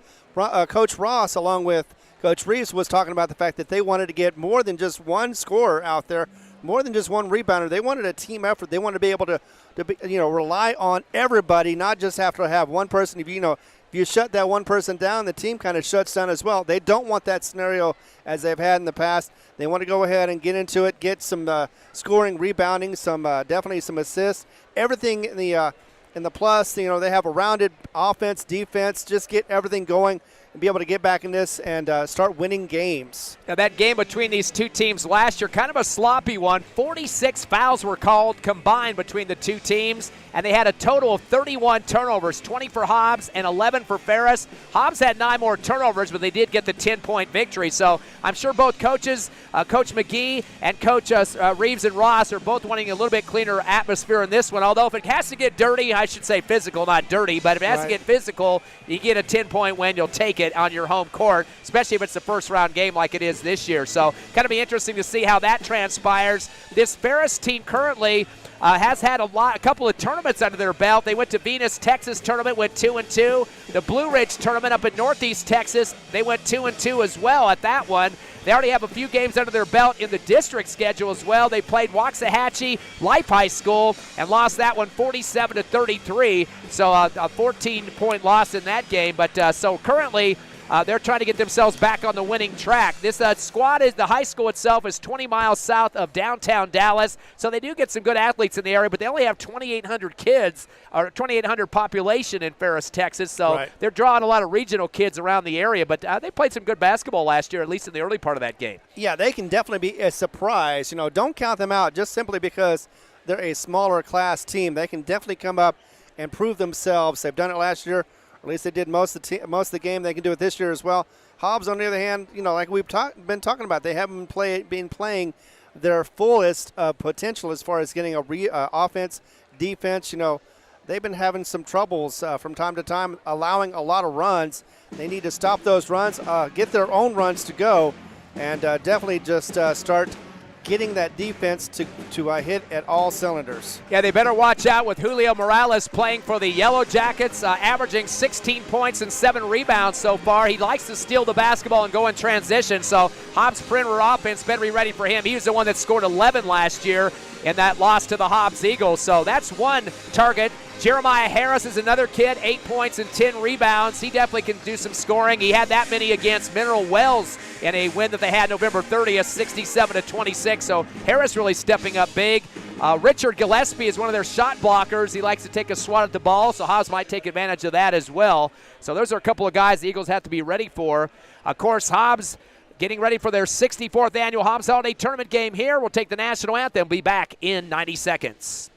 Coach Ross along with Coach Reeves was talking about the fact that they wanted to get more than just one scorer out there, more than just one rebounder. They wanted a team effort. They wanted to be able to rely on everybody, not just have to have one person. If you shut that one person down, the team kind of shuts down as well. They don't want that scenario as they've had in the past. They want to go ahead and get into it, get some scoring, rebounding, some definitely some assists, everything in the plus. They have a rounded offense, defense, just get everything going and be able to get back in this and start winning games. Now that game between these 2 teams last year, kind of a sloppy one. 46 fouls were called combined between the 2 teams, and they had a total of 31 turnovers, 20 for Hobbs and 11 for Ferris. Hobbs had 9 more turnovers, but they did get the 10-point victory. So I'm sure both coaches, Coach McGee and Coach Reeves and Ross, are both wanting a little bit cleaner atmosphere in this one. Although if it has to get dirty, I should say physical, not dirty, but if it has to get physical, you get a 10-point win, you'll take it on your home court, especially if it's the first-round game like it is this year. So kind of be interesting to see how that transpires. This Ferris team currently has had a couple of tournaments under their belt. They went to Venus, Texas tournament, went 2-2. The Blue Ridge tournament up in Northeast Texas, they went 2-2 as well at that one. They already have a few games under their belt in the district schedule as well. They played Waxahachie Life High School and lost that one 47-33. So a 14-point loss in that game. But so currently, they're trying to get themselves back on the winning track. This squad the high school itself is 20 miles south of downtown Dallas, so they do get some good athletes in the area, but they only have 2,800 kids, or 2,800 population in Ferris, Texas, so they're drawing a lot of regional kids around the area, but they played some good basketball last year, at least in the early part of that game. Yeah, they can definitely be a surprise. Don't count them out just simply because they're a smaller class team. They can definitely come up and prove themselves. They've done it last year. At least they did most of the game. They can do it this year as well. Hobbs, on the other hand, like we've been talking about, they haven't been playing their fullest potential as far as getting a offense, defense. They've been having some troubles from time to time, allowing a lot of runs. They need to stop those runs, get their own runs to go, and definitely just start getting that defense to hit at all cylinders. Yeah, they better watch out with Julio Morales playing for the Yellow Jackets, averaging 16 points and 7 rebounds so far. He likes to steal the basketball and go in transition, so Hobbs' perimeter offense better be ready for him. He was the one that scored 11 last year in that loss to the Hobbs Eagles, so that's one target. Jeremiah Harris is another kid, 8 points and 10 rebounds. He definitely can do some scoring. He had that many against Mineral Wells in a win that they had November 30th, 67-26. So Harris really stepping up big. Richard Gillespie is one of their shot blockers. He likes to take a swat at the ball, so Hobbs might take advantage of that as well. So those are a couple of guys the Eagles have to be ready for. Of course, Hobbs getting ready for their 64th annual Hobbs Holiday Tournament game here. We'll take the national anthem. We'll be back in 90 seconds.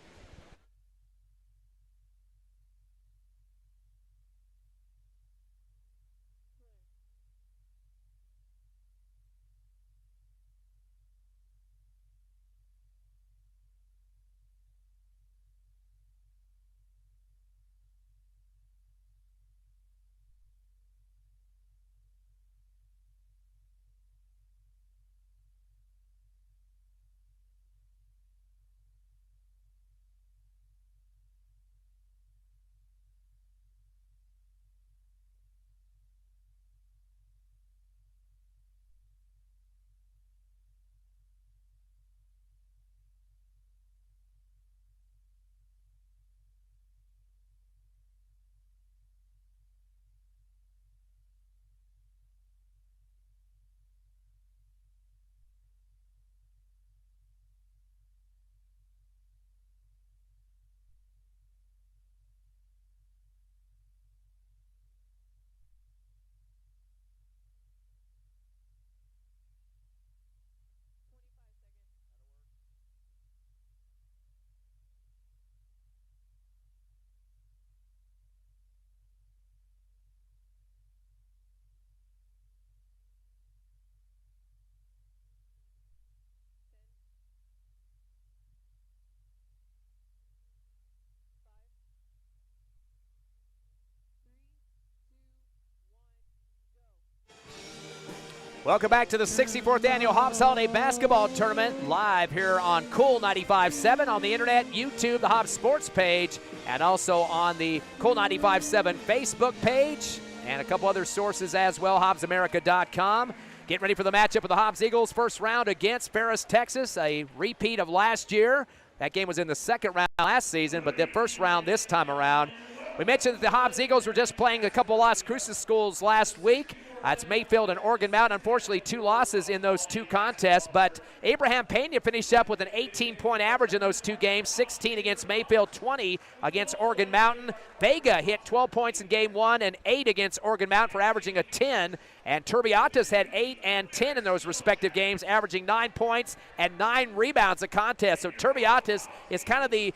Welcome back to the 64th Annual Hobbs Holiday Basketball Tournament, live here on Cool 95.7 on the internet, YouTube, the Hobbs Sports page, and also on the Cool 95.7 Facebook page, and a couple other sources as well, HobbsAmerica.com. Getting ready for the matchup of the Hobbs Eagles, first round against Ferris, Texas, a repeat of last year. That game was in the second round last season, but the first round this time around. We mentioned that the Hobbs Eagles were just playing a couple Las Cruces schools last week. It's Mayfield and Oregon Mountain. Unfortunately, 2 losses in those 2 contests, but Abraham Pena finished up with an 18-point average in those 2 games, 16 against Mayfield, 20 against Oregon Mountain. Vega hit 12 points in game 1 and 8 against Oregon Mountain for averaging a 10, and Turbiatas had 8 and 10 in those respective games, averaging 9 points and 9 rebounds a contest. So Turbiatas is kind of the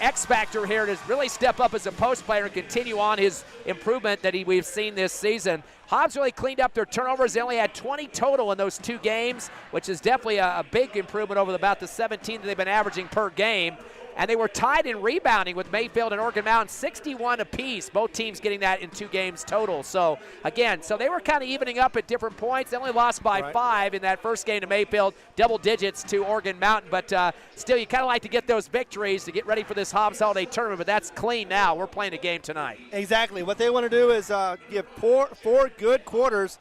X factor here to really step up as a post player and continue on his improvement that we've seen this season. Hobbs really cleaned up their turnovers. They only had 20 total in those 2 games, which is definitely a big improvement over about the 17 that they've been averaging per game. And they were tied in rebounding with Mayfield and Oregon Mountain, 61 apiece, both teams getting that in 2 games total. So, again, they were kind of evening up at different points. They only lost by 5 in that first game to Mayfield, double digits to Oregon Mountain. But still, you kind of like to get those victories to get ready for this Hobbs Holiday Tournament, but that's clean now. We're playing a game tonight. Exactly. What they want to do is give 4 good quarters,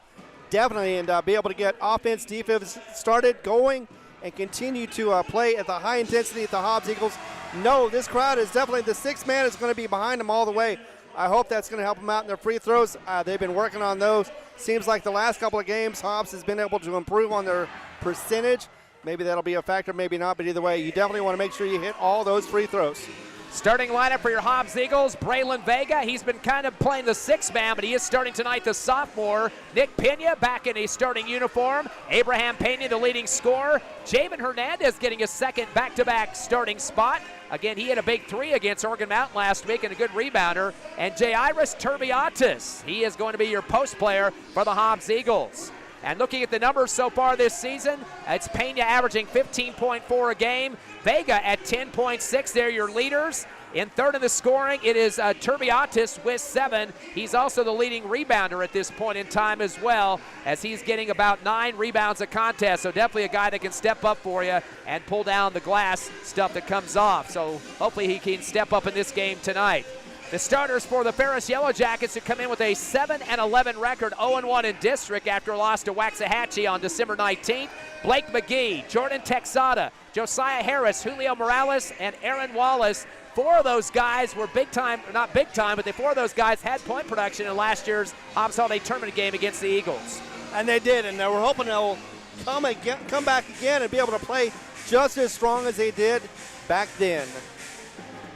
definitely, and be able to get offense, defense started, going, and continue to play at the high intensity that the Hobbs Eagles know. This crowd is definitely, the 6th man is going to be behind them all the way. I hope that's going to help them out in their free throws. They've been working on those. Seems like the last couple of games, Hobbs has been able to improve on their percentage. Maybe that'll be a factor, maybe not, but either way, you definitely want to make sure you hit all those free throws. Starting lineup for your Hobbs Eagles, Braylon Vega. He's been kind of playing the 6th man, but he is starting tonight, the sophomore. Nick Pena back in a starting uniform. Abraham Pena, the leading scorer. Javen Hernandez getting a second back-to-back starting spot. Again, he had a big 3 against Oregon Mountain last week and a good rebounder. And Jairus Turbiatas, he is going to be your post player for the Hobbs Eagles. And looking at the numbers so far this season, it's Pena averaging 15.4 a game. Vega at 10.6. They're your leaders. In third in the scoring, it is Turbiatis with 7. He's also the leading rebounder at this point in time as well, as he's getting about 9 rebounds a contest. So definitely a guy that can step up for you and pull down the glass stuff that comes off. So hopefully he can step up in this game tonight. The starters for the Ferris Yellow Jackets to come in with a 7-11 record, 0-1 in district after a loss to Waxahachie on December 19th. Blake McGee, Jordan Texada, Josiah Harris, Julio Morales, and Aaron Wallace. 4 of those guys were big time, not big time, but 4 of those guys had point production in last year's Hobbs Holiday Tournament game against the Eagles. And they did, and we're hoping they'll come back again and be able to play just as strong as they did back then.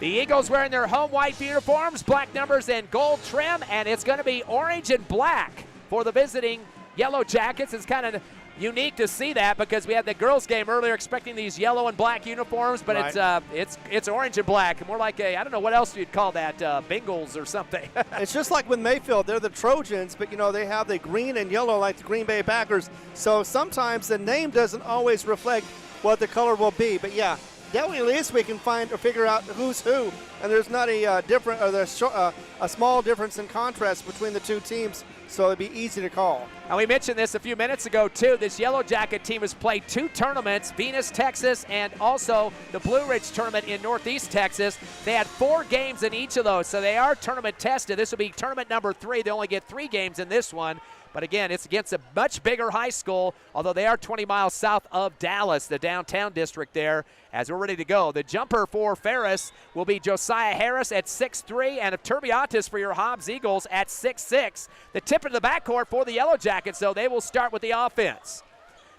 The Eagles wearing their home white uniforms, black numbers and gold trim, and it's going to be orange and black for the visiting Yellow Jackets. It's kind of unique to see that because we had the girls' game earlier expecting these yellow and black uniforms, but right. it's orange and black, more like I don't know what else you'd call that, Bengals or something. It's just like with Mayfield, they're the Trojans, but they have the green and yellow like the Green Bay Packers. So sometimes the name doesn't always reflect what the color will be, but yeah. Definitely, at least we can find or figure out who's who, and there's not a small difference in contrast between the two teams, so it'd be easy to call. And we mentioned this a few minutes ago too. This Yellow Jacket team has played 2 tournaments, Venus, Texas, and also the Blue Ridge tournament in Northeast Texas. They had 4 games in each of those, so they are tournament tested. This will be tournament number 3. They only get 3 games in this one. But again, it's against a much bigger high school, although they are 20 miles south of Dallas, the downtown district there, as we're ready to go. The jumper for Ferris will be Josiah Harris at 6'3", and Turbiatis for your Hobbs Eagles at 6'6". The tip into the backcourt for the Yellow Jackets, so they will start with the offense.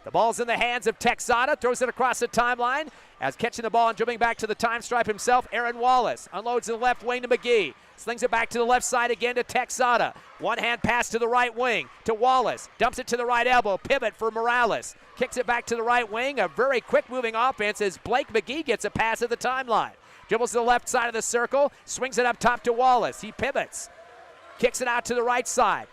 The ball's in the hands of Texada, throws it across the timeline, as catching the ball and dribbling back to the time stripe himself, Aaron Wallace. Unloads to the left wing to McGee. Slings it back to the left side again to Texada. One-hand pass to the right wing to Wallace. Dumps it to the right elbow. Pivot for Morales. Kicks it back to the right wing. A very quick-moving offense as Blake McGee gets a pass at the timeline. Dribbles to the left side of the circle. Swings it up top to Wallace. He pivots. Kicks it out to the right side.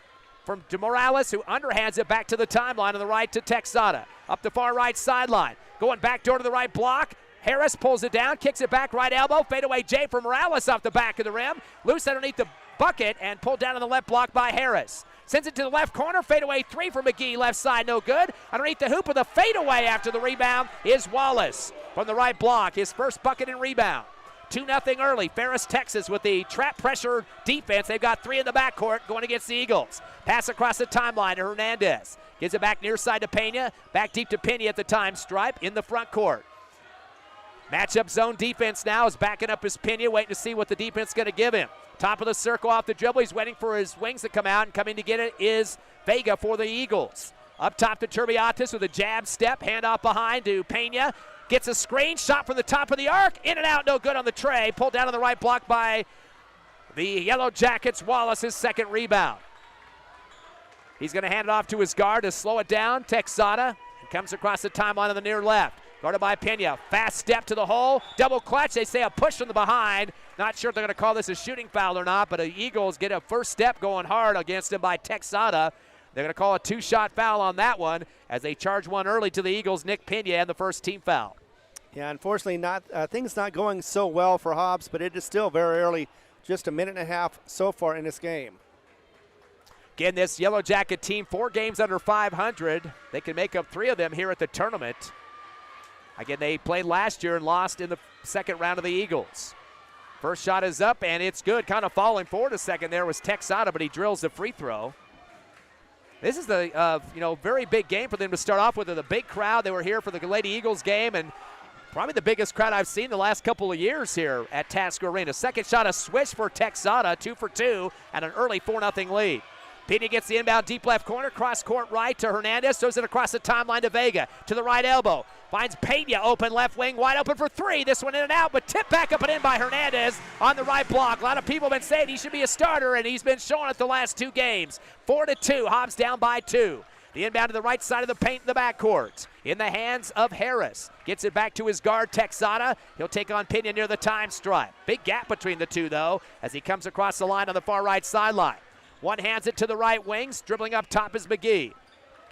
From Morales, who underhands it back to the timeline on the right to Texada. Up the far right sideline. Going back door to the right block. Harris pulls it down, kicks it back, right elbow, fadeaway J for Morales off the back of the rim. Loose underneath the bucket and pulled down on the left block by Harris. Sends it to the left corner, fadeaway 3 for McGee, left side, no good. Underneath the hoop with a fadeaway after the rebound is Wallace from the right block, his first bucket and rebound. 2-0 early. Ferris, Texas with the trap pressure defense. They've got 3 in the backcourt going against the Eagles. Pass across the timeline to Hernandez. Gives it back near side to Pena. Back deep to Pena at the time stripe in the front court. Matchup zone defense now is backing up his Pena, waiting to see what the defense is going to give him. Top of the circle off the dribble. He's waiting for his wings to come out, and coming to get it is Vega for the Eagles. Up top to Turbiatis with a jab step. Handoff behind to Pena. Gets a screen. Shot from the top of the arc. In and out. No good on the tray. Pulled down on the right block by the Yellow Jackets. Wallace, his second rebound. He's going to hand it off to his guard to slow it down. Texada comes across the timeline on the near left. Guarded by Pena. Fast step to the hole. Double clutch. They say a push from the behind. Not sure if they're going to call this a shooting foul or not, but the Eagles get a first step going hard against him by Texada. They're going to call a 2-shot foul on that one as they charge one early to the Eagles. Nick Pena and the first team foul. Yeah, unfortunately, things not going so well for Hobbs, but it is still very early. Just a minute and a half so far in this game. Again, this Yellow Jacket team, 4 games under 500. They can make up 3 of them here at the tournament. Again, they played last year and lost in the second round of the Eagles. First shot is up, and it's good. Kind of falling forward a second there was Texada, but he drills the free throw. This is the very big game for them to start off with. The big crowd. They were here for the Lady Eagles game, and probably the biggest crowd I've seen the last couple of years here at Tasker Arena. Second shot, a swish for Texada, 2 for 2, and an early 4-0 lead. Pena gets the inbound deep left corner, cross court right to Hernandez, throws it across the timeline to Vega, to the right elbow. Finds Pena open left wing, wide open for 3. This one in and out, but tipped back up and in by Hernandez on the right block. A lot of people have been saying he should be a starter, and he's been showing it the last 2 games. 4-2, Hobbs down by 2. The inbound to the right side of the paint in the backcourt. In the hands of Harris. Gets it back to his guard, Texada. He'll take on Pena near the time stripe. Big gap between the two, though, as he comes across the line on the far right sideline. One hands it to the right wings. Dribbling up top is McGee.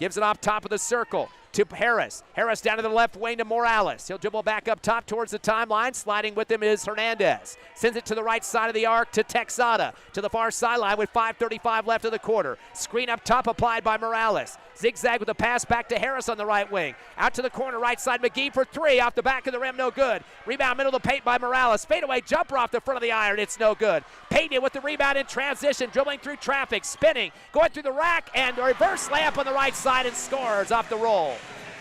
Gives it off top of the circle to Harris. Harris down to the left wing to Morales. He'll dribble back up top towards the timeline. Sliding with him is Hernandez. Sends it to the right side of the arc to Texada. To the far sideline with 5:35 left of the quarter. Screen up top applied by Morales. Zigzag with a pass back to Harris on the right wing. Out to the corner, right side, McGee for three. Off the back of the rim, no good. Rebound middle of the paint by Morales. Fadeaway jumper off the front of the iron. It's no good. Pena with the rebound in transition. Dribbling through traffic, spinning. Going through the rack, and a reverse layup on the right side and scores off the roll.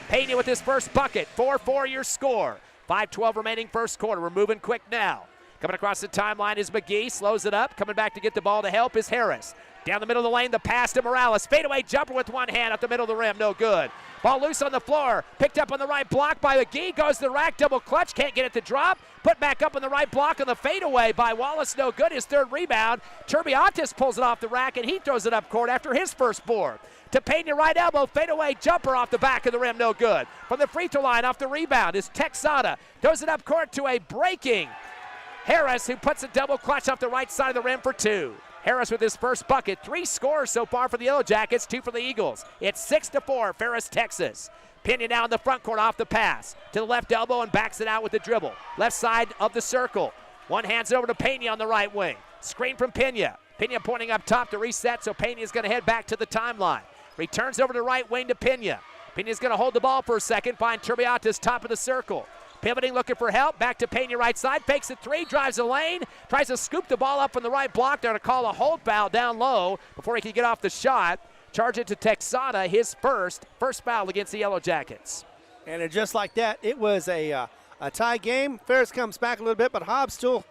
Pena with his first bucket. 4-4 your score. 5:12 remaining first quarter. We're moving quick now. Coming across the timeline is McGee. Slows it up. Coming back to get the ball to help is Harris. Down the middle of the lane, the pass to Morales. Fadeaway jumper with one hand up the middle of the rim. No good. Ball loose on the floor. Picked up on the right block by McGee. Goes to the rack. Double clutch. Can't get it to drop. Put back up on the right block on the fadeaway by Wallace. No good. His third rebound. Turbiantes pulls it off the rack, and he throws it up court after his first board. To Pena, right elbow. Fadeaway jumper off the back of the rim. No good. From the free throw line off the rebound is Texada. Throws it up court to a breaking Harris, who puts a double clutch off the right side of the rim for two. Harris with his first bucket. 3 scores so far for the Yellow Jackets, 2 for the Eagles. It's 6-4, Ferris, Texas. Pena now in the front court off the pass. To the left elbow and backs it out with the dribble. Left side of the circle. One hands it over to Pena on the right wing. Screen from Pena. Pena pointing up top to reset, so Pena is going to head back to the timeline. Returns over to right wing to Pena. Pena's going to hold the ball for a second, find Turbiantes top of the circle. Pivoting, looking for help. Back to Pena right side. Fakes it three, drives the lane. Tries to scoop the ball up from the right block. They're going to call a hold foul down low before he can get off the shot. Charge it to Texada, his first foul against the Yellow Jackets. And just like that, it was a tie game. Ferris comes back a little bit, but Hobbs still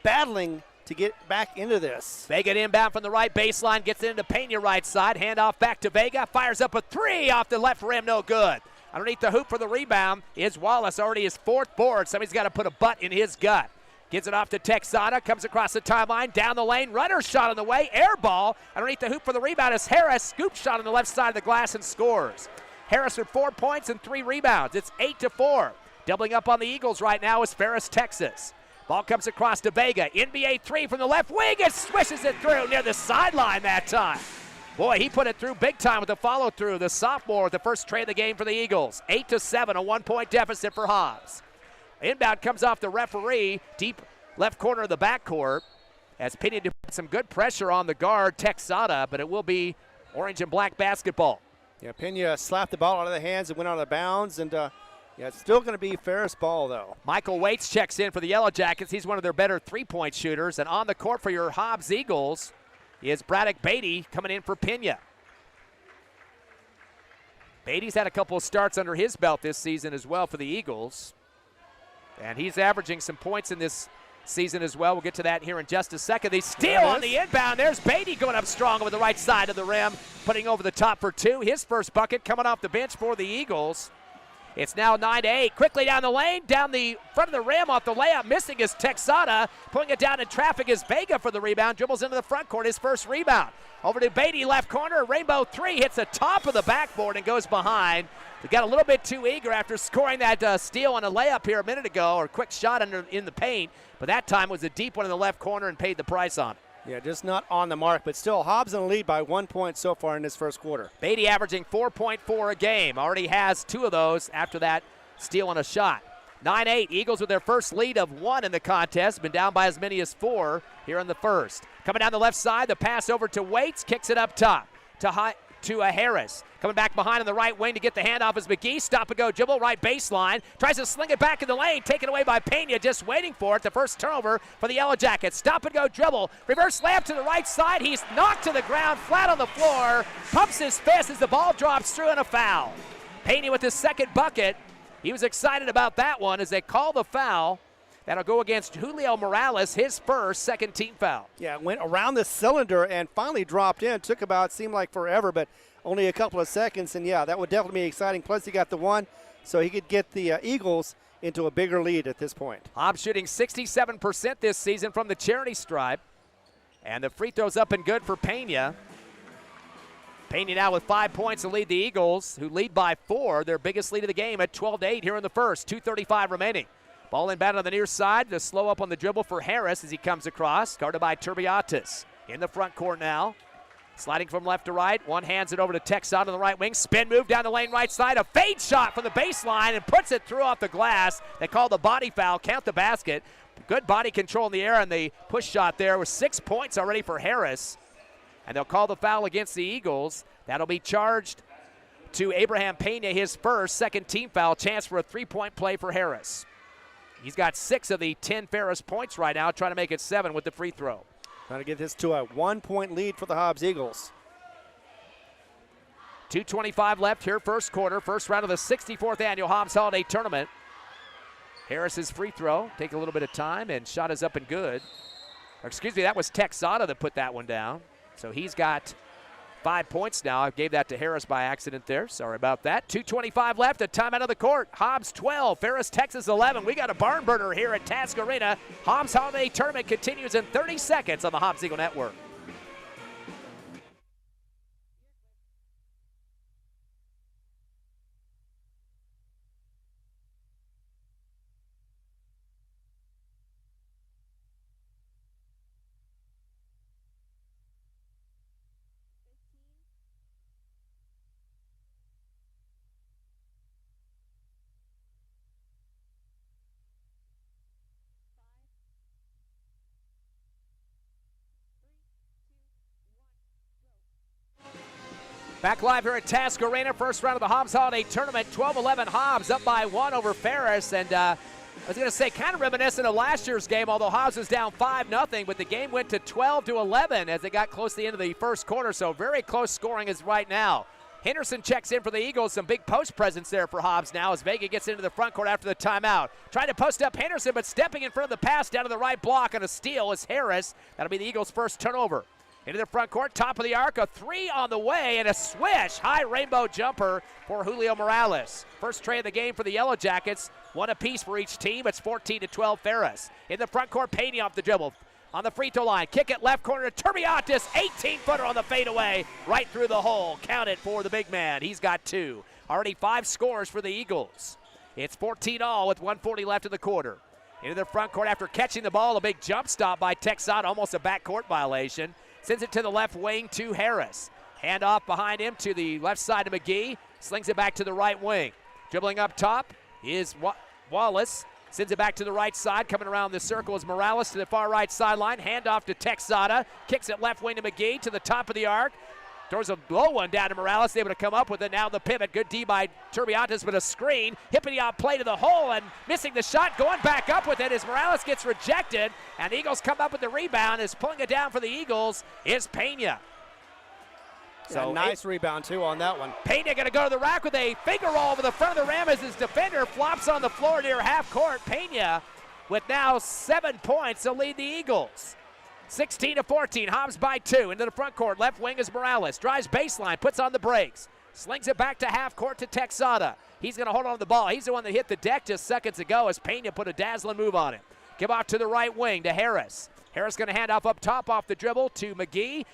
battling to get back into this. Vega inbound from the right baseline. Gets it into Pena right side. Handoff back to Vega. Fires up a three off the left rim. No good. Underneath the hoop for the rebound is Wallace, already his 4th board. Somebody's got to put a butt in his gut. Gives it off to Texada, comes across the timeline, down the lane, runner shot on the way, air ball. Underneath the hoop for the rebound is Harris, scoop shot on the left side of the glass and scores. Harris with 4 points and 3 rebounds. It's 8-4. Doubling up on the Eagles right now is Ferris, Texas. Ball comes across to Vega, NBA 3 from the left wing, and swishes it through near the sideline that time. Boy, he put it through big time with the follow-through. The sophomore with the first tray of the game for the Eagles. 8-7, a 1-point deficit for Hobbs. Inbound comes off the referee, deep left corner of the backcourt, as Pena put some good pressure on the guard, Texada, but it will be orange and black basketball. Yeah, Pena slapped the ball out of the hands and went out of bounds, and it's still going to be Ferris ball, though. Michael Waits checks in for the Yellow Jackets. He's one of their better three-point shooters, and on the court for your Hobbs Eagles is Braddock Beatty coming in for Pena. Beatty's had a couple of starts under his belt this season as well for the Eagles. And he's averaging some points in this season as well. We'll get to that here in just a second. They steal on the inbound. There's Beatty going up strong over the right side of the rim, putting over the top for 2. His first bucket coming off the bench for the Eagles. It's now 9-8. Quickly down the lane, down the front of the rim off the layup. Missing is Texada. Pulling it down in traffic is Vega for the rebound. Dribbles into the front court, his first rebound. Over to Beatty, left corner. Rainbow 3 hits the top of the backboard and goes behind. They got a little bit too eager after scoring that steal on a layup here a minute ago, or quick shot in the paint. But that time was a deep one in the left corner and paid the price on it. Yeah, just not on the mark, but still Hobbs in the lead by 1 point so far in this first quarter. Beatty averaging 4.4 a game. Already has 2 of those after that steal and a shot. 9-8, Eagles with their first lead of 1 in the contest. Been down by as many as 4 here in the first. Coming down the left side, the pass over to Waits, kicks it up top to a Harris. Coming back behind on the right wing to get the handoff is McGee. Stop and go dribble, right baseline. Tries to sling it back in the lane. Taken away by Pena, just waiting for it. The first turnover for the Yellow Jackets. Stop and go dribble. Reverse layup to the right side. He's knocked to the ground, flat on the floor. Pumps his fist as the ball drops through and a foul. Pena with his second bucket. He was excited about that one as they call the foul. That'll go against Julio Morales, his first second team foul. Yeah, went around the cylinder and finally dropped in. Took about, seemed like forever, but only a couple of seconds. And yeah, that would definitely be exciting. Plus he got the one, so he could get the Eagles into a bigger lead at this point. Hobbs shooting 67% this season from the charity stripe. And the free throw's up and good for Pena. Pena now with 5 points to lead the Eagles, who lead by 4, their biggest lead of the game at 12-8 here in the first. 2:35 remaining. Ball inbound on the near side. The slow up on the dribble for Harris as he comes across. Guarded by Turbiantes. In the front court now. Sliding from left to right. One hands it over to Texas on the right wing. Spin move down the lane right side. A fade shot from the baseline and puts it through off the glass. They call the body foul. Count the basket. Good body control in the air, and the push shot there was 6 points already for Harris. And they'll call the foul against the Eagles. That'll be charged to Abraham Pena, his first, second team foul. Chance for a three-point play for Harris. He's got 6 of the 10 Ferris points right now, trying to make it 7 with the free throw. Trying to get this to a 1-point lead for the Hobbs Eagles. 2:25 left here, first quarter, first round of the 64th annual Hobbs Holiday Tournament. Harris's free throw, take a little bit of time, and shot is up and good. Or excuse me, that was Texada that put that one down. So he's got 5 points now. I gave that to Harris by accident there. Sorry about that. 2:25 left, a timeout of the court. Hobbs 12, Ferris, Texas 11. We got a barn burner here at Task Arena. Hobbs Holiday Tournament continues in 30 seconds on the Hobbs Eagle Network. Back live here at Task Arena, first round of the Hobbs Holiday Tournament. 12-11 Hobbs up by 1 over Ferris. And I was going to say, kind of reminiscent of last year's game, although Hobbs was down 5-0, but the game went to 12-11 as they got close to the end of the first quarter. So very close scoring as right now. Henderson checks in for the Eagles. Some big post presence there for Hobbs now as Vega gets into the front court after the timeout. Trying to post up Henderson, but stepping in front of the pass down to the right block on a steal is Harris. That'll be the Eagles' first turnover. Into the front court, top of the arc, a 3 on the way, and a swish. High rainbow jumper for Julio Morales. First tray of the game for the Yellow Jackets. 1 apiece for each team. It's 14-12 Ferris. In the front court, Pena off the dribble. On the free throw line, kick it left corner to Turbiatis. 18-footer on the fadeaway, right through the hole. Count it for the big man. He's got 2. Already 5 scores for the Eagles. It's 14-all with 1:40 left in the quarter. Into the front court after catching the ball, a big jump stop by Texas, almost a backcourt violation. Sends it to the left wing to Harris. Hand off behind him to the left side to McGee. Slings it back to the right wing. Dribbling up top is Wallace. Sends it back to the right side. Coming around the circle is Morales to the far right sideline. Hand off to Texada. Kicks it left wing to McGee to the top of the arc. Throws a low one down to Morales, able to come up with it. Now the pivot, good D by Turbiatis, but a screen. Hippity out play to the hole and missing the shot. Going back up with it as Morales gets rejected. And the Eagles come up with the rebound. Is pulling it down for the Eagles is Pena. So nice rebound, too, on that one. Pena going to go to the rack with a finger roll over the front of the rim as his defender flops on the floor near half court. Pena with now 7 points to lead the Eagles. 16-14, Hobbs by 2. Into the front court, left wing is Morales. Drives baseline, puts on the brakes. Slings it back to half court to Texada. He's going to hold on to the ball. He's the one that hit the deck just seconds ago as Pena put a dazzling move on him. Give out to the right wing to Harris. Harris going to hand off up top off the dribble to McGee.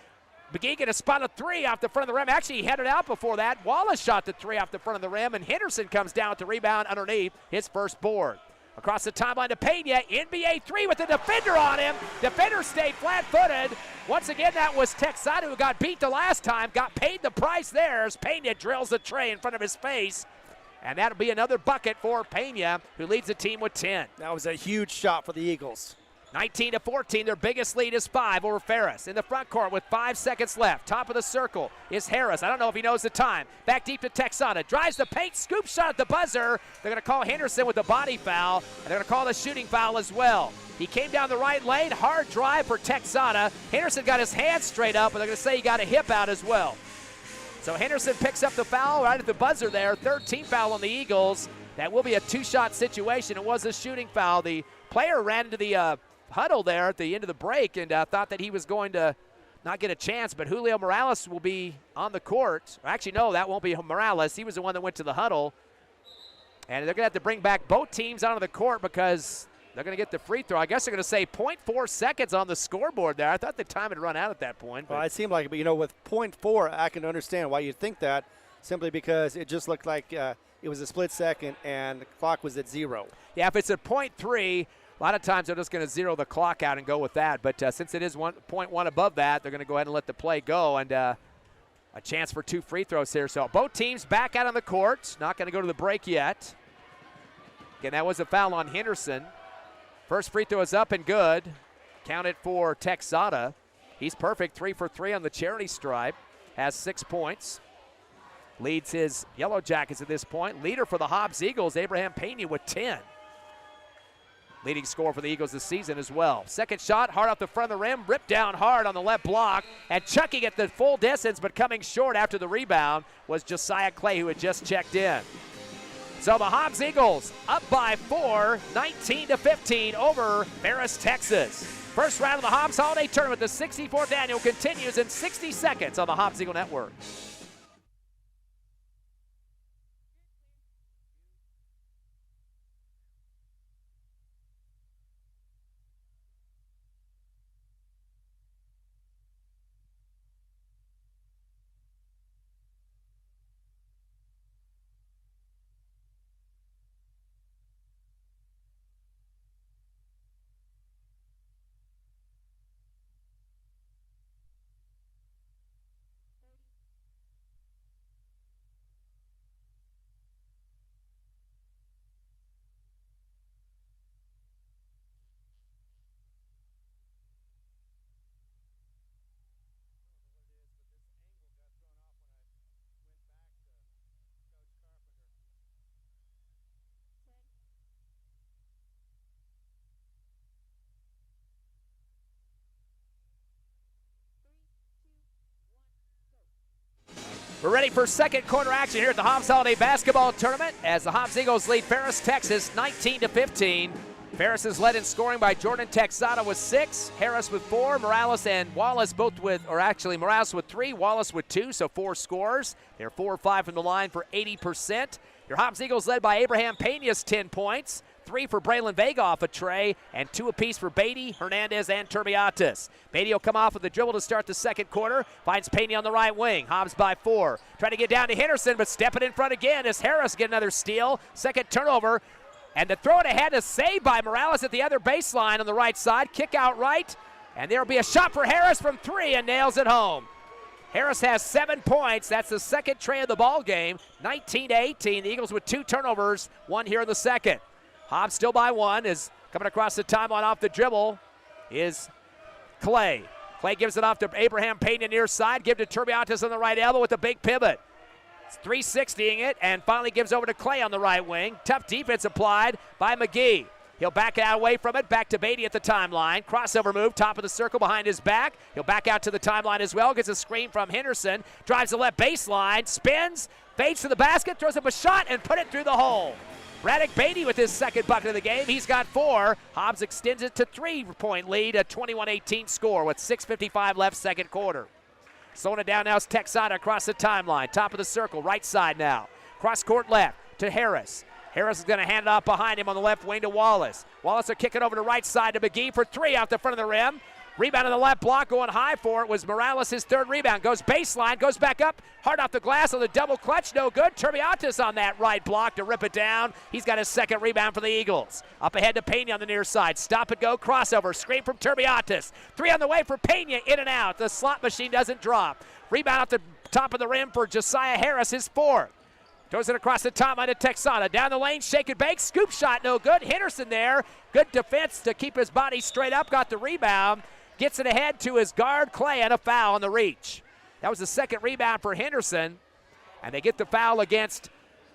McGee going to spot a 3 off the front of the rim. Actually, he headed out before that. Wallace shot the 3 off the front of the rim, and Henderson comes down to rebound underneath his first board. Across the timeline to Pena, NBA 3 with the defender on him. Defender stayed flat-footed. Once again, that was Texada who got beat the last time, got paid the price there as Pena drills the tray in front of his face. And that'll be another bucket for Pena, who leads the team with 10. That was a huge shot for the Eagles. 19-14, their biggest lead is 5 over Ferris. In the front court with 5 seconds left. Top of the circle is Harris. I don't know if he knows the time. Back deep to Texada. Drives the paint, scoop shot at the buzzer. They're going to call Henderson with the body foul, and they're going to call the shooting foul as well. He came down the right lane, hard drive for Texada. Henderson got his hands straight up, and they're going to say he got a hip out as well. So Henderson picks up the foul right at the buzzer there. Third team foul on the Eagles. That will be a 2-shot situation. It was a shooting foul. The player ran into the huddle there at the end of the break and thought that he was going to not get a chance, but Julio Morales will be on the court. Actually, no, that won't be Morales. He was the one that went to the huddle. And they're going to have to bring back both teams onto the court because they're going to get the free throw. I guess they're going to say 0.4 seconds on the scoreboard there. I thought the time had run out at that point. Well, it seemed like it, but, you know, with 0.4, I can understand why you'd think that, simply because it just looked like it was a split second and the clock was at 0. Yeah, if it's at 0.3, A lot of times they're just going to zero the clock out and go with that, but since it is 1.1 above that, they're going to go ahead and let the play go, and a chance for 2 free throws here. So both teams back out on the court. Not going to go to the break yet. Again, that was a foul on Henderson. First free throw is up and good. Counted for Texada. He's perfect, 3 for 3 on the charity stripe. Has 6 points. Leads his Yellow Jackets at this point. Leader for the Hobbs Eagles, Abraham Pena with 10. Leading scorer for the Eagles this season as well. Second shot, hard off the front of the rim, ripped down hard on the left block, and chucking it the full distance, but coming short after the rebound was Josiah Clay, who had just checked in. So the Hobbs Eagles up by 4, 19-15 over Ferris, Texas. First round of the Hobbs Holiday Tournament, the 64th annual, continues in 60 seconds on the Hobbs Eagle Network. We're ready for second quarter action here at the Hobbs Holiday Basketball Tournament as the Hobbs Eagles lead Ferris, Texas 19-15. Ferris is led in scoring by Jordan Texada with 6, Harris with 4, Morales and Wallace both with, or actually Morales with 3, Wallace with 2, so 4 scores. They're 4 or 5 from the line for 80%. Your Hobbs Eagles led by Abraham Pena's 10 points. 3 for Braylon Vega off a tray, and 2 apiece for Beatty, Hernandez, and Turbiatis. Beatty will come off with the dribble to start the second quarter. Finds Pena on the right wing. Hobbs by 4. Trying to get down to Henderson, but stepping in front again as Harris get another steal. Second turnover. And to throw it ahead, a save by Morales at the other baseline on the right side. Kick out right. And there will be a shot for Harris from 3 and nails it home. Harris has 7 points. That's the second tray of the ball game. 19-18. The Eagles with 2 turnovers, 1 here in the second. Hobbs still by 1, is coming across the timeline off the dribble is Clay. Clay gives it off to Abraham Pena near side, give to Turbiatis on the right elbow with a big pivot. It's 360ing it and finally gives over to Clay on the right wing. Tough defense applied by McGee. He'll back out away from it, back to Beatty at the timeline. Crossover move, top of the circle behind his back. He'll back out to the timeline as well, gets a screen from Henderson, drives the left baseline, spins, fades to the basket, throws up a shot and put it through the hole. Braddock Beatty with his second bucket of the game. He's got 4. Hobbs extends it to 3-point lead, a 21-18 score with 6:55 left second quarter. Slowing it down now is Texada across the timeline. Top of the circle, right side now. Cross court left to Harris. Harris is going to hand it off behind him on the left wing to Wallace. Wallace will kick it over to right side to McGee for 3 out the front of the rim. Rebound on the left block, going high for it was Morales, his 3rd rebound. Goes baseline, goes back up, hard off the glass on the double clutch, no good. Turbiatis on that right block to rip it down. He's got his 2nd rebound for the Eagles. Up ahead to Pena on the near side. Stop and go, crossover, screen from Turbiatis. 3 on the way for Pena, in and out. The slot machine doesn't drop. Rebound off the top of the rim for Josiah Harris, his 4th. Throws it across the timeline to Texada. Down the lane, shake and bake, scoop shot, no good. Henderson there, good defense to keep his body straight up, got the rebound. Gets it ahead to his guard, Clay, and a foul on the reach. That was the 2nd rebound for Henderson. And they get the foul against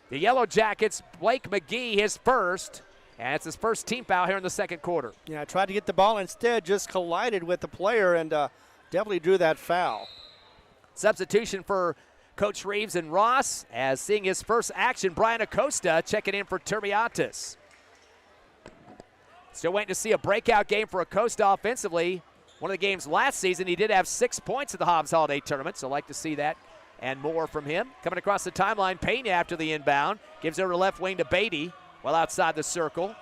the Yellow Jackets. Blake McGee, his 1st. And it's his 1st team foul here in the second quarter. Yeah, tried to get the ball, instead just collided with the player and definitely drew that foul. Substitution for Coach Reeves and Ross, as seeing his first action, Brian Acosta checking in for Turbiatis. Still waiting to see a breakout game for Acosta offensively. One of the games last season, he did have 6 points at the Hobbs Holiday Tournament, so like to see that and more from him. Coming across the timeline, Pena after the inbound. Gives over the left wing to Beatty, well outside the circle.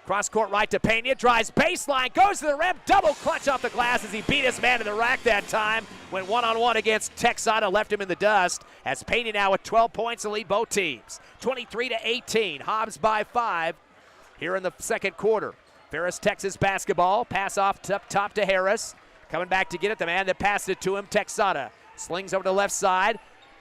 Cross court right to Pena, drives baseline, goes to the rim, double clutch off the glass as he beat his man to the rack that time. Went one-on-one against Texada, left him in the dust. As Pena now with 12 points to lead both teams. 23-18, Hobbs by 5 here in the second quarter. Ferris, Texas basketball. Pass off top to Harris. Coming back to get it, the man that passed it to him, Texada. Slings over to the left side.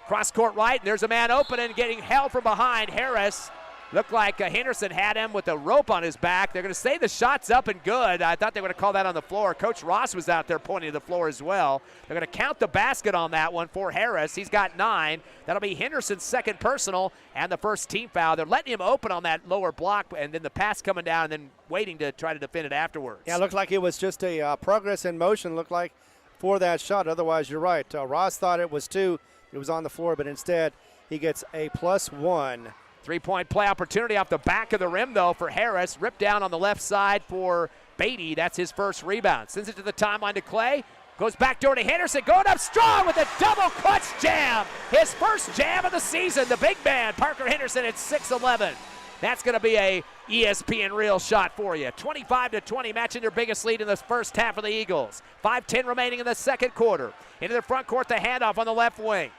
Cross court right, and there's a man open and getting held from behind. Harris looked like Henderson had him with a rope on his back. They're going to say the shot's up and good. I thought they were going to call that on the floor. Coach Ross was out there pointing to the floor as well. They're going to count the basket on that one for Harris. He's got 9. That'll be Henderson's second personal and the first team foul. They're letting him open on that lower block, and then the pass coming down and then waiting to try to defend it afterwards. Yeah, it looked like it was just a progress in motion, looked like, for that shot. Otherwise, you're right. Ross thought it was 2. It was on the floor, but instead he gets a +1. 3-point play opportunity off the back of the rim, though, for Harris. Ripped down on the left side for Beatty. That's his first rebound. Sends it to the timeline to Clay. Goes back door to Henderson. Going up strong with a double clutch jam. His first jam of the season. The big man, Parker Henderson, at 6'11". That's going to be a ESPN real shot for you. 25-20, matching their biggest lead in the first half of the Eagles. 5:10 remaining in the second quarter. Into the front court, the handoff on the left wing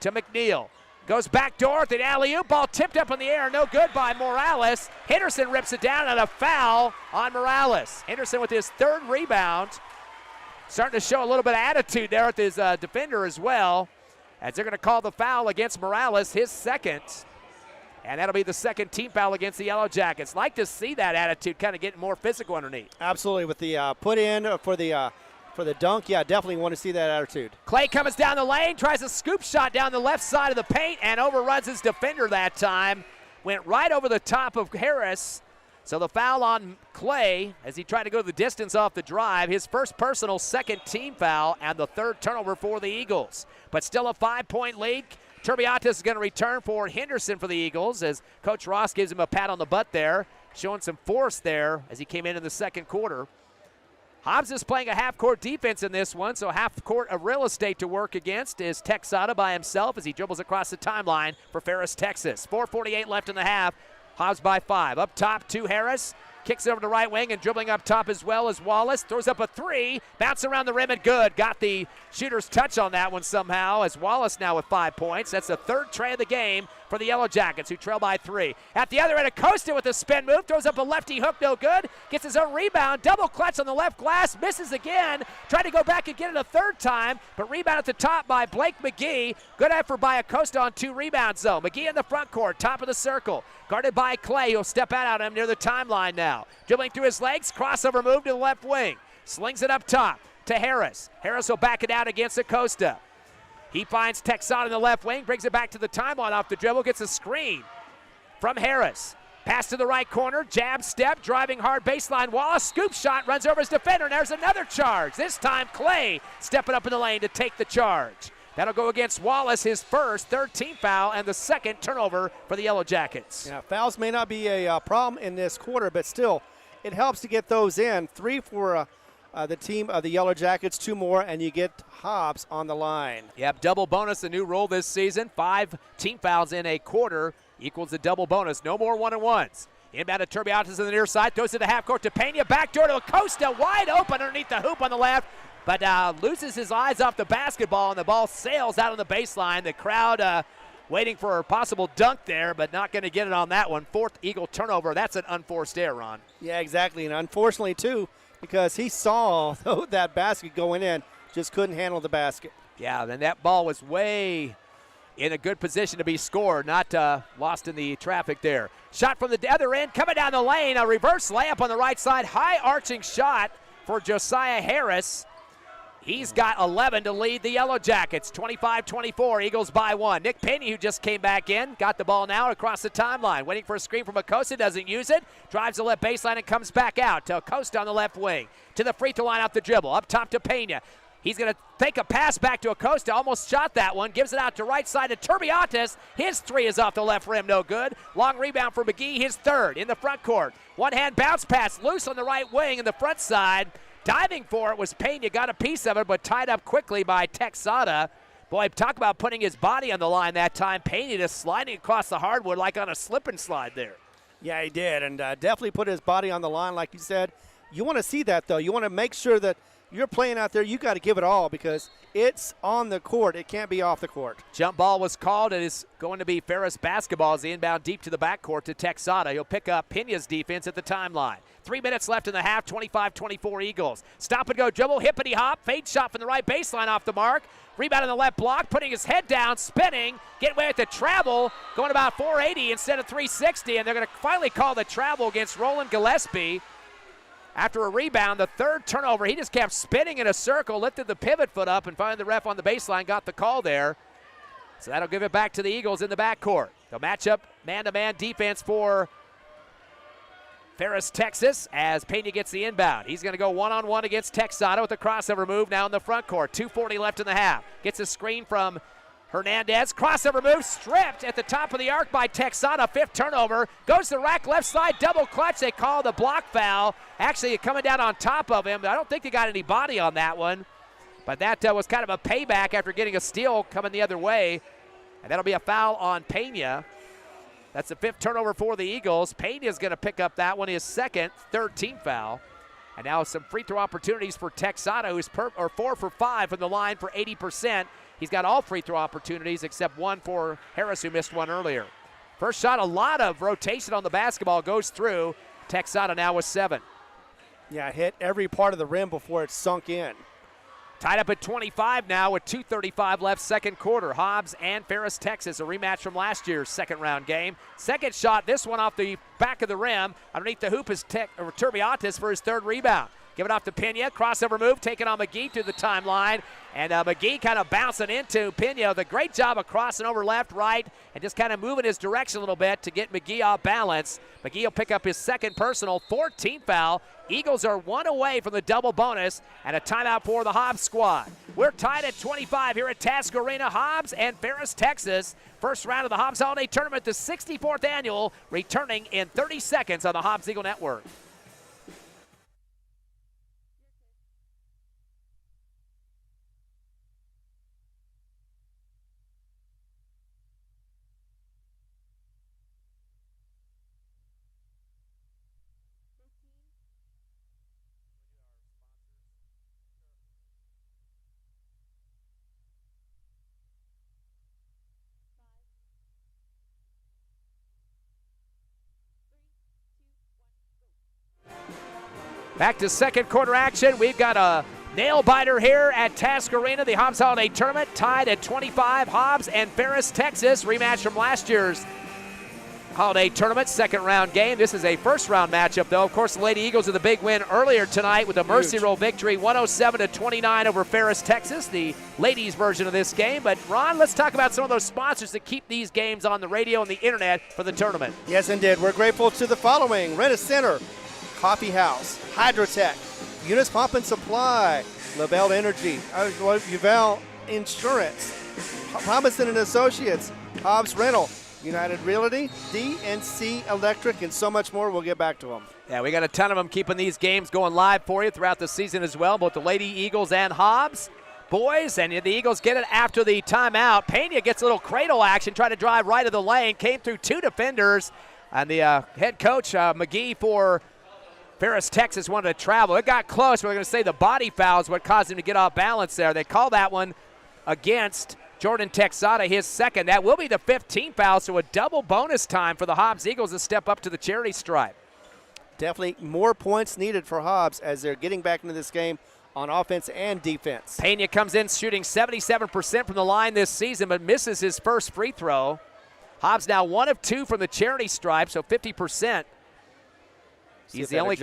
to McNeil. Goes back door, the alley-oop ball tipped up in the air, no good by Morales. Henderson rips it down and a foul on Morales. Henderson with his 3rd rebound. Starting to show a little bit of attitude there with his defender as well, as they're going to call the foul against Morales, his 2nd. And that'll be the 2nd team foul against the Yellow Jackets. Like to see that attitude kind of getting more physical underneath. Absolutely, with the put in for the dunk, yeah, definitely want to see that attitude. Clay comes down the lane, tries a scoop shot down the left side of the paint, and overruns his defender that time. Went right over the top of Harris. So the foul on Clay as he tried to go the distance off the drive. His first personal, 2nd team foul, and the 3rd turnover for the Eagles. But still a 5-point lead. Turbiatis is going to return for Henderson for the Eagles as Coach Ross gives him a pat on the butt there, showing some force there as he came in the second quarter. Hobbs is playing a half-court defense in this one, so half-court of real estate to work against is Texada by himself as he dribbles across the timeline for Ferris, Texas. 4:48 left in the half. Hobbs by 5. Up top to Harris. Kicks it over to right wing and dribbling up top as well as Wallace. Throws up a 3. Bounce around the rim and good. Got the shooter's touch on that one somehow as Wallace now with 5 points. That's the 3rd tray of the game for the Yellow Jackets who trail by 3. At the other end, Acosta with a spin move. Throws up a lefty hook, no good. Gets his own rebound. Double clutch on the left glass. Misses again. Tried to go back and get it a 3rd time, but rebound at the top by Blake McGee. Good effort by Acosta on 2 rebounds though. McGee in the front court, top of the circle. Guarded by Clay. He'll step out on him near the timeline now. Dribbling through his legs, crossover move to the left wing. Slings it up top to Harris. Harris will back it out against Acosta. He finds Texan in the left wing, brings it back to the timeline off the dribble, gets a screen from Harris. Pass to the right corner, jab step, driving hard baseline. Wallace, scoop shot, runs over his defender, and there's another charge. This time Clay stepping up in the lane to take the charge. That'll go against Wallace, his first, 3rd team foul, and the 2nd turnover for the Yellow Jackets. Yeah, fouls may not be a problem in this quarter, but still, it helps to get those in. 3 for the team of the Yellow Jackets, 2 more, and you get Hobbs on the line. Yep, double bonus, a new rule this season. 5 team fouls in a quarter equals a double bonus. No more 1-on-1s. Inbound to Turbiatis on the near side, throws it to half court to Pena, backdoor to Acosta, wide open underneath the hoop on the left. But loses his eyes off the basketball, and the ball sails out on the baseline. The crowd waiting for a possible dunk there, but not going to get it on that one. 4th Eagle turnover. That's an unforced error, Ron. Yeah, exactly. And unfortunately, too, because he saw that basket going in, just couldn't handle the basket. Yeah, then that ball was way in a good position to be scored, not lost in the traffic there. Shot from the other end, coming down the lane. A reverse layup on the right side. High arching shot for Josiah Harris. He's got 11 to lead the Yellow Jackets. 25-24, Eagles by 1. Nick Pena, who just came back in, got the ball now across the timeline. Waiting for a screen from Acosta, doesn't use it. Drives the left baseline and comes back out to Acosta on the left wing. To the free throw line off the dribble. Up top to Pena. He's going to take a pass back to Acosta. Almost shot that one. Gives it out to right side to Turbiatis. His 3 is off the left rim, no good. Long rebound for McGee, his 3rd in the front court. One-hand bounce pass, loose on the right wing in the front side. Diving for it was Pena, got a piece of it, but tied up quickly by Texada. Boy, talk about putting his body on the line that time. Pena just sliding across the hardwood like on a slip and slide there. Yeah, he did, and definitely put his body on the line, like you said. You want to see that, though. You want to make sure that you're playing out there, you got to give it all because it's on the court. It can't be off the court. Jump ball was called. It is going to be Ferris basketball as the inbound deep to the backcourt to Texada. He'll pick up Pena's defense at the timeline. 3 minutes left in the half, 25-24 Eagles. Stop and go dribble, hippity hop, fade shot from the right baseline off the mark. Rebound on the left block, putting his head down, spinning, getting away with the travel, going about 480 instead of 360, and they're going to finally call the travel against Roland Gillespie. After a rebound, the third turnover, he just kept spinning in a circle, lifted the pivot foot up, and finally the ref on the baseline got the call there. So that'll give it back to the Eagles in the backcourt. They'll match up man-to-man defense for Ferris, Texas, as Pena gets the inbound. He's going to go one-on-one against Texada with a crossover move now in the front court. 2:40 left in the half. Gets a screen from Hernandez. Crossover move stripped at the top of the arc by Texada. 5th turnover. Goes to the rack left side. Double clutch. They call the block foul. Actually, coming down on top of him. I don't think they got any body on that one. But that was kind of a payback after getting a steal coming the other way. And that'll be a foul on Pena. That's the 5th turnover for the Eagles. Pena's going to pick up that one, his second, third team foul. And now some free throw opportunities for Texada, who's 4 for 5 from the line for 80%. He's got all free throw opportunities except one for Harris, who missed one earlier. First shot, a lot of rotation on the basketball, goes through. Texada now with 7. Yeah, hit every part of the rim before it sunk in. Tied up at 25 now with 2:35 left, second quarter. Hobbs and Ferris, Texas, a rematch from last year's second round game. Second shot, this one off the back of the rim. Underneath the hoop is Turbiatis for his third rebound. Give it off to Pena, crossover move, taking on McGee to the timeline. And McGee kind of bouncing into Pena. The great job of crossing over left, right, and just kind of moving his direction a little bit to get McGee off balance. McGee will pick up his second personal, 14th foul. Eagles are 1 away from the double bonus and a timeout for the Hobbs squad. We're tied at 25 here at Task Arena. Hobbs and Ferris, Texas. First round of the Hobbs Holiday Tournament, the 64th annual, returning in 30 seconds on the Hobbs Eagle Network. Back to second quarter action. We've got a nail-biter here at Task Arena, the Hobbs Holiday Tournament, tied at 25. Hobbs and Ferris, Texas, rematch from last year's Holiday Tournament, second round game. This is a first round matchup, though. Of course, the Lady Eagles with a big win earlier tonight with a mercy roll victory, 107-29 over Ferris, Texas, the ladies' version of this game. But, Ron, let's talk about some of those sponsors that keep these games on the radio and the internet for the tournament. Yes, indeed. We're grateful to the following: Rent a Center, Coffee House, Hydrotech, Eunice Pump and Supply, LaBelle Energy, Uval Insurance, Robinson and Associates, Hobbs Rental, United Realty, DNC Electric, and so much more. We'll get back to them. Yeah, we got a ton of them keeping these games going live for you throughout the season as well, both the Lady Eagles and Hobbs boys, and the Eagles get it after the timeout. Pena gets a little cradle action, tried to drive right of the lane, came through 2 defenders, and the head coach, McGee, for Ferris, Texas, wanted to travel. It got close. We're going to say the body foul is what caused him to get off balance there. They call that one against Jordan Texada, his second. That will be the 15th foul, so a double bonus time for the Hobbs Eagles to step up to the charity stripe. Definitely more points needed for Hobbs as they're getting back into this game on offense and defense. Pena comes in shooting 77% from the line this season, but misses his first free throw. Hobbs now 1 of 2 from the charity stripe, so 50%. He's the only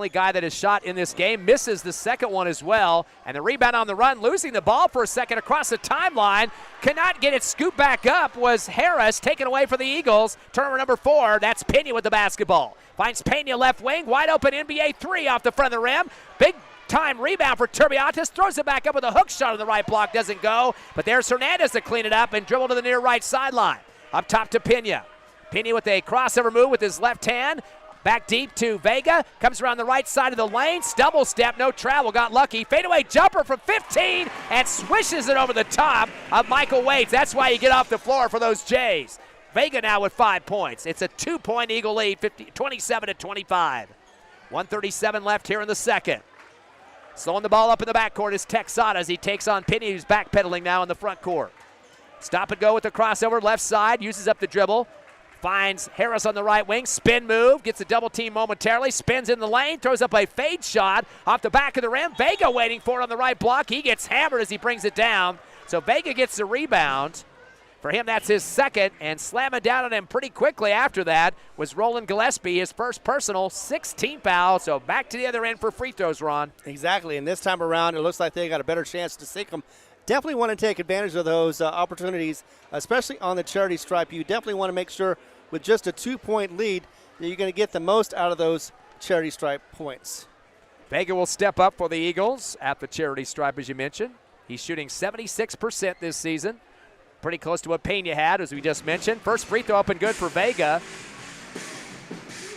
guy that has shot in this game. Misses the second one as well. And the rebound on the run, losing the ball for a second across the timeline. Cannot get it scooped back up was Harris, taken away for the Eagles. Turnover number 4, that's Pena with the basketball. Finds Pena left wing, wide open NBA 3 off the front of the rim. Big time rebound for Turbiatis, throws it back up with a hook shot on the right block, doesn't go. But there's Hernandez to clean it up and dribble to the near right sideline. Up top to Pena. Pena with a crossover move with his left hand. Back deep to Vega, comes around the right side of the lane, double step, no travel, got lucky. Fadeaway jumper from 15 and swishes it over the top of Michael Waits. That's why you get off the floor for those Jays. Vega now with 5 points. It's a 2-point Eagle lead, 27-25. 1:37 left here in the second. Slowing the ball up in the backcourt is Texada as he takes on Penny, who's backpedaling now in the front court. Stop and go with the crossover, left side, uses up the dribble. Finds Harris on the right wing, spin move, gets a double team momentarily, spins in the lane, throws up a fade shot off the back of the rim. Vega waiting for it on the right block. He gets hammered as he brings it down. So Vega gets the rebound. For him, that's his second, and slamming down on him pretty quickly after that was Roland Gillespie, his first personal, 16th foul. So back to the other end for free throws, Ron. Exactly, and this time around, it looks like they got a better chance to sink them. Definitely want to take advantage of those opportunities, especially on the charity stripe. You definitely want to make sure with just a 2-point lead that you're going to get the most out of those charity stripe points. Vega will step up for the Eagles at the charity stripe, as you mentioned. He's shooting 76% this season. Pretty close to what Pena had, as we just mentioned. First free throw up and good for Vega.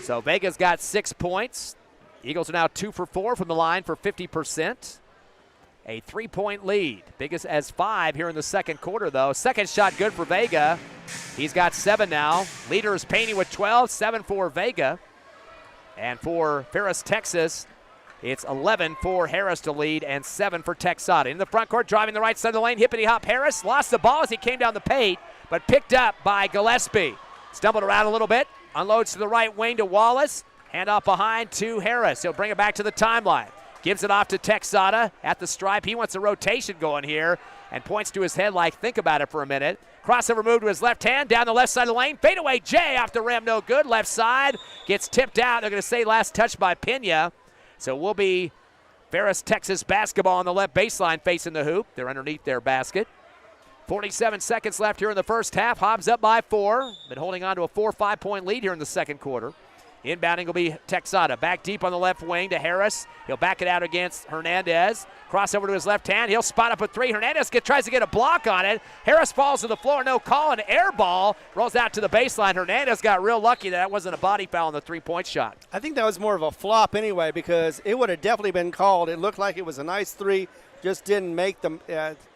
So Vega's got 6 points. Eagles are now 2 for 4 from the line for 50%. A 3-point lead. Biggest as 5 here in the second quarter, though. Second shot good for Vega. He's got 7 now. Leader is Pena with 12, 7 for Vega. And for Ferris, Texas, it's 11 for Harris to lead and 7 for Texada. In the front court, driving the right side of the lane, hippity-hop Harris. Lost the ball as he came down the paint, but picked up by Gillespie. Stumbled around a little bit, unloads to the right wing to Wallace. Hand off behind to Harris. He'll bring it back to the timeline. Gives it off to Texada at the stripe. He wants a rotation going here and points to his head like, think about it for a minute. Crossover move to his left hand, down the left side of the lane. Fadeaway J off the rim, no good. Left side, gets tipped out. They're going to say last touch by Pena. So we'll be Ferris, Texas basketball on the left baseline facing the hoop. They're underneath their basket. 47 seconds left here in the first half. Hobbs up by 4. Been holding on to a 4-5 point lead here in the second quarter. Inbounding will be Texada. Back deep on the left wing to Harris. He'll back it out against Hernandez. Crossover to his left hand. He'll spot up a 3. Hernandez tries to get a block on it. Harris falls to the floor. No call. An air ball. Rolls out to the baseline. Hernandez got real lucky that wasn't a body foul on the 3-point shot. I think that was more of a flop anyway, because it would have definitely been called. It looked like it was a nice 3. Just didn't make them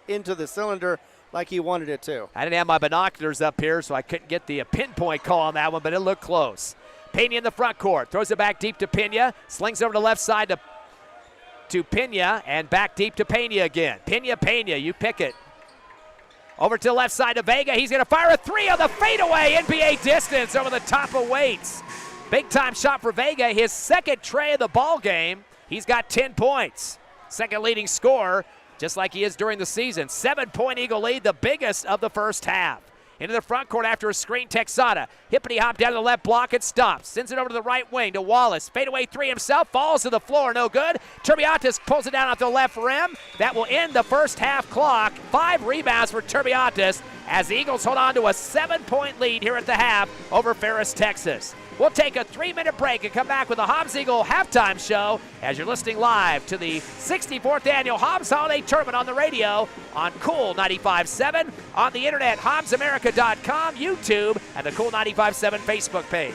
into the cylinder like he wanted it to. I didn't have my binoculars up here, so I couldn't get the pinpoint call on that one, but it looked close. Pena in the front court. Throws it back deep to Pena. Slings over to the left side to Pena, and back deep to Pena again. Pena, you pick it. Over to the left side to Vega. He's going to fire a 3 on the fadeaway. NBA distance over the top of Waits. Big time shot for Vega. His second tray of the ball game. He's got 10 points. Second leading scorer, just like he is during the season. 7-point Eagle lead, the biggest of the first half. Into the front court after a screen, Texada. Hippity-hop down to the left block, it stops. Sends it over to the right wing to Wallace. Fadeaway 3 himself, falls to the floor, no good. Turbiatis pulls it down off the left rim. That will end the first half clock. 5 rebounds for Turbiatis as the Eagles hold on to a 7-point lead here at the half over Ferris, Texas. We'll take a 3-minute break and come back with the Hobbs Eagle halftime show as you're listening live to the 64th annual Hobbs Holiday Tournament on the radio on Cool 95.7, on the internet, HobbsAmerica.com, YouTube, and the Cool 95.7 Facebook page.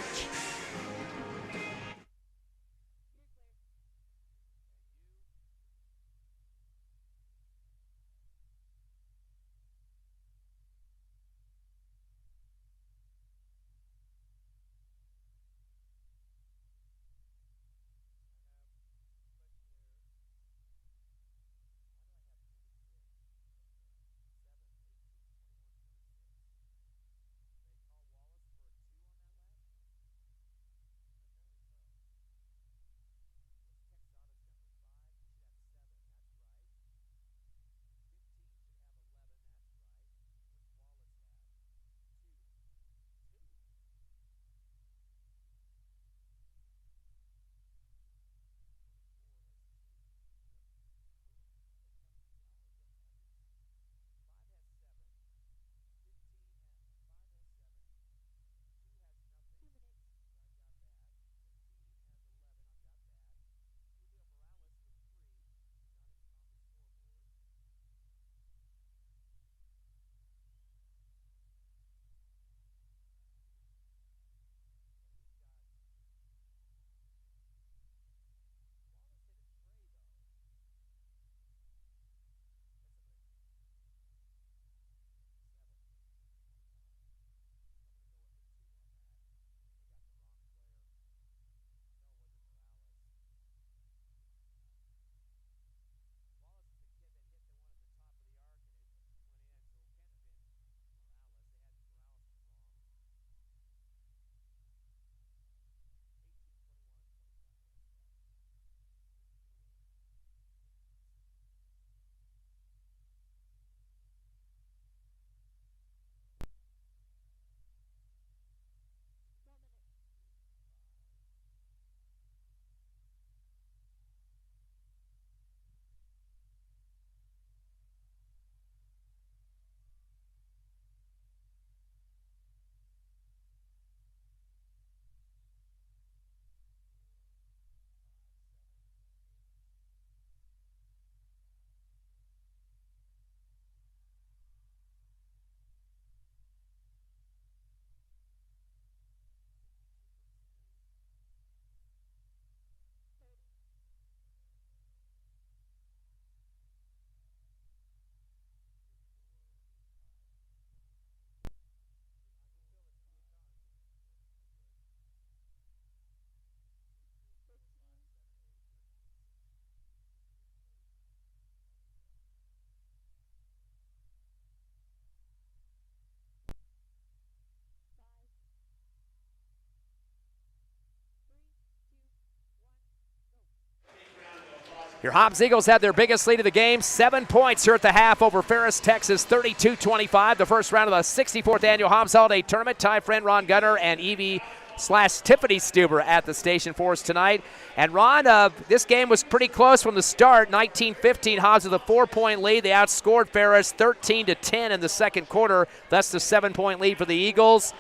Your Hobbs Eagles had their biggest lead of the game, 7 points here at the half over Ferris, Texas, 32-25. The first round of the 64th annual Hobbs Holiday Tournament. Ty friend Ron Gunner and Evie/Tiffany Stuber at the station for us tonight. And Ron, this game was pretty close from the start. 19-15, Hobbs with a 4-point lead. They outscored Ferris 13-10 in the second quarter. Thus the 7-point lead for the Eagles.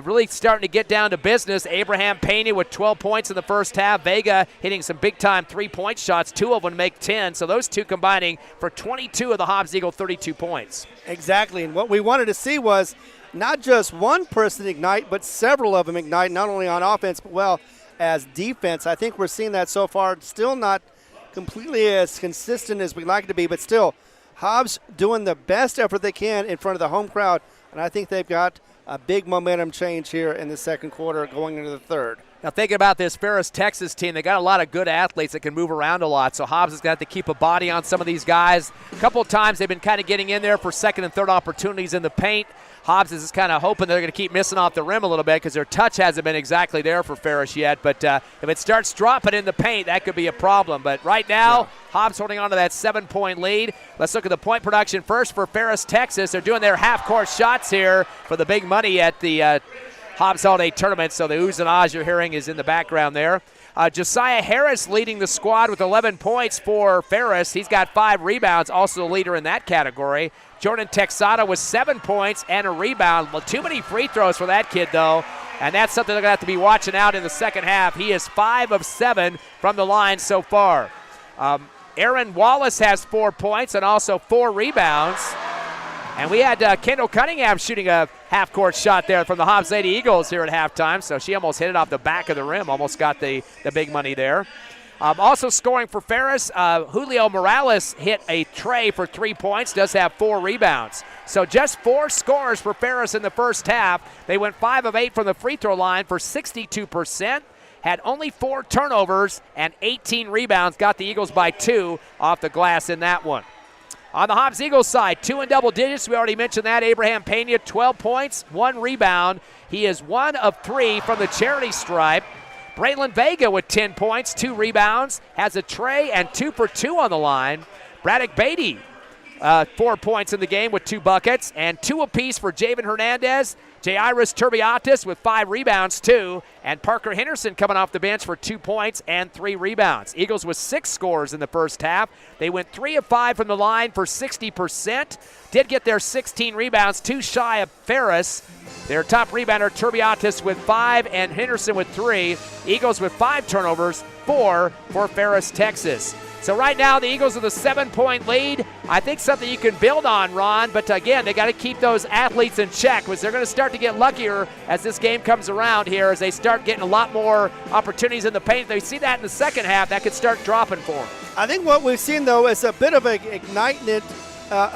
Really starting to get down to business. Abraham Pena with 12 points in the first half. Vega hitting some big-time three-point shots, 2 of them make 10. So those two combining for 22 of the Hobbs Eagle 32 points. Exactly, and what we wanted to see was not just one person ignite, but several of them ignite, not only on offense, but well as defense. I think we're seeing that so far. Still not completely as consistent as we'd like it to be, but still, Hobbs doing the best effort they can in front of the home crowd, and I think they've got a big momentum change here in the second quarter going into the third. Now thinking about this Ferris, Texas team, they got a lot of good athletes that can move around a lot, so Hobbs is going to have to keep a body on some of these guys. A couple of times they've been kind of getting in there for second and third opportunities in the paint. Hobbs is just kind of hoping they're going to keep missing off the rim a little bit because their touch hasn't been exactly there for Ferris yet. But if it starts dropping in the paint, that could be a problem. But right now, Hobbs holding on to that 7-point lead. Let's look at the point production first for Ferris, Texas. They're doing their half-court shots here for the big money at the Hobbs Holiday Tournament. So the oohs and ahs you're hearing is in the background there. Josiah Harris leading the squad with 11 points for Ferris. He's got 5 rebounds, also the leader in that category. Jordan Texada with 7 points and a rebound. Well, too many free throws for that kid, though, and that's something they're going to have to be watching out in the second half. He is 5 of 7 from the line so far. Aaron Wallace has 4 points and also 4 rebounds. And we had Kendall Cunningham shooting a half-court shot there from the Hobbs Lady Eagles here at halftime, so she almost hit it off the back of the rim, almost got the big money there. Also scoring for Ferris, Julio Morales hit a tray for 3 points, does have 4 rebounds. So just 4 scores for Ferris in the first half. They went 5 of 8 from the free throw line for 62%, had only 4 turnovers and 18 rebounds, got the Eagles by 2 off the glass in that one. On the Hobbs Eagles side, 2 in double digits. We already mentioned that. Abraham Pena, 12 points, 1 rebound. He is 1 of 3 from the charity stripe. Braylon Vega with 10 points, 2 rebounds, has a tray and 2 for 2 on the line. Braddock Beatty, 4 points in the game with 2 buckets, and 2 apiece for Javen Hernandez. Jairus Turbiatis with 5 rebounds, too, and Parker Henderson coming off the bench for 2 points and 3 rebounds. Eagles with 6 scores in the first half. They went 3 of 5 from the line for 60%. Did get their 16 rebounds, 2 shy of Ferris. Their top rebounder, Turbiatis, with 5 and Henderson with 3. Eagles with 5 turnovers, 4 for Ferris, Texas. So right now, the Eagles with a 7-point lead. I think something you can build on, Ron, but again, they got to keep those athletes in check because they're going to start to get luckier as this game comes around here, as they start getting a lot more opportunities in the paint. If they see that in the second half, that could start dropping for them. I think what we've seen, though, is a bit of an ignitement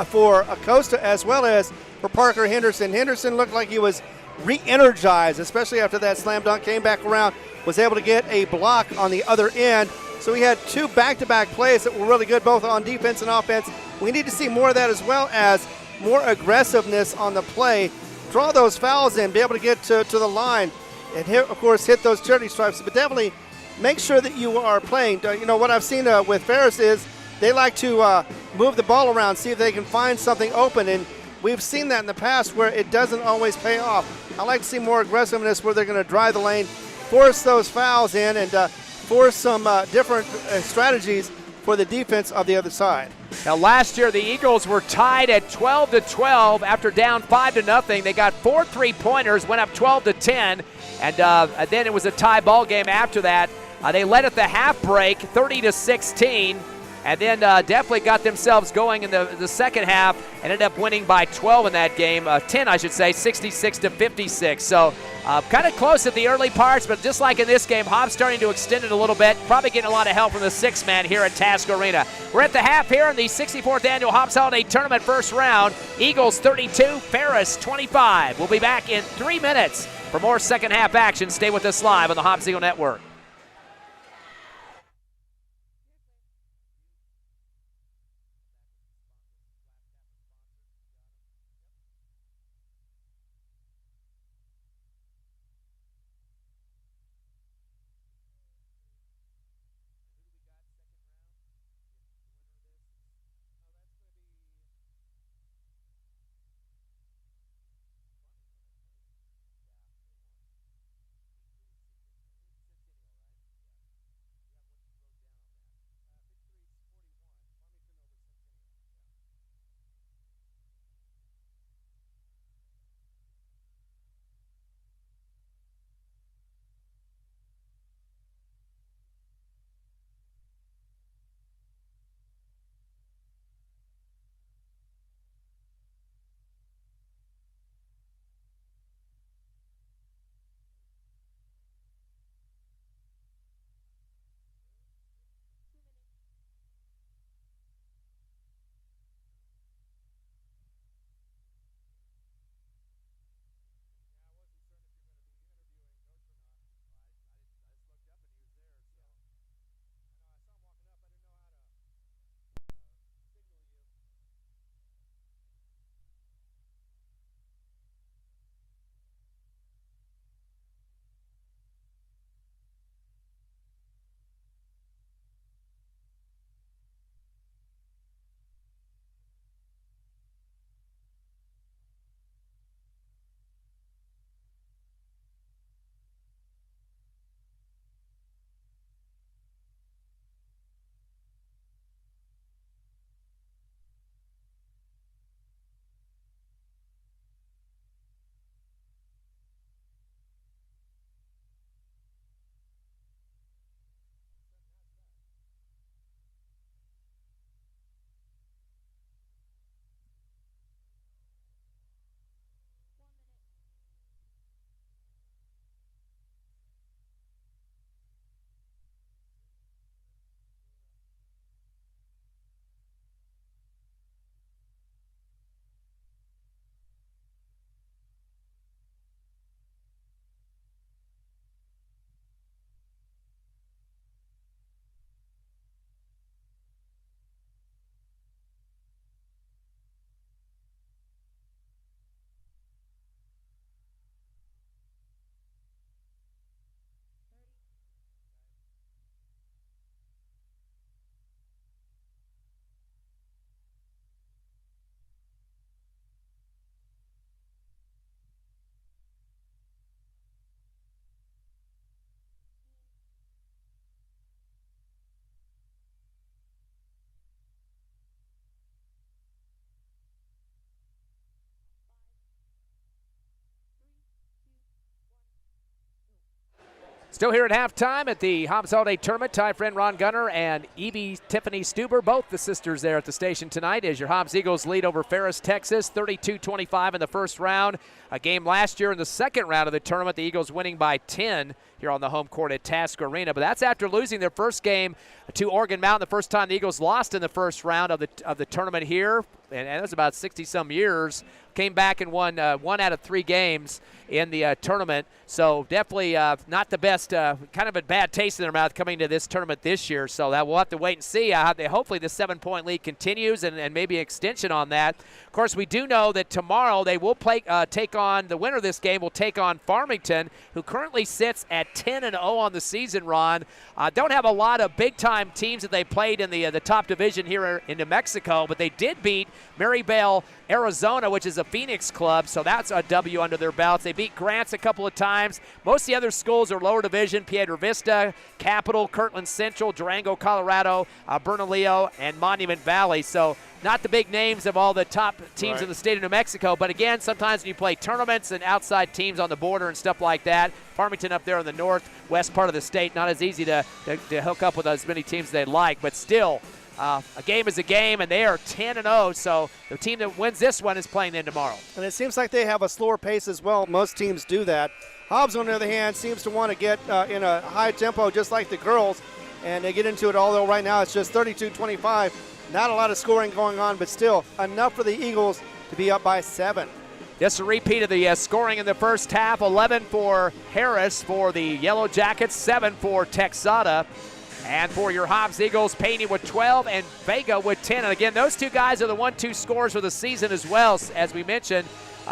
for Acosta as well as for Parker Henderson. Henderson looked like he was re-energized, especially after that slam dunk, came back around, was able to get a block on the other end. So we had 2 back-to-back plays that were really good, both on defense and offense. We need to see more of that, as well as more aggressiveness on the play. Draw those fouls in, be able to get to the line, and of course hit those charity stripes. But definitely make sure that you are playing. You know, what I've seen with Ferris is they like to move the ball around, see if they can find something open. And we've seen that in the past where it doesn't always pay off. I like to see more aggressiveness where they're going to drive the lane, force those fouls in, and force some different strategies for the defense of the other side. Now last year the Eagles were tied at 12-12 after down 5-0. They got 4 3-pointers, went up 12-10, and then it was a tie ball game after that. They led at the half break 30-16. And then definitely got themselves going in the second half. Ended up winning by 12 in that game, 10 I should say, 66-56. So kind of close at the early parts, but just like in this game, Hobbs starting to extend it a little bit. Probably getting a lot of help from the 6th man here at Task Arena. We're at the half here in the 64th Annual Hobbs Holiday Tournament first round. Eagles 32, Ferris 25. We'll be back in 3 minutes for more second half action. Stay with us live on the Hobbs Eagle Network. Still here at halftime at the Hobbs Holiday Tournament. Ty friend Ron Gunner and Evie Tiffany Stuber, both the sisters there at the station tonight, as your Hobbs Eagles lead over Ferris, Texas, 32-25 in the first round. A game last year in the second round of the tournament, the Eagles winning by 10 here on the home court at Task Arena. But that's after losing their first game to Oregon Mountain, the first time the Eagles lost in the first round of the tournament here. And that was about 60-some years. Came back and won 1 out of 3 games in the tournament. So definitely not the best, kind of a bad taste in their mouth coming to this tournament this year. So that we'll have to wait and see. Hopefully the 7-point lead continues and maybe an extension on that. Of course, we do know that tomorrow they will take on, the winner of this game will take on Farmington, who currently sits at 10-0 on the season, Ron. Don't have a lot of big-time teams that they played in the top division here in New Mexico, but they did beat Maryvale, Arizona, which is a Phoenix club, so that's a W under their belts. They beat Grants a couple of times. Most of the other schools are lower division: Piedra Vista, Capital, Kirtland Central, Durango, Colorado, Bernalillo, and Monument Valley. So not the big names of all the top teams in the state of New Mexico, but again, sometimes when you play tournaments and outside teams on the border and stuff like that, Farmington up there in the northwest part of the state, not as easy to hook up with as many teams as they'd like, but still, a game is a game, and they are 10-0, so the team that wins this one is playing them tomorrow. And it seems like they have a slower pace as well. Most teams do that. Hobbs, on the other hand, seems to want to get in a high tempo just like the girls, and they get into it, although right now it's just 32-25. Not a lot of scoring going on, but still enough for the Eagles to be up by 7. Just a repeat of the scoring in the first half. 11 for Harris for the Yellow Jackets, 7 for Texada. And for your Hobbs Eagles, Payne with 12 and Vega with 10. And again, those two guys are the 1-2 scorers for the season as well. As we mentioned,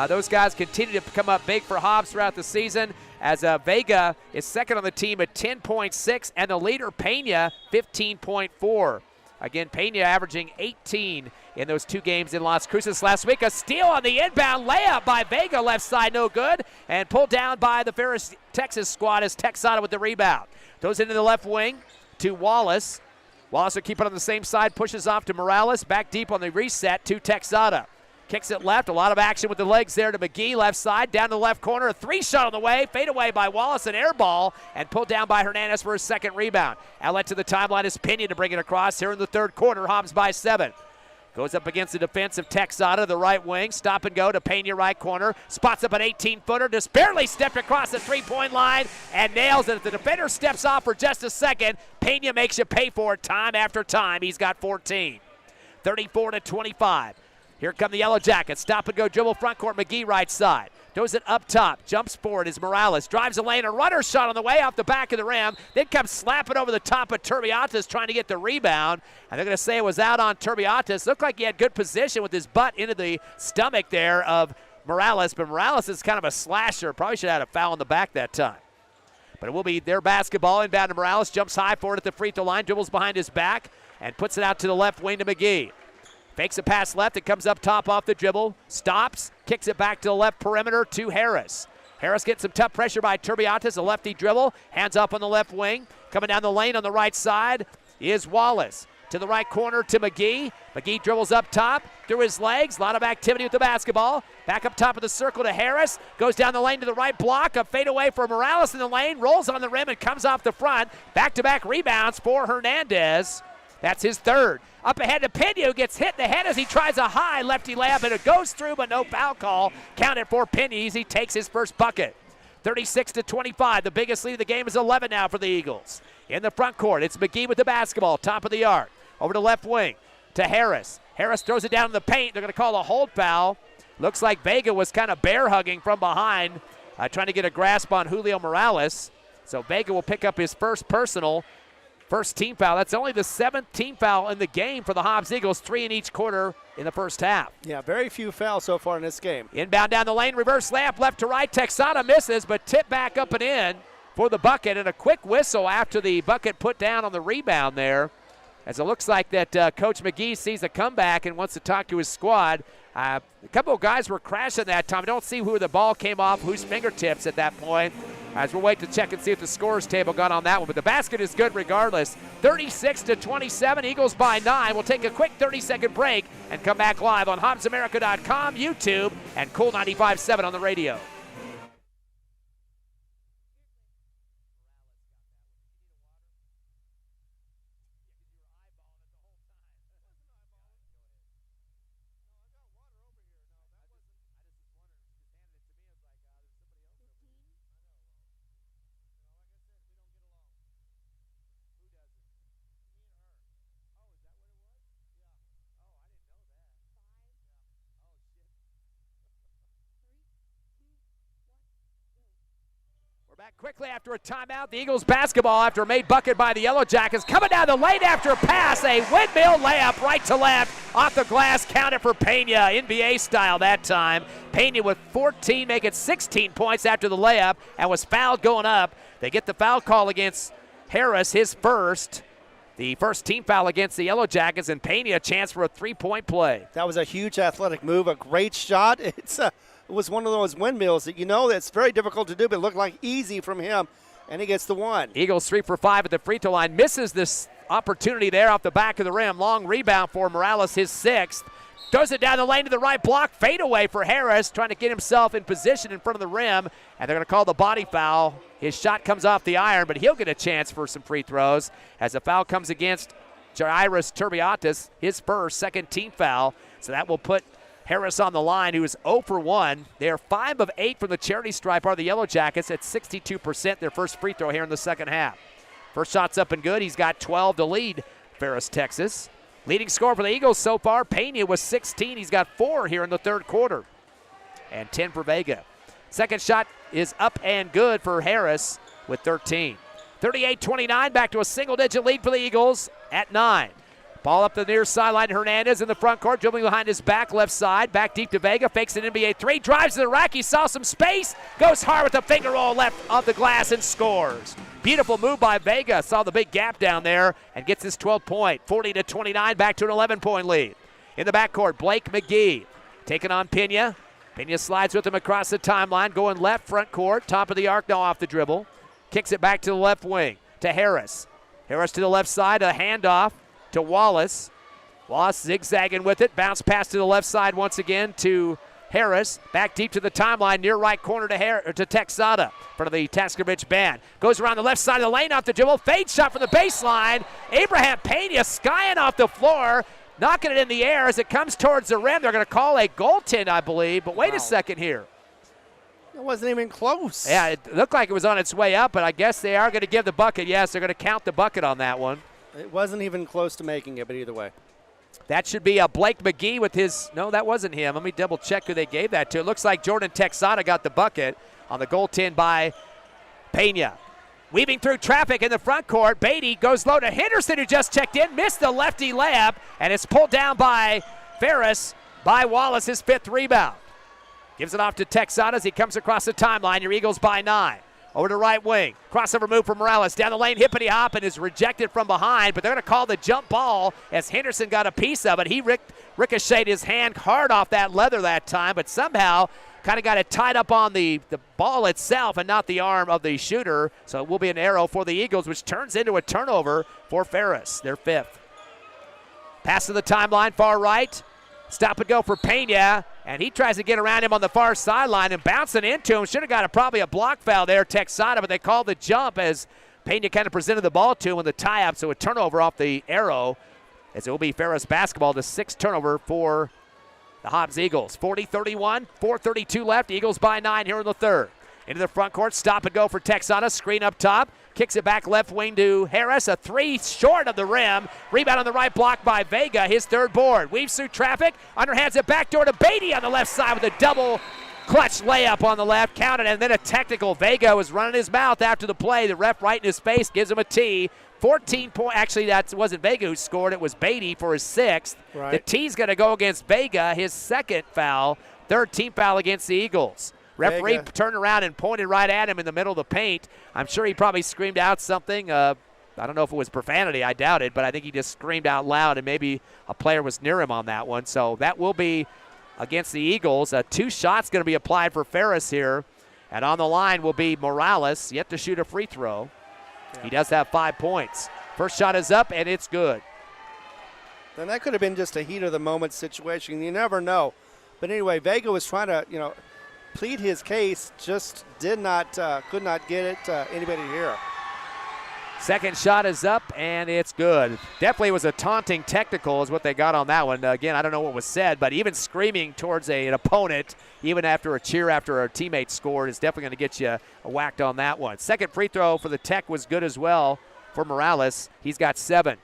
those guys continue to come up big for Hobbs throughout the season, as Vega is second on the team at 10.6, and the leader, Pena, 15.4. Again, Pena averaging 18 in those 2 games in Las Cruces last week. A steal on the inbound layup by Vega, left side, no good, and pulled down by the Ferris, Texas squad as Texada with the rebound. Goes into the left wing to Wallace. Wallace will keep it on the same side, pushes off to Morales, back deep on the reset to Texada. Kicks it left, a lot of action with the legs there to McGee, left side, down to the left corner, a 3-shot on the way, fade away by Wallace, an air ball, and pulled down by Hernandez for his second rebound. Outlet to the timeline is Pena to bring it across here in the third quarter, Hobbs by 7. Goes up against the defensive Texada, the right wing, stop and go to Pena, right corner, spots up an 18-footer, just barely stepped across the 3-point line and nails it. If the defender steps off for just a second, Pena makes you pay for it time after time. He's got 14. 34-25. Here come the Yellow Jackets. Stop and go dribble front court. McGee right side. Throws it up top. Jumps forward is Morales. Drives the lane. A runner shot on the way off the back of the rim. Then comes slapping over the top of Turbiatas trying to get the rebound. And they're going to say it was out on Turbiatas. Looked like he had good position with his butt into the stomach there of Morales. But Morales is kind of a slasher. Probably should have had a foul in the back that time. But it will be their basketball. Inbound to Morales. Jumps high for it at the free throw line. Dribbles behind his back. And puts it out to the left wing to McGee. Fakes a pass left. It comes up top off the dribble. Stops. Kicks it back to the left perimeter to Harris. Harris gets some tough pressure by Turbiatas. A lefty dribble. Hands up on the left wing. Coming down the lane on the right side is Wallace. To the right corner to McGee. McGee dribbles up top through his legs. A lot of activity with the basketball. Back up top of the circle to Harris. Goes down the lane to the right block. A fadeaway for Morales in the lane. Rolls on the rim and comes off the front. Back-to-back rebounds for Hernandez. That's his third. Up ahead to Pena, who gets hit in the head as he tries a high lefty layup, and it goes through, but no foul call. Counted for Pena. He takes his first bucket. 36-25. The biggest lead of the game is 11 now for the Eagles. In the front court, it's McGee with the basketball, top of the arc. Over to left wing to Harris. Harris throws it down in the paint. They're going to call a hold foul. Looks like Vega was kind of bear hugging from behind, trying to get a grasp on Julio Morales. So Vega will pick up his first personal. First team foul. That's only the 7th team foul in the game for the Hobbs Eagles, 3 in each quarter in the first half. Yeah, very few fouls so far in this game. Inbound down the lane, reverse layup left to right. Texada misses, but tip back up and in for the bucket, and a quick whistle after the bucket put down on the rebound there, as it looks like that Coach McGee sees a comeback and wants to talk to his squad. A couple of guys were crashing that time. I don't see who the ball came off, whose fingertips at that point. As we'll wait to check and see if the scores table got on that one. But the basket is good regardless. 36-27, Eagles by 9. We'll take a quick 30-second break and come back live on HobbsAmerica.com, YouTube, and Cool 95.7 on the radio. Back quickly after a timeout. The Eagles basketball after a made bucket by the Yellow Jackets. Coming down the lane after a pass. A windmill layup right to left. Off the glass. Counted for Pena. NBA style that time. Pena with 14, make it 16 points after the layup and was fouled going up. They get the foul call against Harris, his first. The first team foul against the Yellow Jackets, and Pena a chance for a three-point play. That was a huge athletic move, a great shot. It was one of those windmills that that's very difficult to do, but it looked like easy from him, and he gets the one. Eagles 3 for 5 at the free throw line. Misses this opportunity there off the back of the rim. Long rebound for Morales, his sixth. Throws it down the lane to the right block. Fade away for Harris, trying to get himself in position in front of the rim, and they're going to call the body foul. His shot comes off the iron, but he'll get a chance for some free throws as the foul comes against Jairus Turbiatis, his first, second team foul. So that will put Harris on the line, who is 0 for 1. They are 5 of 8 from the charity stripe, are the Yellow Jackets at 62%, their first free throw here in the second half. First shot's up and good. He's got 12 to lead Ferris, Texas. Leading scorer for the Eagles so far, Pena was 16. He's got 4 here in the third quarter. And 10 for Vega. Second shot is up and good for Harris with 13. 38-29, back to a single-digit lead for the Eagles at 9. Ball up the near sideline. Hernandez in the front court, dribbling behind his back, left side. Back deep to Vega, fakes an NBA three, drives to the rack. He saw some space, goes hard with a finger roll left off the glass and scores. Beautiful move by Vega. Saw the big gap down there and gets his 12th point. 40-29, back to an 11-point lead. In the backcourt, Blake McGee taking on Pena. Pena slides with him across the timeline, going left front court, top of the arc now off the dribble. Kicks it back to the left wing to Harris. Harris to the left side, a handoff to Wallace. Wallace zigzagging with it. Bounce pass to the left side once again to Harris. Back deep to the timeline, near right corner to Texada. In front of the Taskovich band. Goes around the left side of the lane off the dribble. Fade shot from the baseline. Abraham Pena skying off the floor. Knocking it in the air as it comes towards the rim. They're going to call a goaltend, I believe. But wait a second here. It wasn't even close. Yeah, it looked like it was on its way up, but I guess they are going to give the bucket. Yes, they're going to count the bucket on that one. It wasn't even close to making it, but either way. That should be a Blake McGee with his, no, that wasn't him. Let me double check who they gave that to. It looks like Jordan Texada got the bucket on the goaltend by Pena. Weaving through traffic in the front court, Beatty goes low to Henderson, who just checked in, missed the lefty layup, and it's pulled down by Ferris, by Wallace, his 5th rebound. Gives it off to Texada as he comes across the timeline. Your Eagles by 9. Over to right wing. Crossover move for Morales. Down the lane, hippity hop, and is rejected from behind, but they're going to call the jump ball as Henderson got a piece of it. He ricocheted his hand hard off that leather that time, but somehow kind of got it tied up on the ball itself and not the arm of the shooter. So it will be an arrow for the Eagles, which turns into a turnover for Ferris, their 5th. Pass to the timeline, far right. Stop and go for Pena, and he tries to get around him on the far sideline and bouncing into him. Should have got probably a block foul there, Texada, but they called the jump as Pena kind of presented the ball to him in the tie-up, so a turnover off the arrow as it will be Ferris basketball, the 6th turnover for the Hobbs Eagles. 40-31, 4:32 left. Eagles by 9 here in the third. Into the front court, stop and go for Texada. Screen up top. Kicks it back left wing to Harris. A 3 short of the rim. Rebound on the right block by Vega, his 3rd board. Weaves through traffic. Underhands it back door to Beatty on the left side with a double clutch layup on the left. Counted, and then a technical. Vega was running his mouth after the play. The ref right in his face gives him a T. 14 point. Actually, that wasn't Vega who scored. It was Beatty for his 6th. Right. The T's going to go against Vega, his 2nd foul. 3rd team foul against the Eagles. Referee Vega turned around and pointed right at him in the middle of the paint. I'm sure he probably screamed out something. I don't know if it was profanity. I doubt it, but I think he just screamed out loud, and maybe a player was near him on that one. So that will be against the Eagles. 2 shots going to be applied for Ferris here. And on the line will be Morales, yet to shoot a free throw. Yeah. He does have 5 points. First shot is up, and it's good. Then that could have been just a heat-of-the-moment situation. You never know. But anyway, Vega was trying to, plead his case, just could not get it anybody here. Second shot is up, and it's good. Definitely was a taunting technical is what they got on that one. Again, I don't know what was said, but even screaming towards an opponent, even after a cheer after a teammate scored, is definitely going to get you whacked on that one. Second free throw for the Tech was good as well for Morales. He's got 7.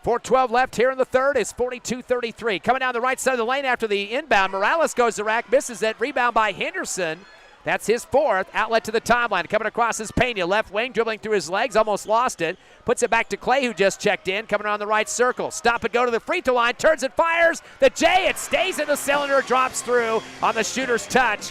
4:12 left here in the third. It's 42-33. Coming down the right side of the lane after the inbound. Morales goes to rack, misses it. Rebound by Henderson. That's his fourth. Outlet to the timeline. Coming across is Pena. Left wing, dribbling through his legs. Almost lost it. Puts it back to Clay, who just checked in. Coming around the right circle. Stop and go to the free throw line. Turns and fires. The J, it stays in the cylinder. Drops through on the shooter's touch.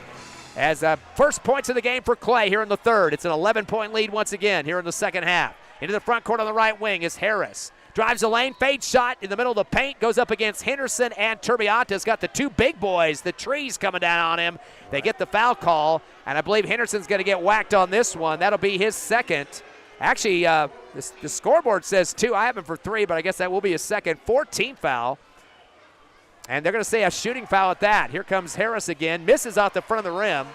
As first points of the game for Clay here in the third. It's an 11-point lead once again here in the second half. Into the front court on the right wing is Harris. Drives the lane, fade shot in the middle of the paint, goes up against Henderson and Turbiatas. Got the two big boys, the trees coming down on him. They get the foul call, and I believe Henderson's going to get whacked on this one. That'll be his second. Actually, the scoreboard says 2. I have him for 3, but I guess that will be his second. 14th foul. And they're going to say a shooting foul at that. Here comes Harris again, misses off the front of the rim.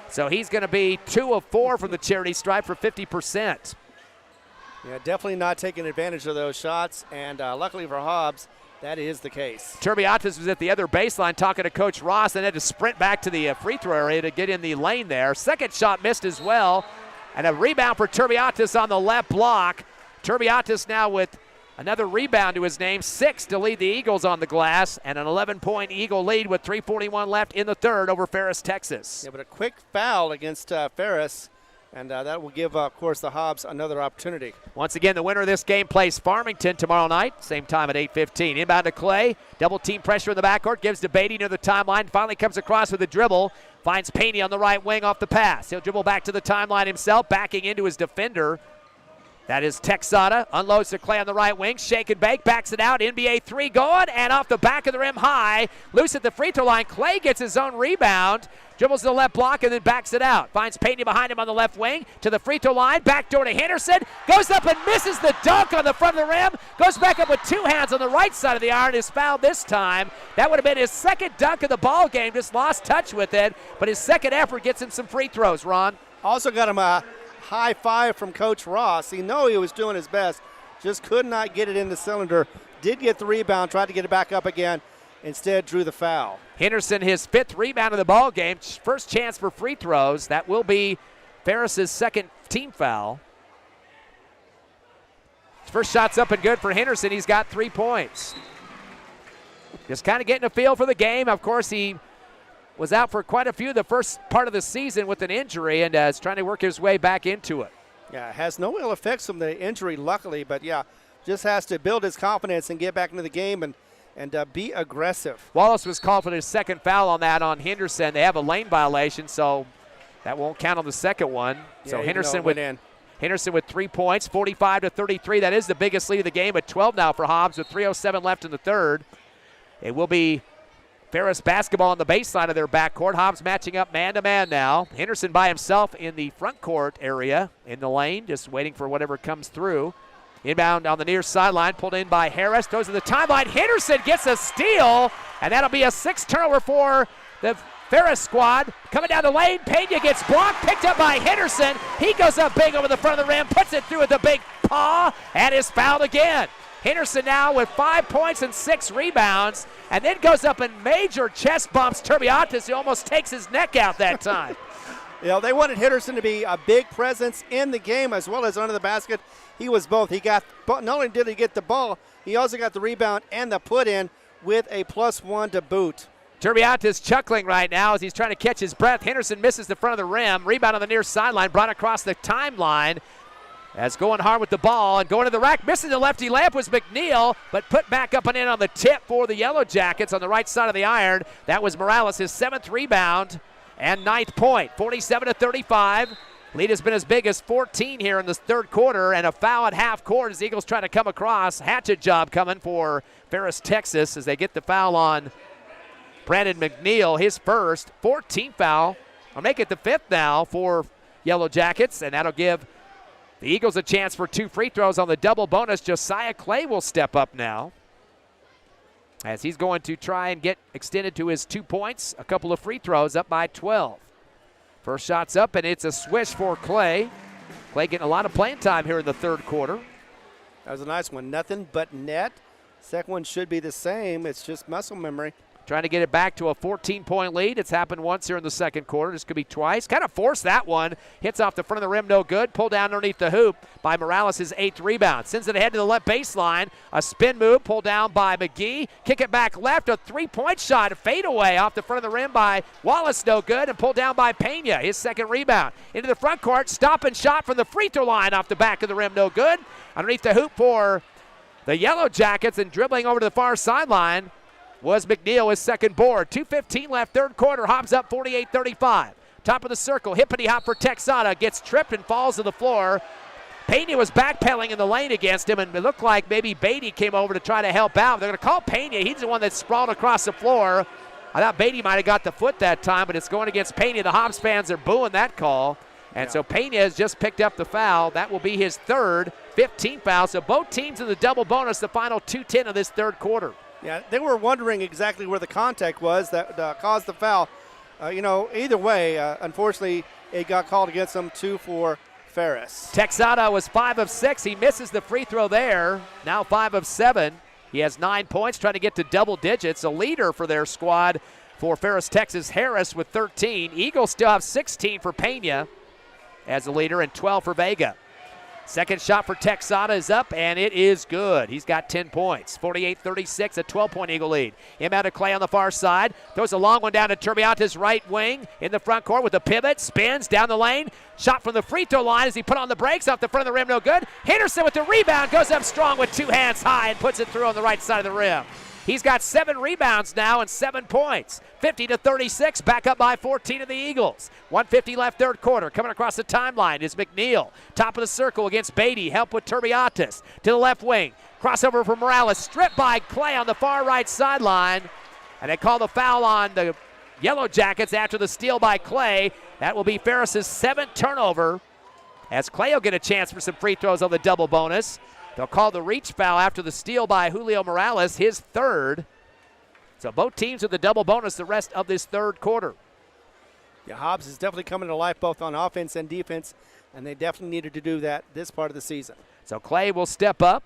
So he's going to be 2 of 4 from the charity stripe for 50%. Yeah, definitely not taking advantage of those shots, and luckily for Hobbs, that is the case. Turbiatas was at the other baseline talking to Coach Ross and had to sprint back to the free throw area to get in the lane there. Second shot missed as well, and a rebound for Turbiatas on the left block. Turbiatas now with another rebound to his name, 6 to lead the Eagles on the glass, and an 11-point Eagle lead with 3:41 left in the third over Ferris, Texas. Yeah, but a quick foul against Ferris. And that will give, of course, the Hobbs another opportunity. Once again, the winner of this game plays Farmington tomorrow night, same time at 8:15. Inbound to Clay, double team pressure in the backcourt, gives to Beatty near the timeline, finally comes across with a dribble, finds Pena on the right wing off the pass. He'll dribble back to the timeline himself, backing into his defender. That is Texada, unloads to Clay on the right wing, shake and bake, backs it out, NBA 3 going, and off the back of the rim high, loose at the free throw line. Clay gets his own rebound, dribbles to the left block and then backs it out. Finds Pena behind him on the left wing, to the free throw line, backdoor to Henderson, goes up and misses the dunk on the front of the rim, goes back up with 2 hands on the right side of the iron, is fouled this time. That would have been his second dunk of the ball game, just lost touch with it, but his second effort gets him some free throws, Ron. Also got him a high five from Coach Ross. He knew he was doing his best, just could not get it in the cylinder. Did get the rebound, tried to get it back up again, instead drew the foul. Henderson, his 5th rebound of the ball game, first chance for free throws. That will be Ferris's second team foul. His first shot's up and good for Henderson. He's got 3 points. Just kind of getting a feel for the game. Of course, he was out for quite a few of the first part of the season with an injury and is trying to work his way back into it. Yeah, has no ill effects from the injury, luckily, but yeah, just has to build his confidence and get back into the game and be aggressive. Wallace was called for his second foul on that on Henderson. They have a lane violation, so that won't count on the second one. Yeah, so Henderson with 3 points, 45-33. That is the biggest lead of the game at 12 now for Hobbs with 3:07 left in the third. It will be Ferris basketball on the baseline of their backcourt. Hobbs matching up man-to-man now. Henderson by himself in the front court area in the lane, just waiting for whatever comes through. Inbound on the near sideline, pulled in by Harris. Throws to the timeline. Henderson gets a steal, and that'll be a 6th turnover for the Ferris squad. Coming down the lane, Pena gets blocked, picked up by Henderson. He goes up big over the front of the rim, puts it through with a big paw, and is fouled again. Henderson now with 5 points and 6 rebounds, and then goes up and major chest bumps Turbiatas. He almost takes his neck out that time. You know, they wanted Henderson to be a big presence in the game as well as under the basket. He was both. He got, not only did he get the ball, he also got the rebound and the put in with a +1 to boot. Turbiatas chuckling right now as he's trying to catch his breath. Henderson misses the front of the rim. Rebound on the near sideline, brought across the timeline. As going hard with the ball and going to the rack, missing the lefty layup was McNeil, but put back up and in on the tip for the Yellow Jackets on the right side of the iron. That was Morales, his 7th rebound and 9th point. 47-35. Lead has been as big as 14 here in this third quarter, and a foul at half court as the Eagles try to come across. Hatchet job coming for Ferris, Texas, as they get the foul on Brandon McNeil, his first. 14th foul. I'll make it the 5th now for Yellow Jackets, and that'll give the Eagles a chance for 2 free throws on the double bonus. Josiah Clay will step up now as he's going to try and get extended to his 2 points. A couple of free throws, up by 12. First shot's up, and it's a swish for Clay. Clay getting a lot of playing time here in the third quarter. That was a nice one. Nothing but net. Second one should be the same. It's just muscle memory. trying to get it back to a 14-point lead. It's happened once here in the second quarter. This could be twice. Kind of forced that one. Hits off the front of the rim, no good. Pulled down underneath the hoop by Morales, his 8th rebound. Sends it ahead to the left baseline. A spin move, pulled down by McGee. Kick it back left. A three-point shot. A fadeaway off the front of the rim by Wallace, no good. And pulled down by Pena, his 2nd rebound. Into the front court. Stop and shot from the free throw line off the back of the rim, no good. Underneath the hoop for the Yellow Jackets, and dribbling over to the far sideline was McNeil, his 2nd board. 2:15 left, 3rd quarter. Hobbs up 48-35. Top of the circle, hippity hop for Texada. Gets tripped and falls to the floor. Pena was backpedaling in the lane against him, and it looked like maybe Beatty came over to try to help out. They're going to call Pena. He's the one that sprawled across the floor. I thought Beatty might have got the foot that time, but it's going against Pena. The Hobbs fans are booing that call. And so Pena has just picked up the foul. That will be his 3rd, 15th foul. So both teams in the double bonus, the final 2:10 of this 3rd quarter. Yeah, they were wondering exactly where the contact was that caused the foul. Either way, unfortunately, it got called against them, 2 for Ferris. Texada was 5 of 6. He misses the free throw there. Now 5 of 7. He has 9 points, trying to get to double digits. A leader for their squad for Ferris, Texas, Harris with 13. Eagles still have 16 for Pena as a leader, and 12 for Vega. Second shot for Texada is up, and it is good. He's got 10 points. 48-36, a 12-point Eagle lead. Inbound to Clay on the far side. Throws a long one down to Turbiante's right wing in the front court with a pivot. Spins down the lane. Shot from the free throw line as he put on the brakes off the front of the rim, no good. Henderson with the rebound, goes up strong with 2 hands high and puts it through on the right side of the rim. He's got 7 rebounds now and 7 points. 50-36, back up by 14 of the Eagles. 1:50 left, 3rd quarter. Coming across the timeline is McNeil. Top of the circle against Beatty. Help with Turbiantes to the left wing. Crossover for Morales. Stripped by Clay on the far right sideline. And they call the foul on the Yellow Jackets after the steal by Clay. That will be Ferris' 7th turnover, as Clay will get a chance for some free throws on the double bonus. They'll call the reach foul after the steal by Julio Morales, his 3rd. So both teams with the double bonus the rest of this 3rd quarter. Yeah, Hobbs is definitely coming to life both on offense and defense, and they definitely needed to do that this part of the season. So Clay will step up.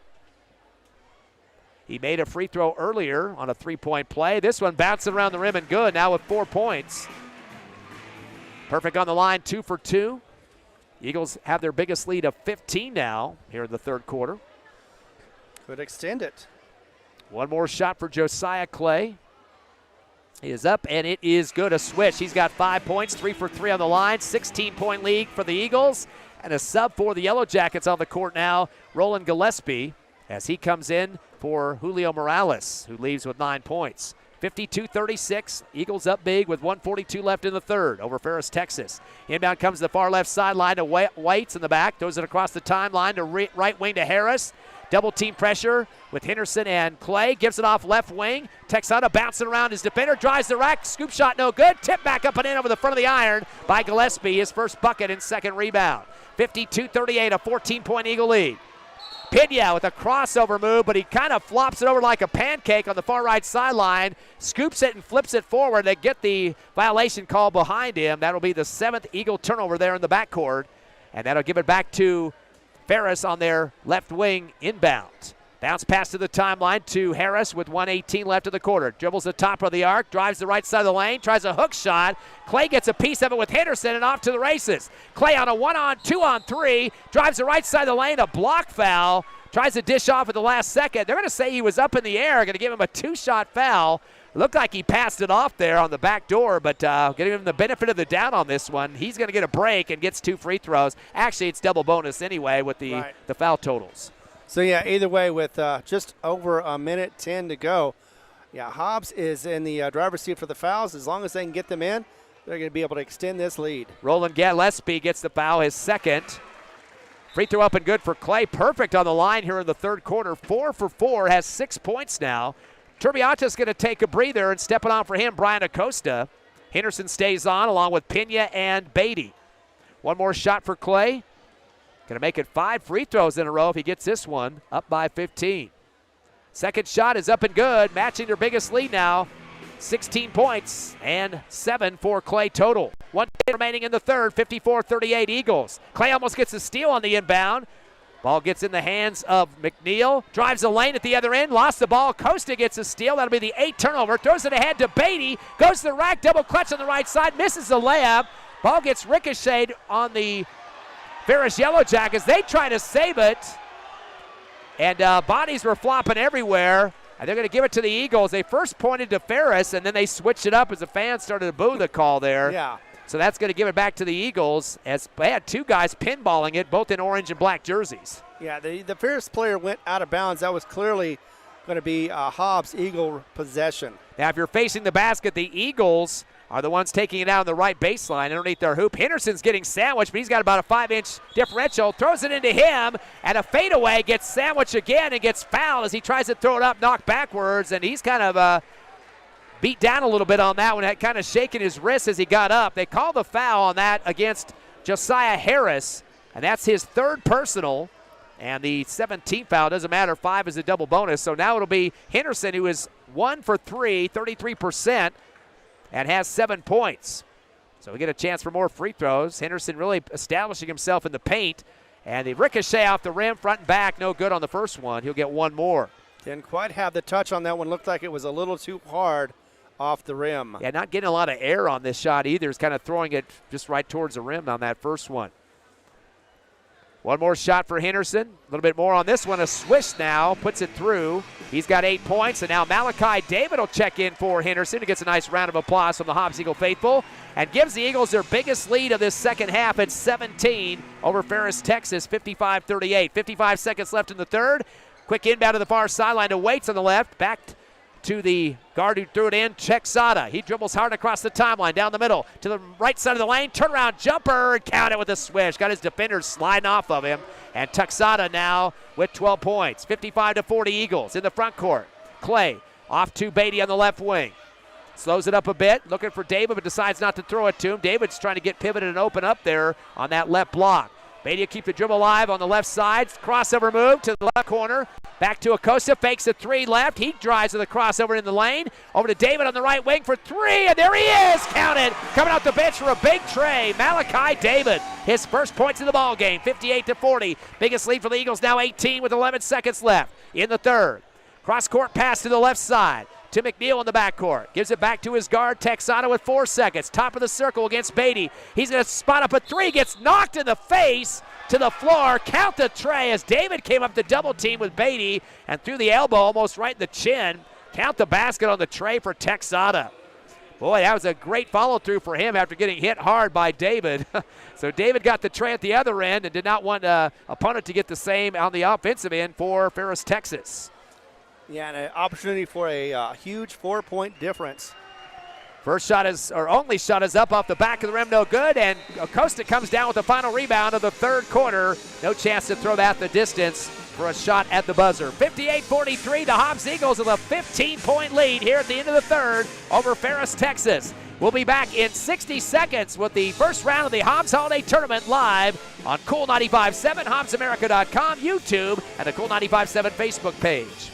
He made a free throw earlier on a 3-point play. This one bouncing around the rim and good, now with 4 points. Perfect on the line, 2 for 2. Eagles have their biggest lead of 15 now here in the 3rd quarter. Could extend it. One more shot for Josiah Clay. He is up, and it is good. A switch. He's got 5 points, 3 for 3 on the line. 16-point lead for the Eagles. And a sub for the Yellow Jackets on the court now, Roland Gillespie, as he comes in for Julio Morales, who leaves with 9 points. 52-36, Eagles up big with 1:42 left in the 3rd over Ferris, Texas. Inbound comes to the far left sideline to Whites in the back. Throws it across the timeline to right wing to Harris. Double team pressure with Henderson and Clay. Gives it off left wing. Texada bouncing around his defender. Drives the rack. Scoop shot no good. Tip back up and in over the front of the iron by Gillespie. His 1st bucket and 2nd rebound. 52-38, a 14-point Eagle lead. Pena with a crossover move, but he kind of flops it over like a pancake on the far right sideline. Scoops it and flips it forward. They get the violation call behind him. That'll be the 7th Eagle turnover there in the backcourt. And that'll give it back to Ferris on their left wing inbound. Bounce pass to the timeline to Harris with 1:18 left of the quarter. Dribbles the top of the arc, drives the right side of the lane, tries a hook shot. Clay gets a piece of it with Henderson and off to the races. Clay on a 1-on, 2-on-3, drives the right side of the lane, a block foul. Tries to dish off at the last second. They're going to say he was up in the air, going to give him a 2-shot foul. Looked like he passed it off there on the back door, but giving him the benefit of the doubt on this one. He's going to get a break and gets 2 free throws. Actually, it's double bonus anyway with the foul totals. So, yeah, either way, with just over 1:10 to go, Hobbs is in the driver's seat for the fouls. As long as they can get them in, they're going to be able to extend this lead. Roland Gillespie gets the foul, his 2nd. Free throw up and good for Clay. Perfect on the line here in the 3rd quarter. 4 for 4, has 6 points now. Turbiante's going to take a breather, and stepping on for him, Brian Acosta. Henderson stays on along with Pena and Beatty. One more shot for Clay. Going to make it 5 free throws in a row if he gets this one, up by 15. Second shot is up and good, matching their biggest lead now. 16 points and 7 for Clay total. 1 minute remaining in the 3rd, 54-38 Eagles. Clay almost gets a steal on the inbound. Ball gets in the hands of McNeil. Drives the lane at the other end. Lost the ball. Costa gets a steal. That'll be the 8th turnover. Throws it ahead to Beatty. Goes to the rack. Double clutch on the right side. Misses the layup. Ball gets ricocheted on the Ferris Yellow Jackets. They try to save it. And bodies were flopping everywhere. And they're going to give it to the Eagles. They first pointed to Ferris, and then they switched it up as the fans started to boo the call there. Yeah. So that's going to give it back to the Eagles, as they had two guys pinballing it, both in orange and black jerseys. Yeah, the Ferris player went out of bounds. That was clearly going to be Hobbs' Eagle possession. Now, if you're facing the basket, the Eagles are the ones taking it out on the right baseline underneath their hoop. Henderson's getting sandwiched, but he's got about a 5-inch differential. Throws it into him, and a fadeaway gets sandwiched again and gets fouled as he tries to throw it up, knocked backwards, and he's kind of beat down a little bit on that one, had kind of shaken his wrist as he got up. They called the foul on that against Josiah Harris, and that's his 3rd personal, and the 17th foul. Doesn't matter, 5 is a double bonus. So now it'll be Henderson, who is 1 for 3, 33%, and has 7 points. So we get a chance for more free throws. Henderson really establishing himself in the paint, and the ricochet off the rim, front and back, no good on the first one. He'll get 1 more. Didn't quite have the touch on that one. Looked like it was a little too hard off the rim. Yeah, not getting a lot of air on this shot either. He's kind of throwing it just right towards the rim on that first one. One more shot for Henderson. A little bit more on this one. A swish now, puts it through. He's got 8 points, and now Malachi David will check in for Henderson. He gets a nice round of applause from the Hobbs Eagle faithful and gives the Eagles their biggest lead of this second half at 17 over Ferris, Texas, 55-38. 55 seconds left in the third. Quick inbound to the far sideline to Waits on the left. Back to the guard who threw it in, Texada. He dribbles hard across the timeline, down the middle, to the right side of the lane, turnaround jumper, and count it with a swish. Got his defenders sliding off of him, and Texada now with 12 points. 55-40 Eagles in the front court. Clay off to Beatty on the left wing. Slows it up a bit, looking for David, but decides not to throw it to him. David's trying to get pivoted and open up there on that left block. Beatty will keep the dribble alive on the left side. Crossover move to the left corner. Back to Acosta, fakes a 3 left. He drives to the crossover in the lane. Over to David on the right wing for 3, and there he is, counted. Coming off the bench for a big tray, Malachi David. His first points in the ball game, 58-40. Biggest lead for the Eagles, now 18 with 11 seconds left in the third. Cross-court pass to the left side. To McNeil in the backcourt. Gives it back to his guard, Texada, with 4 seconds. Top of the circle against Beatty. He's going to spot up a 3. Gets knocked in the face to the floor. Count the tray as David came up to double team with Beatty and threw the elbow almost right in the chin. Count the basket on the tray for Texada. Boy, that was a great follow-through for him after getting hit hard by David. So David got the tray at the other end and did not want opponent to get the same on the offensive end for Ferris, Texas. Yeah, and an opportunity for a huge 4-point difference. First shot is, or only shot is up off the back of the rim, no good, and Acosta comes down with the final rebound of the third quarter. No chance to throw that the distance for a shot at the buzzer. 58-43, the Hobbs Eagles with a 15-point lead here at the end of the third over Ferris, Texas. We'll be back in 60 seconds with the first round of the Hobbs Holiday Tournament live on Cool 95.7, HobbsAmerica.com, YouTube, and the Cool 95.7 Facebook page.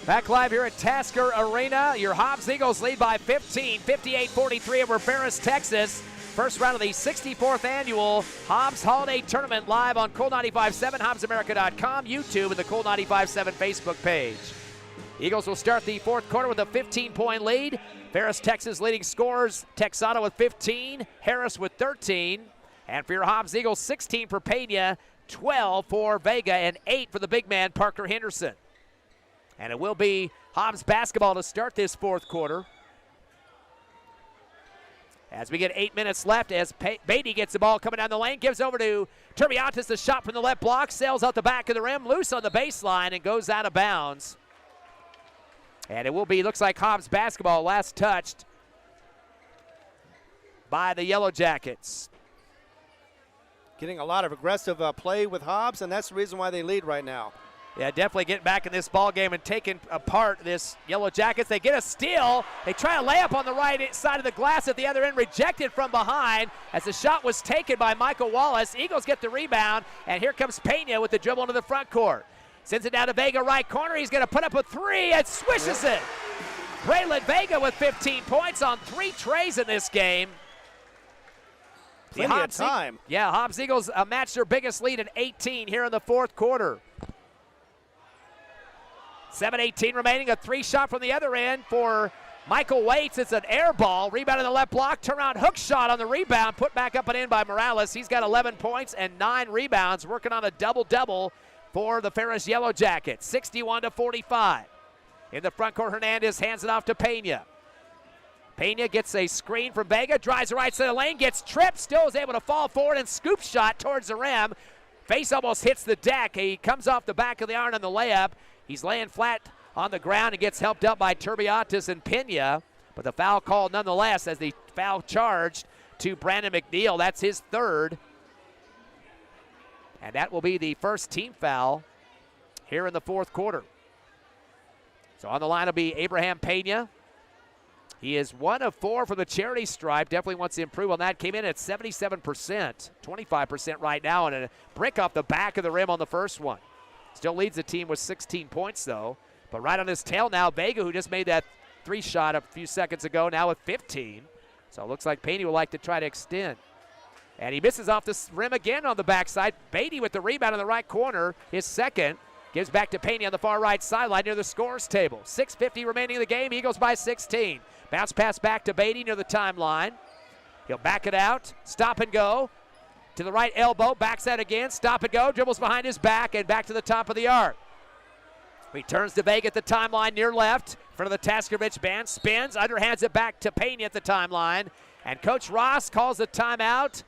Back live here at Tasker Arena. Your Hobbs Eagles lead by 15, 58-43 over Ferris, Texas. First round of the 64th annual Hobbs Holiday Tournament live on Cool 95.7, HobbsAmerica.com, YouTube, and the Cool 95.7 Facebook page. Eagles will start the fourth quarter with a 15-point lead. Ferris, Texas leading scorers, Texada with 15, Harris with 13. And for your Hobbs Eagles, 16 for Pena, 12 for Vega, and 8 for the big man, Parker Henderson. And it will be Hobbs basketball to start this fourth quarter. As we get 8 minutes left, as Beatty gets the ball coming down the lane, gives over to Turbiatis, the shot from the left block, sails out the back of the rim, loose on the baseline, and goes out of bounds. And it will be, looks like Hobbs basketball, last touched by the Yellow Jackets. Getting a lot of aggressive play with Hobbs, and that's the reason why they lead right now. Yeah, definitely getting back in this ball game and taking apart this Yellow Jackets. They get a steal. They try a layup on the right side of the glass at the other end, rejected from behind as the shot was taken by Michael Wallace. Eagles get the rebound, and here comes Pena with the dribble into the front court. Sends it down to Vega, right corner. He's going to put up a three and swishes it. Braylon Vega with 15 points on 3 trays in this game. Plenty of time. Yeah, Hobbs Eagles matched their biggest lead in 18 here in the fourth quarter. 7:18 remaining, a 3-shot from the other end for Michael Waits. It's an air ball, rebound in the left block, turnaround hook shot on the rebound, put back up and in by Morales. He's got 11 points and 9 rebounds, working on a double-double for the Ferris Yellow Jackets, 61-45. In the front court, Hernandez hands it off to Pena. Pena gets a screen from Vega, drives the right side of the lane, gets tripped, still is able to fall forward and scoop shot towards the rim. Face almost hits the deck. He comes off the back of the iron on the layup. He's laying flat on the ground and gets helped up by Turbiatis and Pena, but the foul called nonetheless as the foul charged to Brandon McNeil. That's his third. And that will be the first team foul here in the fourth quarter. So on the line will be Abraham Pena. He is 1 of 4 from the charity stripe. Definitely wants to improve on that. Came in at 77%, 25% right now, and a brick off the back of the rim on the first one. Still leads the team with 16 points, though. But right on his tail now, Vega, who just made that 3-shot a few seconds ago, now with 15. So it looks like Pena will like to try to extend. And he misses off the rim again on the backside. Beatty with the rebound in the right corner, his second. Gives back to Pena on the far right sideline near the scorer's table. 6:50 remaining in the game. Eagles by 16. Bounce pass back to Beatty near the timeline. He'll back it out. Stop and go. To the right elbow. Backs out again. Stop and go. Dribbles behind his back and back to the top of the arc. Returns to Vega at the timeline near left. In front of the Taskovich band. Spins. Underhands it back to Pena at the timeline. And Coach Ross calls a timeout.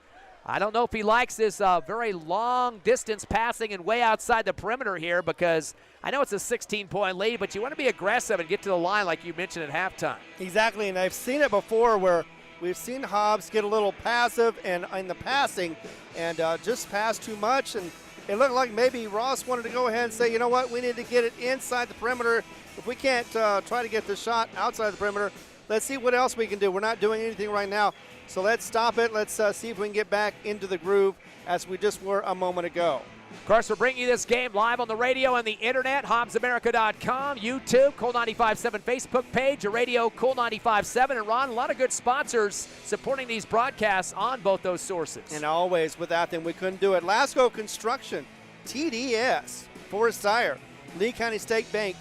I don't know if he likes this very long distance passing and way outside the perimeter here, because I know it's a 16-point lead, but you want to be aggressive and get to the line like you mentioned at halftime. Exactly, and I've seen it before where we've seen Hobbs get a little passive and in the passing and just pass too much, and it looked like maybe Ross wanted to go ahead and say, you know what, we need to get it inside the perimeter. If we can't try to get the shot outside the perimeter, let's see what else we can do. We're not doing anything right now. So let's stop it. Let's see if we can get back into the groove as we just were a moment ago. Of course, we're bringing you this game live on the radio and the internet, HobbsAmerica.com, YouTube, Cool 95.7 Facebook page, a radio Cool 95.7. And Ron, a lot of good sponsors supporting these broadcasts on both those sources. And always, without them, we couldn't do it. Lasco Construction, TDS, Forest Tire, Lee County State Bank,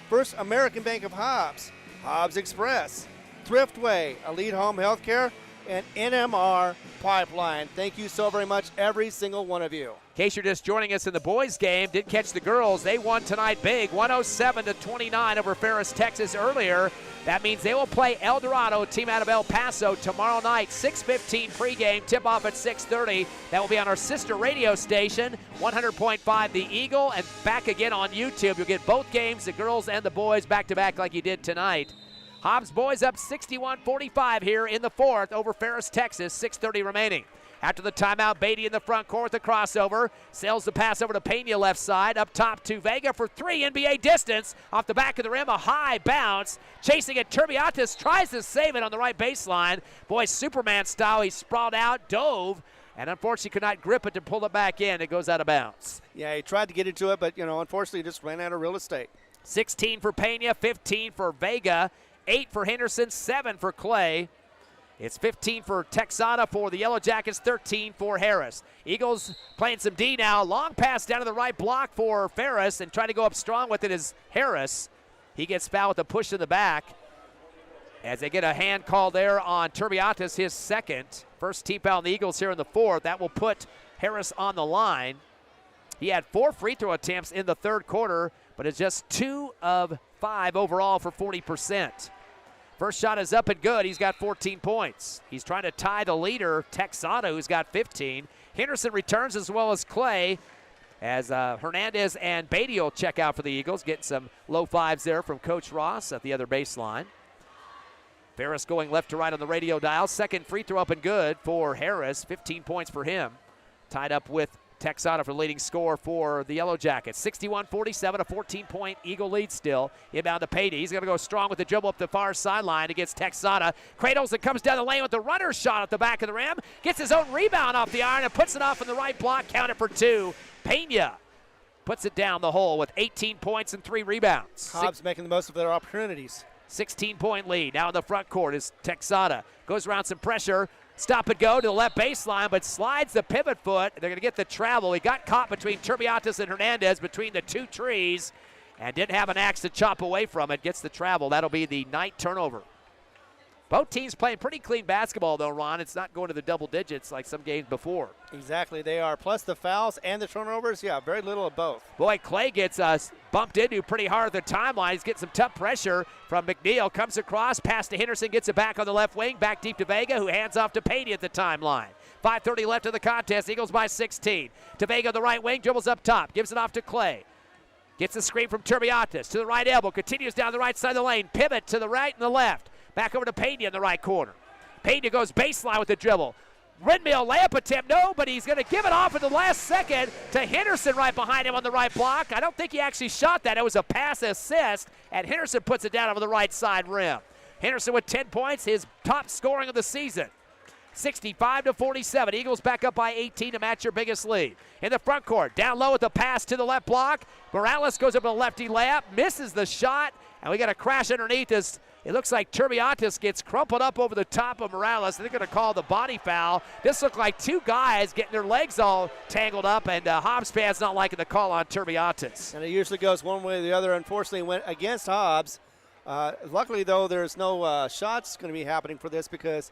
First American Bank of Hobbs, Hobbs Express, Thriftway, Elite Home Healthcare, and NMR Pipeline. Thank you so very much, every single one of you. In case you're just joining us in the boys' game, didn't catch the girls. They won tonight big, 107-29 over Ferris, Texas earlier. That means they will play El Dorado, team out of El Paso, tomorrow night, 6:15 pregame, tip-off at 6:30. That will be on our sister radio station, 100.5 The Eagle, and back again on YouTube. You'll get both games, the girls and the boys, back-to-back like you did tonight. Hobbs boys up 61-45 here in the fourth over Ferris, Texas, 6:30 remaining. After the timeout, Beatty in the front court, the crossover. Sails the pass over to Pena left side. Up top to Vega for 3, NBA distance. Off the back of the rim, a high bounce. Chasing it, Turbiatis tries to save it on the right baseline. Boy, Superman style, he sprawled out, dove, and unfortunately could not grip it to pull it back in. It goes out of bounds. Yeah, he tried to get into it, but, unfortunately he just ran out of real estate. 16 for Pena, 15 for Vega. 8 for Henderson, 7 for Clay. It's 15 for Texada for the Yellow Jackets, 13 for Harris. Eagles playing some D now. Long pass down to the right block for Ferris, and trying to go up strong with it is Harris. He gets fouled with a push in the back as they get a hand call there on Turbiatis, his second. First team foul on the Eagles here in the fourth. That will put Harris on the line. He had 4 free throw attempts in the third quarter, but it's just 2 of 5 overall for 40%. First shot is up and good. He's got 14 points. He's trying to tie the leader, Texada, who's got 15. Henderson returns as well as Clay, as Hernandez and Beatty will check out for the Eagles. Getting some low fives there from Coach Ross at the other baseline. Ferris going left to right on the radio dial. Second free throw up and good for Harris. 15 points for him. Tied up with Texada for the leading score for the Yellow Jackets. 61-47, a 14-point Eagle lead still. Inbound to Beatty. He's going to go strong with the dribble up the far sideline against Texada. Cradles and comes down the lane with the runner shot at the back of the rim. Gets his own rebound off the iron and puts it off in the right block. Counted for 2. Pena puts it down the hole with 18 points and 3 rebounds. Hobbs making the most of their opportunities. 16-point lead. Now in the front court is Texada. Goes around some pressure. Stop and go to the left baseline, but slides the pivot foot. They're going to get the travel. He got caught between Turbiatis and Hernandez between the 2 trees and didn't have an axe to chop away from it. Gets the travel. That'll be the night turnover. Both teams playing pretty clean basketball, though, Ron. It's not going to the double digits like some games before. Exactly, they are. Plus the fouls and the turnovers, yeah, very little of both. Boy, Clay gets bumped into pretty hard at the timeline. He's getting some tough pressure from McNeil. Comes across, pass to Henderson, gets it back on the left wing, back deep to Vega, who hands off to Payne at the timeline. 5:30 left in the contest. Eagles by 16. To Vega, the right wing, dribbles up top, gives it off to Clay. Gets the screen from Turbiatis to the right elbow, continues down the right side of the lane, pivot to the right and the left. Back over to Pena in the right corner. Pena goes baseline with the dribble. Windmill layup attempt, no, but he's going to give it off at the last second to Henderson right behind him on the right block. I don't think he actually shot that. It was a pass assist, and Henderson puts it down over the right side rim. Henderson with 10 points, his top scoring of the season. 65-47. Eagles back up by 18 to match your biggest lead. In the front court, down low with the pass to the left block. Morales goes up with a lefty layup, misses the shot, and we got a crash underneath us. It looks like Turbiatis gets crumpled up over the top of Morales. They're going to call the body foul. This looked like 2 guys getting their legs all tangled up, and Hobbs fans not liking the call on Turbiatis. And it usually goes one way or the other. Unfortunately, went against Hobbs. Luckily, though, there's no shots going to be happening for this because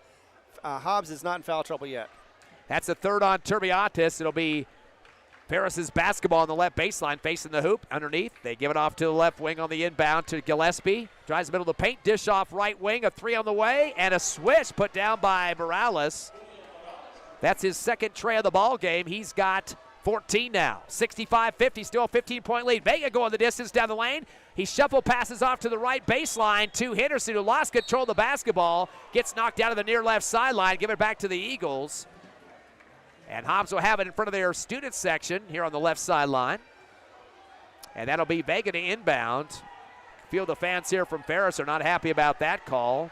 Hobbs is not in foul trouble yet. That's the third on Turbiatis. It'll be Ferris's basketball on the left baseline facing the hoop underneath. They give it off to the left wing on the inbound to Gillespie. Drives the middle of the paint, dish off right wing, a 3 on the way, and a switch put down by Morales. That's his second tray of the ball game. He's got 14 now. 65-50, still a 15-point lead. Vega going the distance down the lane. He shuffle passes off to the right baseline to Henderson, who lost control of the basketball. Gets knocked out of the near left sideline. Give it back to the Eagles. And Hobbs will have it in front of their student section here on the left sideline. And that'll be Vega to inbound. Feel the fans here from Ferris are not happy about that call.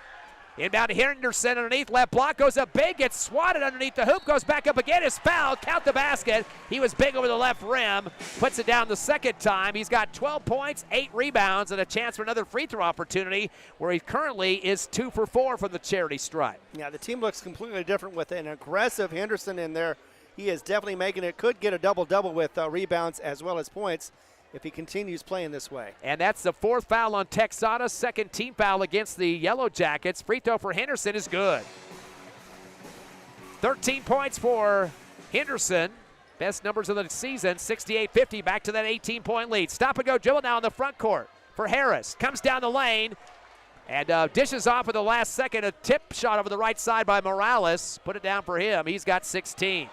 Inbound to Henderson underneath, left block, goes up big, gets swatted underneath the hoop, goes back up again, is fouled, count the basket. He was big over the left rim, puts it down the second time. He's got 12 points, 8 rebounds, and a chance for another free throw opportunity where he currently is 2 for 4 from the charity stripe. Yeah, the team looks completely different with an aggressive Henderson in there. He is definitely making it, could get a double-double with rebounds as well as points if he continues playing this way. And that's the 4th foul on Texada, second team foul against the Yellow Jackets. Free throw for Henderson is good. 13 points for Henderson. Best numbers of the season, 68-50, back to that 18-point lead. Stop and go dribble now in the front court for Harris. Comes down the lane and dishes off at the last second. A tip shot over the right side by Morales. Put it down for him. He's got 16.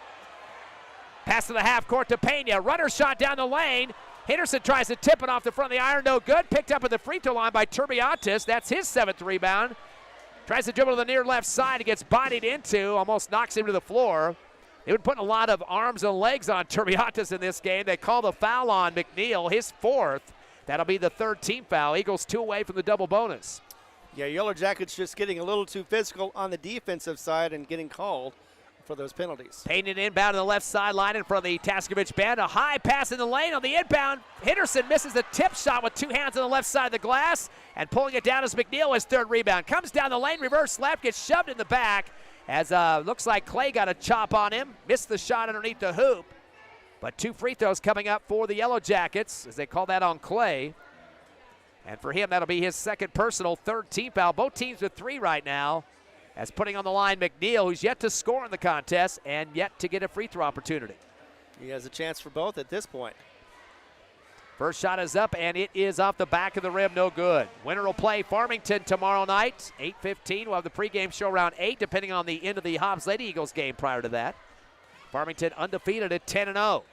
Pass to the half court to Pena. Runner shot down the lane. Henderson tries to tip it off the front of the iron. No good. Picked up at the free throw line by Turbiatis. That's his 7th rebound. Tries to dribble to the near left side. He gets bodied into. Almost knocks him to the floor. They've been putting a lot of arms and legs on Turbiatis in this game. They call the foul on McNeil, his 4th. That'll be the 3rd team foul. Eagles 2 away from the double bonus. Yeah, Yellow Jackets just getting a little too physical on the defensive side and getting called for those penalties. Painted inbound on the left sideline in front of the Taskovich band. A high pass in the lane on the inbound. Henderson misses the tip shot with 2 hands on the left side of the glass, and pulling it down is McNeil, his 3rd rebound. Comes down the lane, reverse left, gets shoved in the back as looks like Clay got a chop on him. Missed the shot underneath the hoop, but 2 free throws coming up for the Yellow Jackets as they call that on Clay. And for him, that'll be his 2nd personal, 3rd team foul. Both teams with 3 right now. As putting on the line McNeil, who's yet to score in the contest and yet to get a free throw opportunity. He has a chance for both at this point. First shot is up, and it is off the back of the rim, no good. Winner will play Farmington tomorrow night, 8:15. We'll have the pregame show around 8, depending on the end of the Hobbs Lady Eagles game prior to that. Farmington undefeated at 10-0.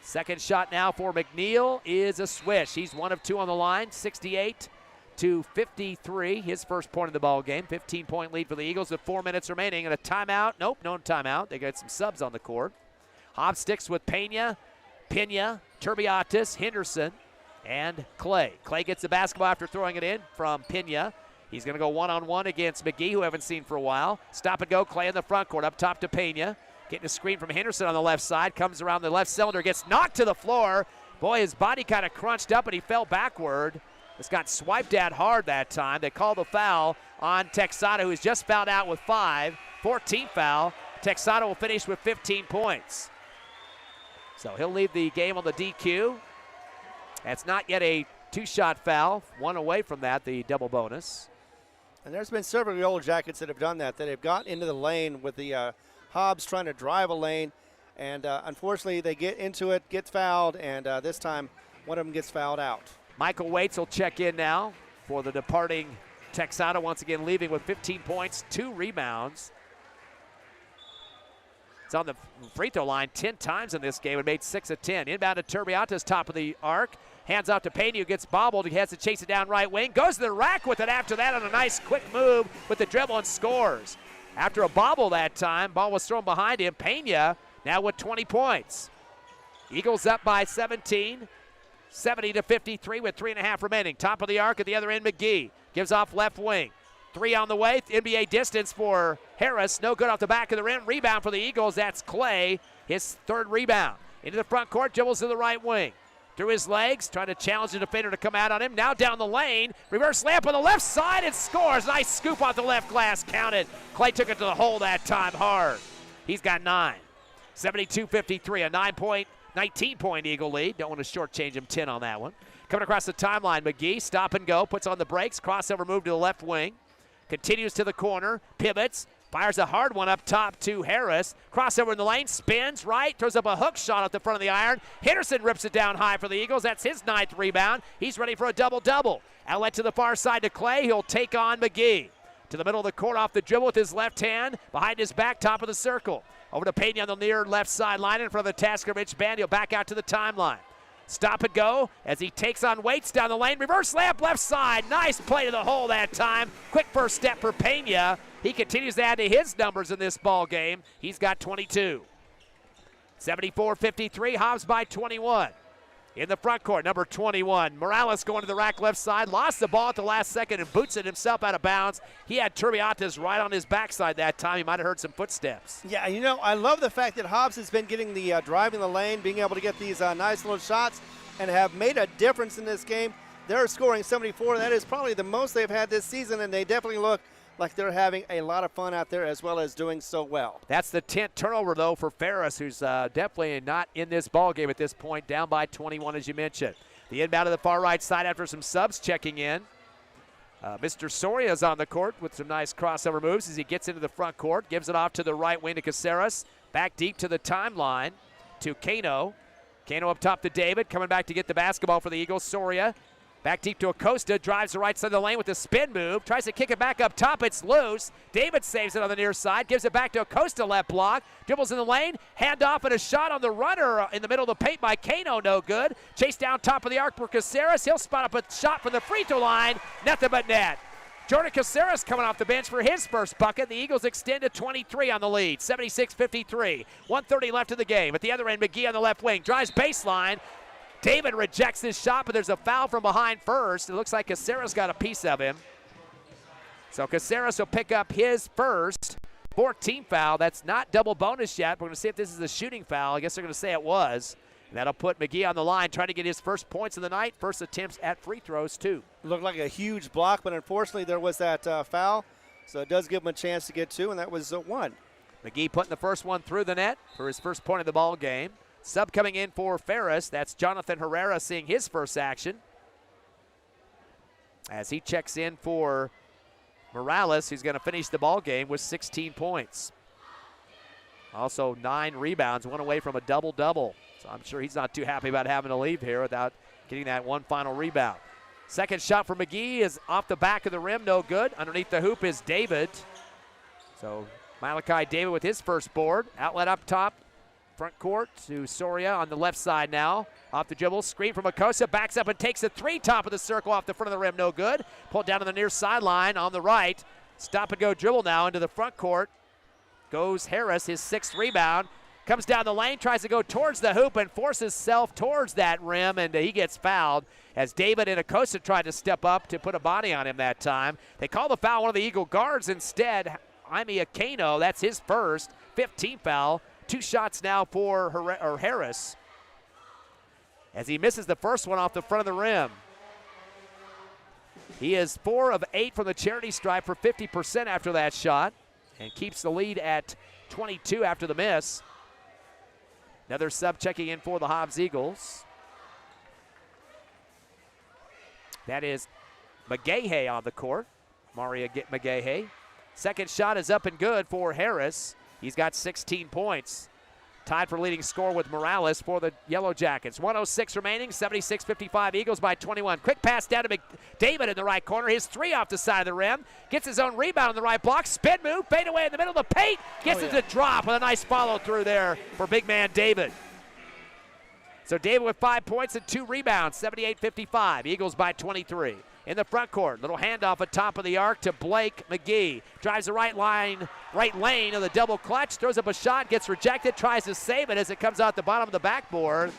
Second shot now for McNeil is a swish. He's 1 of 2 on the line, 68-53. His first point of the ball game. 15-point lead for the Eagles with 4 minutes remaining, and a timeout. Nope, no timeout. They got some subs on the court. Hobbs sticks with Pena, Turbiatis, Henderson, and Clay. Clay gets the basketball after throwing it in from Pena. He's going to go one-on-one against McGee, who we haven't seen for a while. Stop and go, Clay in the front court, up top to Pena. Getting a screen from Henderson on the left side, comes around the left cylinder, gets knocked to the floor. Boy, his body kind of crunched up and he fell backward. This got swiped at hard that time. They called the foul on Texada, who's just fouled out with 5. 14th foul. Texada will finish with 15 points. So he'll leave the game on the DQ. That's not yet a 2-shot foul. 1 away from that, the double bonus. And there's been several Yellow Jackets that have done that have got into the lane with the Hobbs trying to drive a lane. And unfortunately, they get into it, get fouled, and this time one of them gets fouled out. Michael Waits will check in now for the departing Texada, once again leaving with 15 points, 2 rebounds. It's on the free throw line 10 times in this game and made 6 of 10. Inbound to Turbiatis, top of the arc. Hands off to Pena, who gets bobbled. He has to chase it down right wing. Goes to the rack with it after that on a nice quick move with the dribble and scores. After a bobble that time, ball was thrown behind him. Pena now with 20 points. Eagles up by 17, 70-53 with 3.5 remaining. Top of the arc at the other end, McGee gives off left wing. 3 on the way, NBA distance for Harris. No good off the back of the rim. Rebound for the Eagles. That's Clay, his 3rd rebound. Into the front court, dribbles to the right wing. Through his legs, trying to challenge the defender to come out on him. Now down the lane, reverse layup on the left side and scores. Nice scoop off the left glass, counted. Clay took it to the hole that time hard. He's got 9. 72-53, a 19-point Eagle lead. Don't want to shortchange him 10 on that one. Coming across the timeline, McGee, stop and go, puts on the brakes, crossover move to the left wing. Continues to the corner, pivots, fires a hard one up top to Harris. Crossover in the lane, spins right, throws up a hook shot at the front of the iron. Henderson rips it down high for the Eagles. That's his 9th rebound. He's ready for a double-double. Outlet to the far side to Clay. He'll take on McGee. To the middle of the court off the dribble with his left hand. Behind his back, top of the circle. Over to Pena on the near left sideline in front of the Taskervich band. He'll back out to the timeline. Stop and go as he takes on Waits down the lane. Reverse layup left side. Nice play to the hole that time. Quick first step for Pena. He continues to add to his numbers in this ball game. He's got 22. 74-53, Hobbs by 21. In the front court, number 21. Morales going to the rack left side. Lost the ball at the last second and boots it himself out of bounds. He had Turbiatis right on his backside that time. He might have heard some footsteps. Yeah, you know, I love the fact that Hobbs has been getting the driving the lane, being able to get these nice little shots and have made a difference in this game. They're scoring 74. That is probably the most they've had this season, and they definitely look like they're having a lot of fun out there as well as doing so well. That's the 10th turnover, though, for Ferris, who's definitely not in this ball game at this point, down by 21, as you mentioned. The inbound to the far right side after some subs checking in. Mr. Soria is on the court with some nice crossover moves as he gets into the front court, gives it off to the right wing to Caceres, back deep to the timeline to Kano. Kano up top to David, coming back to get the basketball for the Eagles. Soria back deep to Acosta, drives the right side of the lane with a spin move, tries to kick it back up top, it's loose. David saves it on the near side, gives it back to Acosta, left block, dribbles in the lane, handoff and a shot on the runner in the middle of the paint by Kano, no good. Chase down top of the arc for Caceres, he'll spot up a shot from the free throw line, nothing but net. Jordan Caceres coming off the bench for his first bucket. The Eagles extend to 23 on the lead, 76-53. 1:30 left in the game. At the other end, McGee on the left wing, drives baseline. David rejects his shot, but there's a foul from behind first. It looks like Caceres got a piece of him. So Caceres will pick up his first 14th foul. That's not double bonus yet. We're going to see if this is a shooting foul. I guess they're going to say it was. And that'll put McGee on the line, trying to get his first points of the night. First attempts at free throws, too. Looked like a huge block, but unfortunately there was that foul. So it does give him a chance to get 2, and that was 1. McGee putting the first one through the net for his first point of the ball game. Sub coming in for Ferris. That's Jonathan Herrera seeing his first action. As he checks in for Morales, who's going to finish the ball game with 16 points. Also 9 rebounds, one away from a double-double. So I'm sure he's not too happy about having to leave here without getting that one final rebound. Second shot for McGee is off the back of the rim, no good. Underneath the hoop is David. So Malachi David with his first board. Outlet up top, front court to Soria on the left side now. Off the dribble, screen from Akosa, backs up and takes a 3, top of the circle off the front of the rim, no good. Pulled down to the near sideline on the right. Stop and go dribble now into the front court. Goes Harris, his 6th rebound. Comes down the lane, tries to go towards the hoop and forces himself towards that rim, and he gets fouled as David and Akosa tried to step up to put a body on him that time. They call the foul one of the Eagle guards instead. Jaime Aquino, that's his first, 15th foul. 2 shots now for Harris as he misses the first one off the front of the rim. He is 4 of 8 from the charity stripe for 50% after that shot and keeps the lead at 22 after the miss. Another sub checking in for the Hobbs Eagles. That is McGahey on the court, Maria McGahey. Second shot is up and good for Harris. He's got 16 points. Tied for leading scorer with Morales for the Yellow Jackets. 1:06 remaining, 76-55, Eagles by 21. Quick pass down to McDavid in the right corner. His 3 off the side of the rim. Gets his own rebound on the right block. Spin move, fade away in the middle of the paint. Gets it to drop with a nice follow through there for big man David. So David with 5 points and 2 rebounds, 78-55, Eagles by 23. In the front court, little handoff at top of the arc to Blake McGee. Drives the right lane of the double clutch, throws up a shot, gets rejected, tries to save it as it comes out the bottom of the backboard.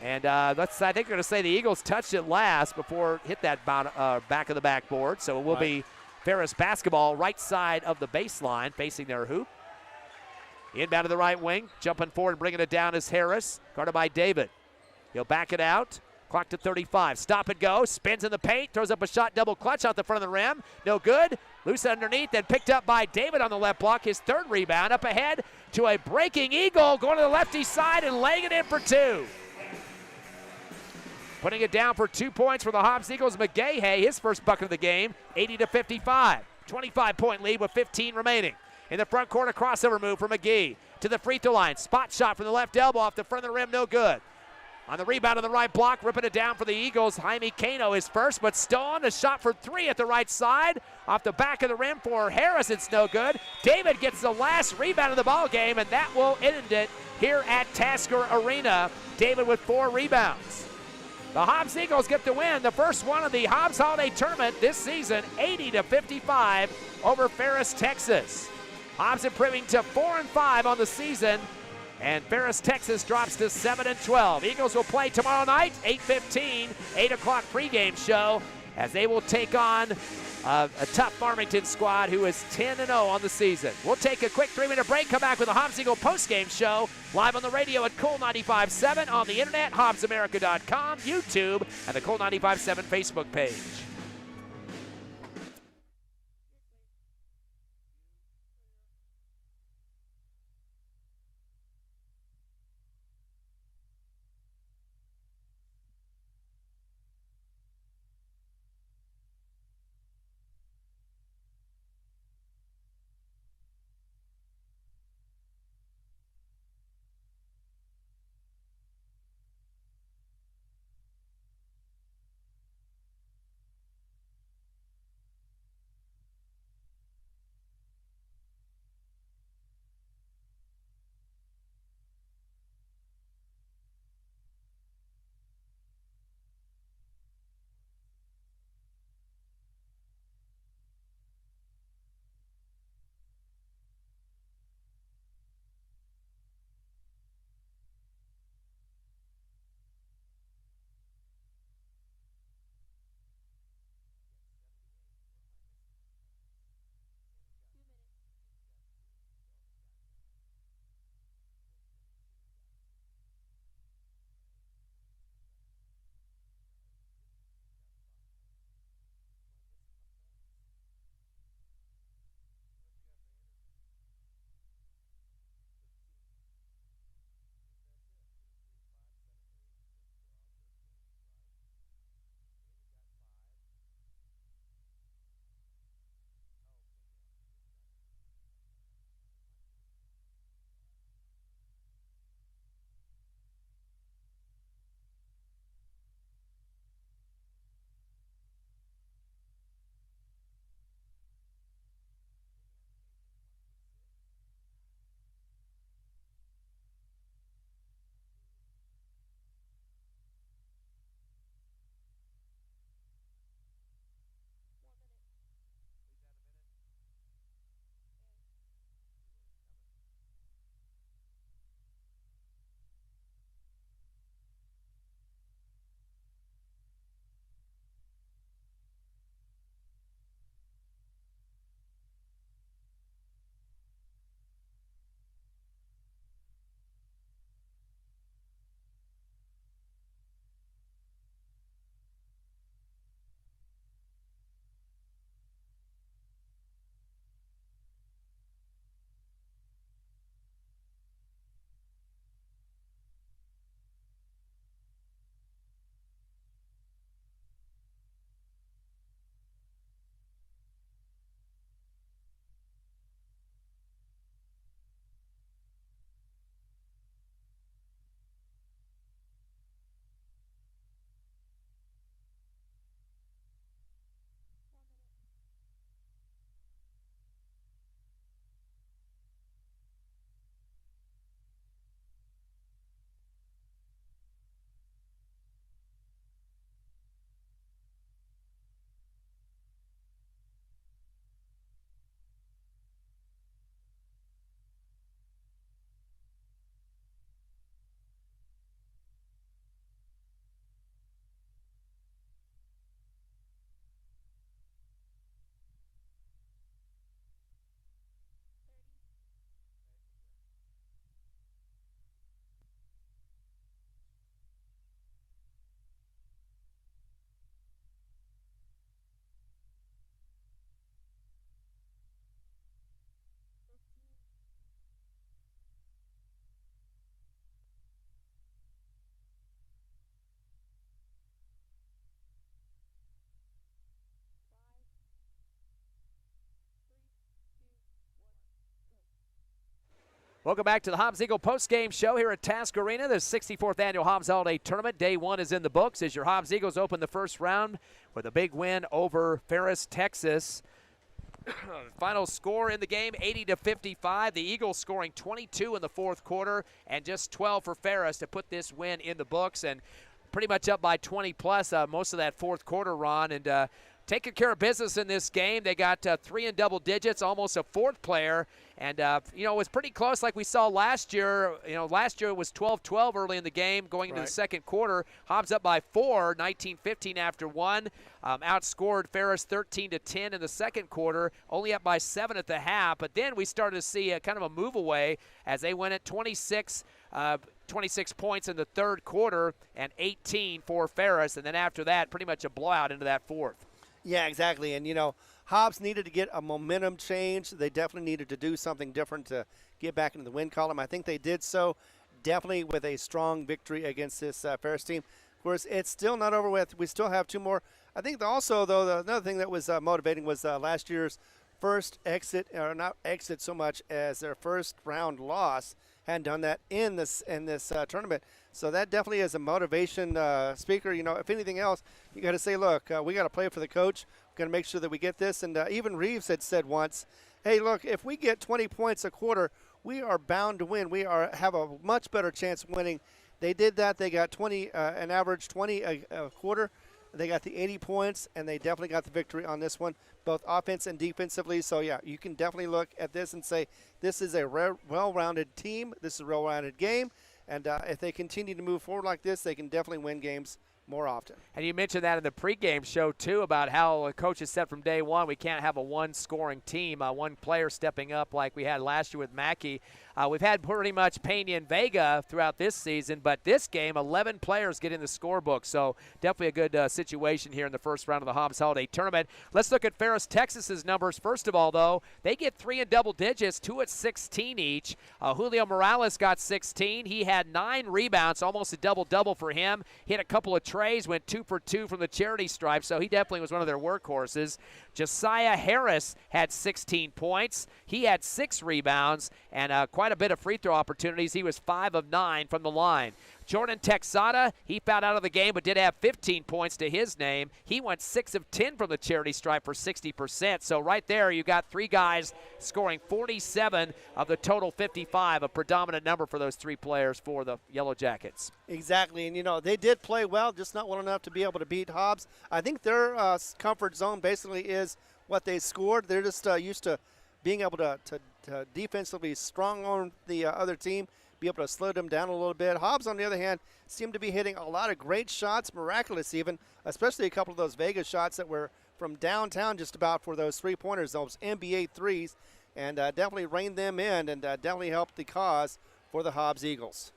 And I think they're going to say the Eagles touched it last before it hit that back of the backboard. So it will be Ferris basketball right side of the baseline facing their hoop. Inbound to the right wing, jumping forward and bringing it down is Harris, guarded by David. He'll back it out. Clock to 35. Stop and go. Spins in the paint. Throws up a shot. Double clutch out the front of the rim. No good. Loose underneath. Then picked up by David on the left block. His 3rd rebound. Up ahead to a breaking Eagle. Going to the lefty side and laying it in for 2. Putting it down for 2 points for the Hobbs Eagles. McGahey, his first bucket of the game. 80-55. 25-point lead with 15 remaining. In the front court, a crossover move for McGee. To the free throw line. Spot shot from the left elbow off the front of the rim. No good. On the rebound on the right block, ripping it down for the Eagles. Jaime Cano is first, but Stone, a shot for 3 at the right side. Off the back of the rim for Harris, it's no good. David gets the last rebound of the ball game, and that will end it here at Tasker Arena. David with 4 rebounds. The Hobbs Eagles get the win, the first one of the Hobbs Holiday Tournament this season, 80-55 over Ferris, Texas. Hobbs improving to 4-5 on the season. And Ferris, Texas drops to 7-12. Eagles will play tomorrow night, 8:15, 8 o'clock pregame show, as they will take on a tough Farmington squad who is 10-0 on the season. We'll take a quick 3-minute break, come back with a Hobbs Eagle postgame show, live on the radio at Cool 95.7, on the internet, HobbsAmerica.com, YouTube, and the Cool 95.7 Facebook page. Welcome back to the Hobbs Eagle postgame show here at Task Arena. The 64th Annual Hobbs Holiday Tournament. Day one is in the books as your Hobbs Eagles open the first round with a big win over Ferris, Texas. Final score in the game, 80-55. The Eagles scoring 22 in the fourth quarter and just 12 for Ferris to put this win in the books. And pretty much up by 20-plus most of that fourth quarter, Ron. And taking care of business in this game. They got 3 in double digits, almost a fourth player. And, it was pretty close like we saw last year. Last year it was 12-12 early in the game going into the second quarter. Hobbs up by 4, 19-15 after 1. Outscored Ferris 13-10 in the second quarter, only up by 7 at the half. But then we started to see kind of a move away as they went at 26 points in the third quarter and 18 for Ferris. And then after that, pretty much a blowout into that fourth. Yeah, exactly. And, Hobbs needed to get a momentum change. They definitely needed to do something different to get back into the win column. I think they did so, definitely with a strong victory against this Ferris team. Of course, it's still not over with. We still have 2 more. I think also, though, another thing that was motivating was last year's first exit, or not exit so much as their first round loss. Hadn't done that in this tournament. So that definitely is a motivation speaker. If anything else, you got to say, look, we got to play for the coach. We're going to make sure that we get this. And even Reeves had said once, hey, look, if we get 20 points a quarter, we are bound to win. We have a much better chance of winning. They did that. They got an average 20 a quarter. They got the 80 points, and they definitely got the victory on this one, both offense and defensively. So, yeah, you can definitely look at this and say this is a well-rounded team. This is a well-rounded game. And if they continue to move forward like this, they can definitely win games more often. And you mentioned that in the pregame show, too, about how coaches said from day one we can't have a one-scoring team, one player stepping up like we had last year with Mackey. We've had pretty much Pena and Vega throughout this season, but this game, 11 players get in the scorebook, so definitely a good situation here in the first round of the Hobbs Holiday Tournament. Let's look at Ferris, Texas's numbers. First of all, though, they get 3 in double digits, 2 at 16 each. Julio Morales got 16. He had 9 rebounds, almost a double-double for him. Hit a couple of trays, went 2 for 2 from the charity stripe, so he definitely was one of their workhorses. Josiah Harris had 16 points. He had 6 rebounds and quite a bit of free throw opportunities. He was 5 of 9 from the line. Jordan Texada, he fouled out of the game but did have 15 points to his name. He went 6 of 10 from the charity stripe for 60%. So right there you got 3 guys scoring 47 of the total 55, a predominant number for those 3 players for the Yellow Jackets. Exactly, and they did play well, just not well enough to be able to beat Hobbs. I think their comfort zone basically is what they scored. They're just used to being able to defensively strong on the other team, be able to slow them down a little bit. Hobbs, on the other hand, seemed to be hitting a lot of great shots, miraculous even, especially a couple of those Vegas shots that were from downtown just about for those three-pointers, those NBA threes, and definitely reined them in and definitely helped the cause for the Hobbs Eagles.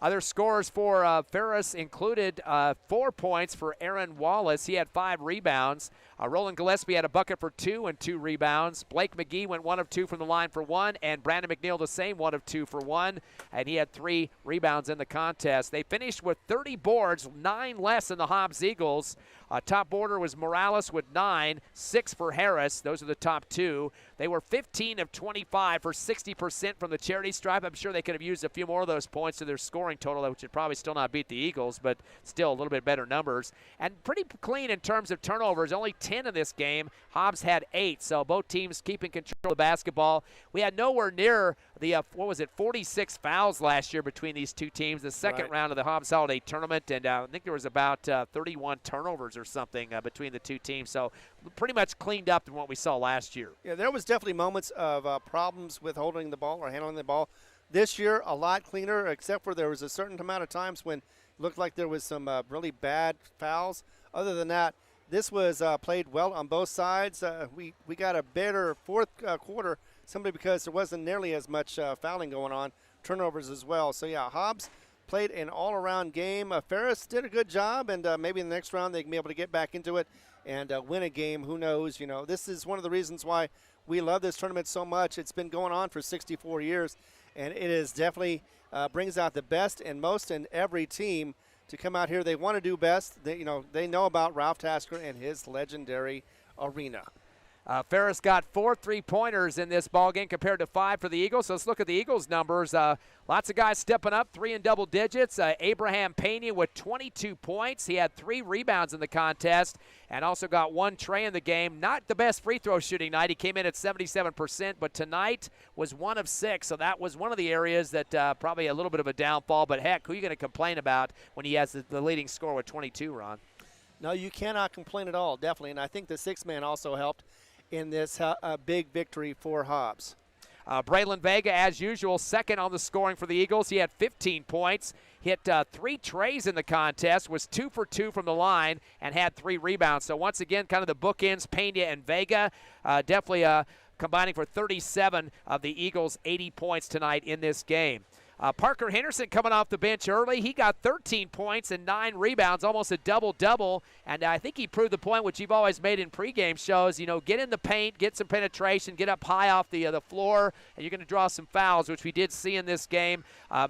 Other scores for Ferris included 4 points for Aaron Wallace. He had 5 rebounds. Roland Gillespie had a bucket for 2 and 2 rebounds. Blake McGee went 1 of 2 from the line for 1, and Brandon McNeil the same, 1 of 2 for 1, and he had 3 rebounds in the contest. They finished with 30 boards, 9 less than the Hobbs Eagles. Top boarder was Morales with 9, 6 for Harris. Those are the top 2. They were 15 of 25 for 60% from the charity stripe. I'm sure they could have used a few more of those points to their scoring total, which would probably still not beat the Eagles, but still a little bit better numbers. And pretty clean in terms of turnovers, only 10 in this game. Hobbs had 8, so both teams keeping control of the basketball. We had nowhere near the, 46 fouls last year between these two teams, the second round of the Hobbs Holiday Tournament, and I think there was about 31 turnovers or something between the two teams, so pretty much cleaned up than what we saw last year. Yeah, there was definitely moments of problems with holding the ball or handling the ball. This year, a lot cleaner, except for there was a certain amount of times when it looked like there was some really bad fouls. Other than that, this was played well on both sides. We got a better fourth quarter simply because there wasn't nearly as much fouling going on, turnovers as well. So, yeah, Hobbs played an all-around game. Ferris did a good job, and maybe in the next round they can be able to get back into it and win a game. Who knows? You know, this is one of the reasons why we love this tournament so much. It's been going on for 64 years, and it is definitely brings out the best and most in every team to come out here. They want to do best. They know about Ralph Tasker and his legendary arena. Ferris got 4 3-pointers in this ballgame compared to 5 for the Eagles. So let's look at the Eagles' numbers. Lots of guys stepping up, 3 in double digits. Abraham Pena with 22 points. He had 3 rebounds in the contest and also got 1 tray in the game. Not the best free throw shooting night. He came in at 77%, but tonight was 1 of 6. So that was one of the areas that probably a little bit of a downfall. But heck, who are you going to complain about when he has the leading score with 22, Ron? No, you cannot complain at all, definitely. And I think the 6th man also helped in this big victory for Hobbs. Braylon Vega, as usual, second on the scoring for the Eagles. He had 15 points, hit 3 trays in the contest, was 2 for 2 from the line, and had 3 rebounds. So once again, kind of the bookends, Pena and Vega, definitely combining for 37 of the Eagles' 80 points tonight in this game. Parker Henderson coming off the bench early. He got 13 points and 9 rebounds, almost a double-double. And I think he proved the point which you've always made in pregame shows, get in the paint, get some penetration, get up high off the floor, and you're going to draw some fouls, which we did see in this game.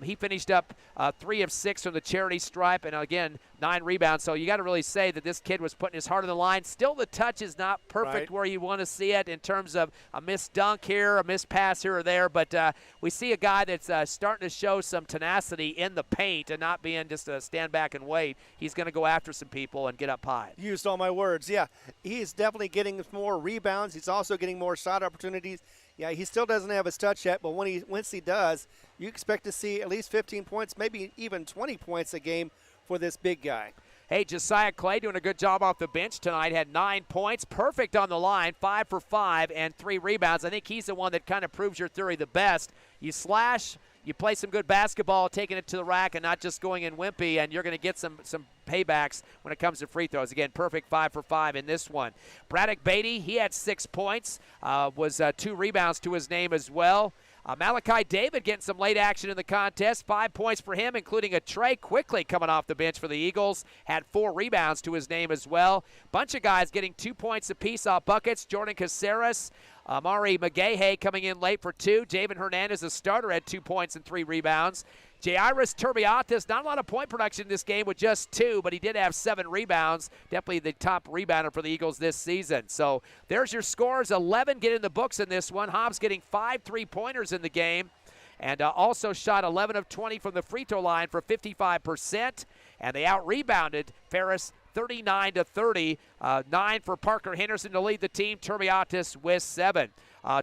He finished up 3 of 6 from the charity stripe, and again, 9 rebounds. So you got to really say that this kid was putting his heart on the line. Still, the touch is not perfect where you want to see it in terms of a missed dunk here, a missed pass here or there. But we see a guy that's starting to show some tenacity in the paint and not being just a stand back and wait. He's going to go after some people and get up high. Used all my words. Yeah, he's definitely getting more rebounds. He's also getting more shot opportunities. Yeah, he still doesn't have his touch yet, but once he does, you expect to see at least 15 points, maybe even 20 points a game for this big guy. Hey, Josiah Clay doing a good job off the bench tonight. Had 9 points, perfect on the line, 5 for 5 and 3 rebounds. I think he's the one that kind of proves your theory the best. You slash, you play some good basketball, taking it to the rack and not just going in wimpy, and you're going to get some paybacks when it comes to free throws. Again, perfect 5 for 5 in this one. Braddock Beatty, he had 6 points, was 2 rebounds to his name as well. Malachi David getting some late action in the contest. 5 points for him, including a tray quickly coming off the bench for the Eagles. Had 4 rebounds to his name as well. Bunch of guys getting 2 points apiece off buckets. Jordan Caceres, Amari McGahey coming in late for 2. Javen Hernandez, a starter, had 2 points and 3 rebounds. Jairus Turbiatis, not a lot of point production in this game with just 2, but he did have 7 rebounds. Definitely the top rebounder for the Eagles this season. So there's your scores. 11 get in the books in this one. Hobbs getting 5 3-pointers in the game. And also shot 11 of 20 from the free throw line for 55%. And they out-rebounded Ferris 39-30. 9 for Parker Henderson to lead the team. Turbiatis with 7.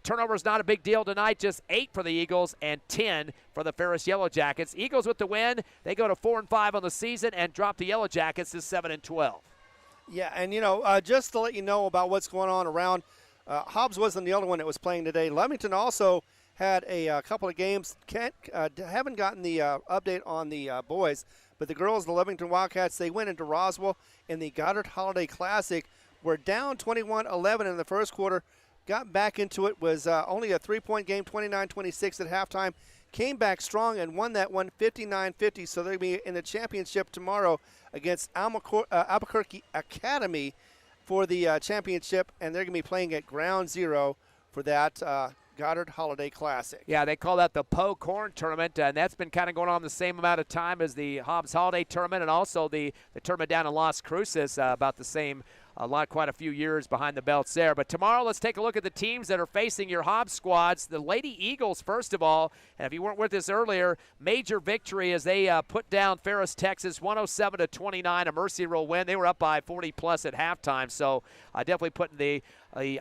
Turnovers not a big deal tonight, just 8 for the Eagles and 10 for the Ferris Yellow Jackets. Eagles with the win. They go to 4-5 on the season and drop the Yellow Jackets to 7-12. Yeah, and just to let you know about what's going on around, Hobbs wasn't the only one that was playing today. Leamington also had a couple of games. Haven't gotten the update on the boys, but the girls, the Leamington Wildcats, they went into Roswell in the Goddard Holiday Classic. Were down 21-11 in the first quarter. Got back into it, was only a 3-point game, 29-26 at halftime. Came back strong and won that one 59-50. So they'll be in the championship tomorrow against Albuquerque Academy for the championship, and they're going to be playing at Ground Zero for that Goddard Holiday Classic. Yeah, they call that the Poe Corn Tournament, and that's been kind of going on the same amount of time as the Hobbs Holiday Tournament and also the tournament down in Las Cruces, about the same. Quite a few years behind the belts there. But tomorrow, let's take a look at the teams that are facing your Hobbs squads. The Lady Eagles, first of all, and if you weren't with us earlier, major victory as they put down Ferris, Texas, 107-29, a Mercy Rule win. They were up by 40-plus at halftime, so definitely putting the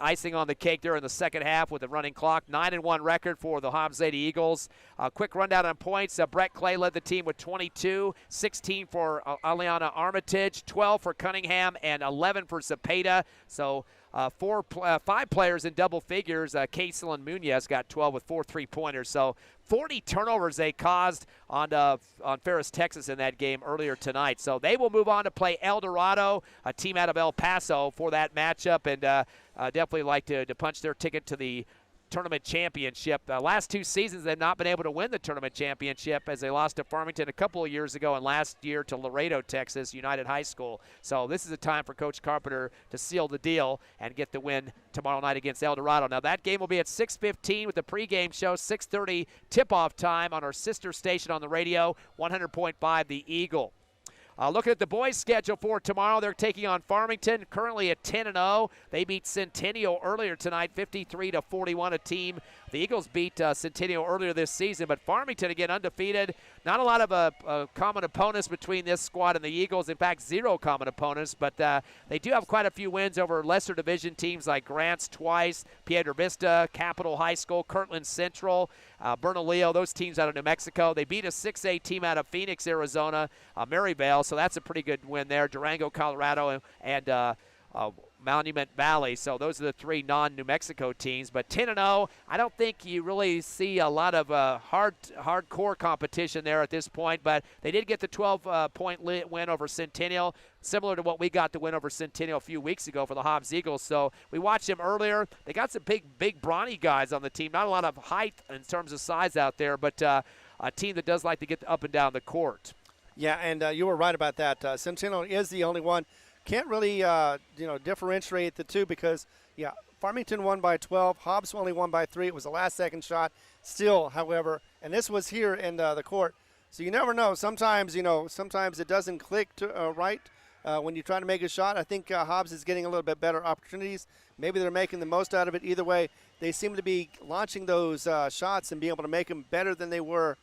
icing on the cake there in the second half with the running clock. 9-1 record for the Hobbs Lady Eagles. Quick rundown on points. Brett Clay led the team with 22, 16 for Aliana Armitage, 12 for Cunningham, and 11 for Zepeda. So 5 players in double figures. Kayselin Munoz got 12 with 4 3-pointers. So 40 turnovers they caused on Ferris, Texas in that game earlier tonight. So they will move on to play El Dorado, a team out of El Paso, for that matchup, and definitely like to punch their ticket to the tournament championship. Last 2 seasons they've not been able to win the tournament championship as they lost to Farmington a couple of years ago and last year to Laredo, Texas, United High School. So this is a time for Coach Carpenter to seal the deal and get the win tomorrow night against El Dorado. Now that game will be at 6:15 with the pregame show, 6:30 tip-off time on our sister station on the radio, 100.5 The Eagle. Looking at the boys' schedule for tomorrow, they're taking on Farmington, currently at 10-0. They beat Centennial earlier tonight, 53-41, a team. The Eagles beat Centennial earlier this season, but Farmington, again, undefeated. Not a lot of common opponents between this squad and the Eagles. In fact, 0 common opponents, but they do have quite a few wins over lesser division teams like Grants twice, Piedra Vista, Capitol High School, Kirtland Central, Bernalillo, those teams out of New Mexico. They beat a 6A team out of Phoenix, Arizona, Maryvale, so that's a pretty good win there. Durango, Colorado, and Monument Valley. So those are the 3 non-New Mexico teams. But 10-0, I don't think you really see a lot of hardcore competition there at this point. But they did get the 12-point win over Centennial, similar to what we got to win over Centennial a few weeks ago for the Hobbs Eagles. So we watched them earlier. They got some big brawny guys on the team. Not a lot of height in terms of size out there, but a team that does like to get up and down the court. Yeah, and you were right about that. Centennial is the only one. Can't really, differentiate the two because, Farmington won by 12. Hobbs only won by 3. It was a last-second shot. Still, however, and this was here in the court, so you never know. Sometimes, sometimes it doesn't click right when you try to make a shot. I think Hobbs is getting a little bit better opportunities. Maybe they're making the most out of it. Either way, they seem to be launching those shots and being able to make them better than they were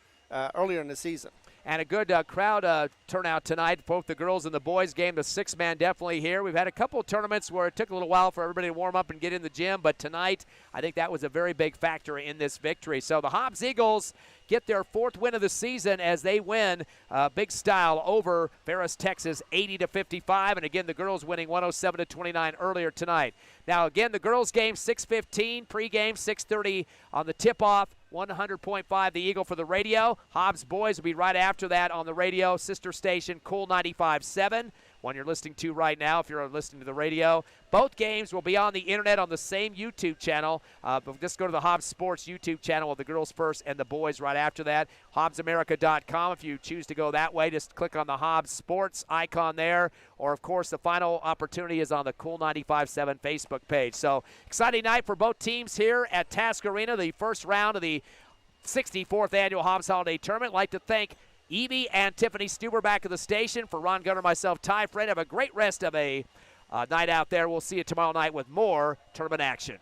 earlier in the season. And a good crowd turnout tonight, both the girls and the boys game. The 6-man definitely here. We've had a couple of tournaments where it took a little while for everybody to warm up and get in the gym, but tonight I think that was a very big factor in this victory. So the Hobbs Eagles get their 4th win of the season as they win big style over Ferris, Texas, 80-55. And again, the girls winning 107-29 earlier tonight. Now again, the girls game 6:15, pregame 6:30 on the tip-off. 100.5 the Eagle for the radio. Hobbs boys will be right after that on the radio. Sister station, Cool 95.7. One you're listening to right now if you're listening to the radio. Both games will be on the internet on the same YouTube channel. But just go to the Hobbs Sports YouTube channel of the girls first and the boys right after that. HobbsAmerica.com. If you choose to go that way, just click on the Hobbs Sports icon there. Or, of course, the final opportunity is on the Cool 95.7 Facebook page. So, exciting night for both teams here at Task Arena, the first round of the 64th Annual Hobbs Holiday Tournament. I'd like to thank Evie and Tiffany Stuber back at the station. For Ron Gunner, myself, Ty Fred, have a great rest of a night out there. We'll see you tomorrow night with more tournament action.